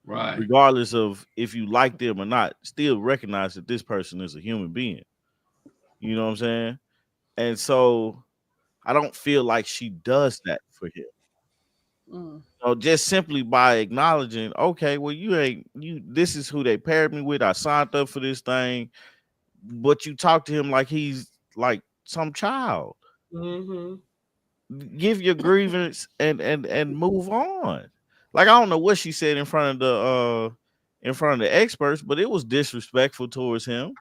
Right. Regardless of if you like them or not, still recognize that this person is a human being. You know what I'm saying? And so I don't feel like she does that for him. So just simply by acknowledging, okay, well, this is who they paired me with. I signed up for this thing, but you talk to him like he's like some child. Give your grievance and move on. Like, I don't know what she said in front of the experts, but it was disrespectful towards him.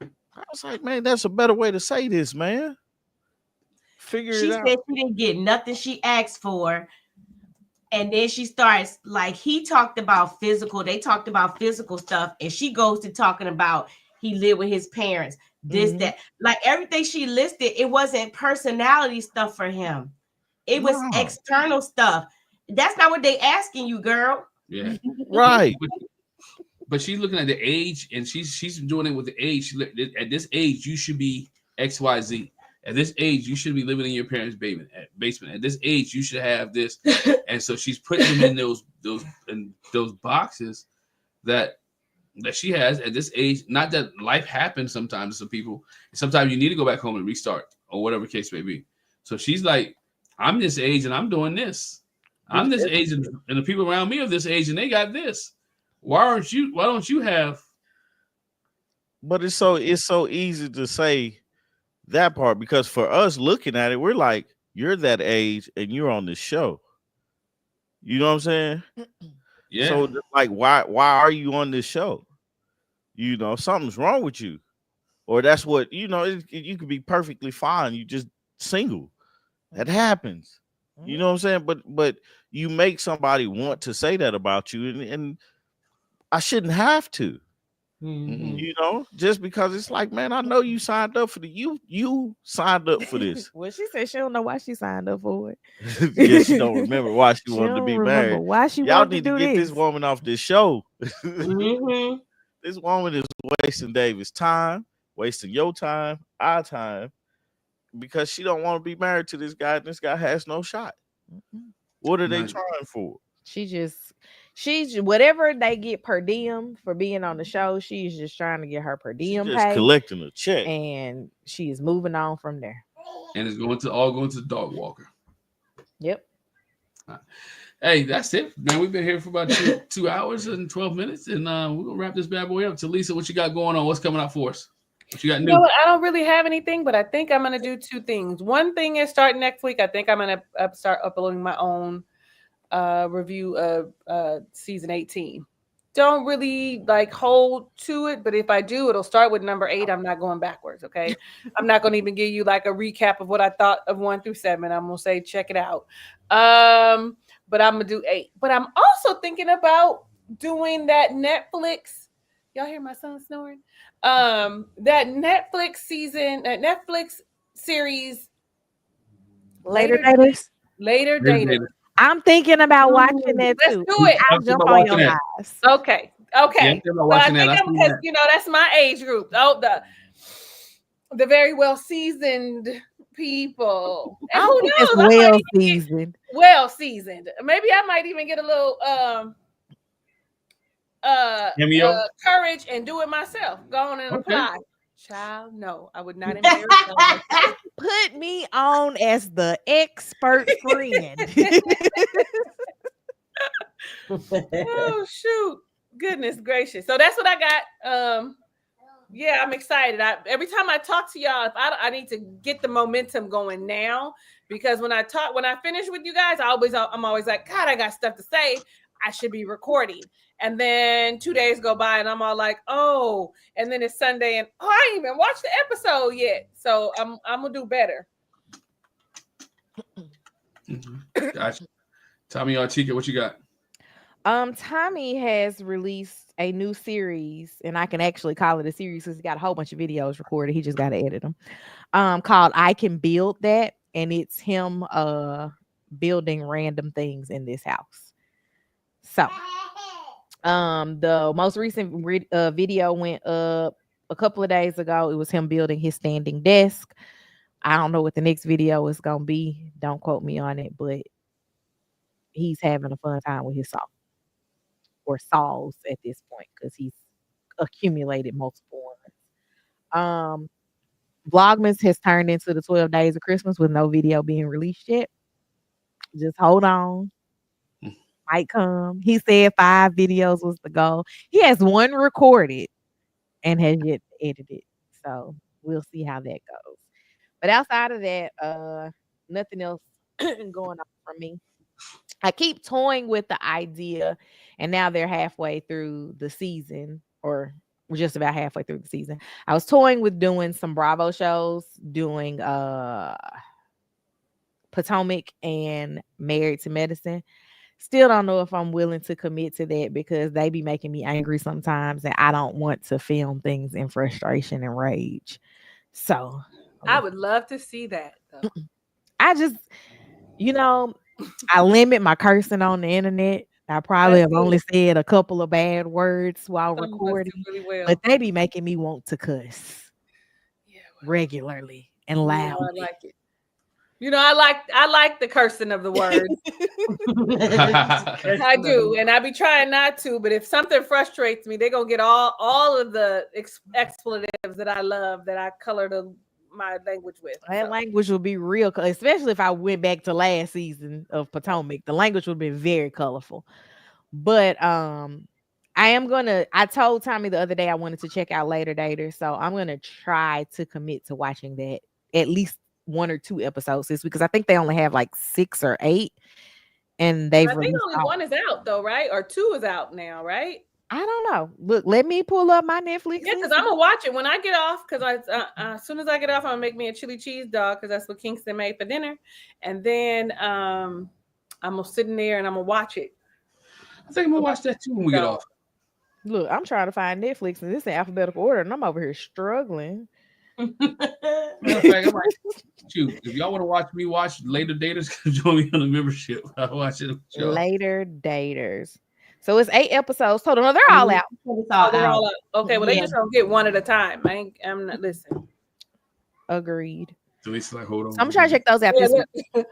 I was like, man, that's a better way to say this, man. Figure it out. She said she didn't get nothing she asked for. And then she starts, like, he talked about physical. They talked about physical stuff. And she goes to talking about he lived with his parents. This, that. Like, everything she listed, it wasn't personality stuff for him. It was external stuff. That's not what they asking you, girl. Yeah. Right. But she's looking at the age, and she's doing it with the age. At this age, you should be XYZ. At this age, you should be living in your parents' basement. At this age, you should have this. And so she's putting them in those boxes that that she has at this age. Not that life happens sometimes to some people. Sometimes you need to go back home and restart or whatever case may be. So she's like, I'm this age and I'm doing this. I'm this age and the people around me are this age and they got this. Why don't you have? But it's so easy to say that part, because for us looking at it, we're like, you're that age and you're on this show. You know what I'm saying? Yeah. So like, why are you on this show? You know, something's wrong with you, or that's what you know. You could be perfectly fine. You just single. That happens. You know what I'm saying? But you make somebody want to say that about you, and I shouldn't have to. Mhm. You know, just because it's like, man, I know you signed up for you signed up for this. Well, she said she don't know why she signed up for it. Yeah, she don't remember why she She wanted to don't be remember married. why she Y'all wanted need to to do get this this. woman off this show. Mhm. This woman is wasting David's time, wasting your time, our time, because she don't want to be married to this guy, and this guy has no shot. Mhm. What are they Right. trying for? She's whatever they get per diem for being on the show. She's just trying to get her per She diem just pay, collecting a check. and she is moving on from there. And it's going to the dog walker. Yep. Hey, that's it, man. We've been here for about 2 hours and 12 minutes, and we're gonna wrap this bad boy up. To Lisa, what you got going on? What's coming out for us? What you got You new? know what? I don't really have anything, but I think I'm gonna do two things. One thing is starting next week. I think I'm gonna start uploading my own review of season 18. Don't really like hold to it, but if I do, it'll start with number 8. I'm not going backwards. Okay, I'm not gonna even give you like a recap of what I thought of 1 through 7. I'm gonna say check it out. But I'm gonna do 8. But I'm also thinking about doing that Netflix. Y'all hear my son snoring? That Netflix series, Later daters. Later Dater. I'm thinking about watching that Let's too. do it. I'll jump on your lives. Okay. Yeah, Okay. I'm thinking about So I watching think that. I'm because that's my age group. Oh, the very well seasoned people. And I who don't think it's knows? I might well even get seasoned. well seasoned. Maybe I might even get a little Cameo? courage and do it myself. Go on and Okay. apply. Child, no, I would not embarrass myself. Put me on as the expert friend. Oh shoot. Goodness gracious. So that's what I got. Yeah, I'm excited. Every time I talk to y'all, I need to get the momentum going now, because when I finish with you guys, I'm always like, God, I got stuff to say. I should be recording. And then 2 days go by and I'm all like, oh, and then it's Sunday and I ain't even watched the episode yet. So I'm gonna do better. Gotcha. Tommy Artica, what you got? Tommy has released a new series, and I can actually call it a series because he's got a whole bunch of videos recorded. He just got to edit them. Called I Can Build That, and it's him building random things in this house. So the most recent video went up a couple of days ago. It was him building his standing desk. I don't know what the next video is gonna be. Don't quote me on it, but he's having a fun time with his saw. Or saws at this point, because he's accumulated multiple ones. Vlogmas has turned into the 12 Days of Christmas with no video being released yet. Just hold on. Might come. He said 5 videos was the goal. He has 1 recorded and has yet edited. So we'll see how that goes. But outside of that, nothing else going on for me. I keep toying with the idea, and now they're halfway through the season, or we're just about halfway through the season. I was toying with doing some Bravo shows, doing Potomac and Married to Medicine. Still don't know if I'm willing to commit to that, because they be making me angry sometimes, and I don't want to film things in frustration and rage. So I would love to see that though. I just, I limit my cursing on the internet. I probably have only said a couple of bad words while recording, really well. but they be making me want to cuss regularly and loudly. I like it. You know, I like the cursing of the word. I do, and I be trying not to. But if something frustrates me, they're gonna get all of the expletives that I love that I color my language with. That So. language will be real, especially if I went back to last season of Potomac. The language would be very colorful. But I told Tommy the other day I wanted to check out Later Daters, so I'm gonna try to commit to watching that at least 1 or 2 episodes this week because I think they only have like 6 or 8, and they've I think released only 1 is out though, right? Or 2 is out now, right? I don't know. Look, let me pull up my Netflix. Yeah, because I'm gonna watch it when I get off. Because as soon as I get off, I'm gonna make me a chili cheese dog because that's what Kingston made for dinner, and then I'm gonna sit in there and I'm gonna watch it. I think I'm gonna watch that too when we get off. Look, I'm trying to find Netflix and this is in alphabetical order, and I'm over here struggling. Matter of fact, if y'all want to watch me watch Later Daters, join me on the membership. I'll watch it. Later Daters. So it's 8 episodes total. No, they're all out. They're all out. Okay, well they just don't get one at a time. I'm not listening. Agreed. So it's like, hold on. So I'm trying to check those out this week.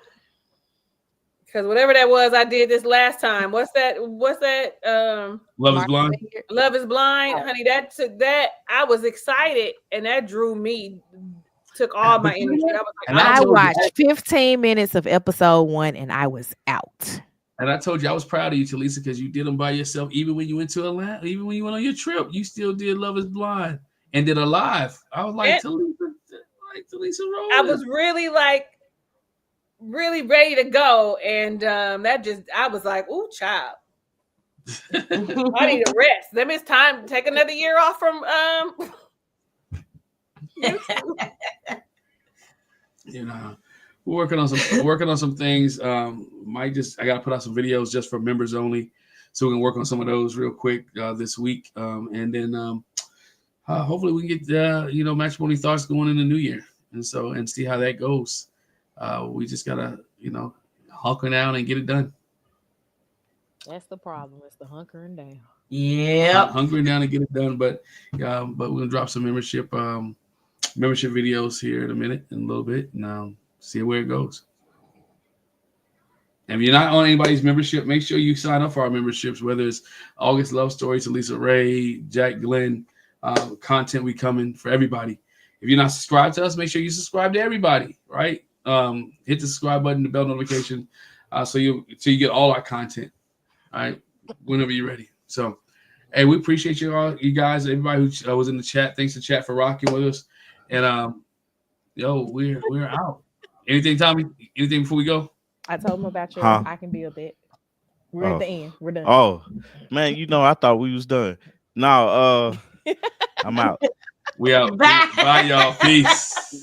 Because whatever that was, I did this last time. What's that? Love is Blind. Love is Blind, honey. That I was excited, and that drew me. Took all my energy. I was like, I watched 15 minutes of episode 1, and I was out. And I told you I was proud of you, Talisa, because you did them by yourself. Even when you went to Atlanta, even when you went on your trip, you still did Love is Blind and did a live. I was like, Talisa Rose. I was really ready to go, and I was like, ooh, child. I need a rest. Then it's time to take another year off from you know, we're working on some things. I gotta put out some videos just for members only, so we can work on some of those real quick this week, and then hopefully we can get Matrimony Thoughts going in the new year, and see how that goes. We just gotta hunker down and get it done. That's the problem. It's the hunkering down. Yeah, hunkering down and get it done. But we're gonna drop some membership videos here in a minute, in a little bit, and see where it goes. And if you're not on anybody's membership, make sure you sign up for our memberships, whether it's August Love Stories, Lisa Ray, Jack Glen, content we coming for everybody. If you're not subscribed to us, make sure you subscribe to everybody, right? Hit the subscribe button, the bell notification, so you get all our content, all right, whenever you're ready. So, hey, we appreciate you guys, everybody who was in the chat. Thanks to chat for rocking with us. And we're out. Anything, Tommy? Anything before we go? I told him about your I can be a bit. We're at the end. We're done. Oh man, I thought we was done. No, I'm out. We out. Bye, y'all. Peace.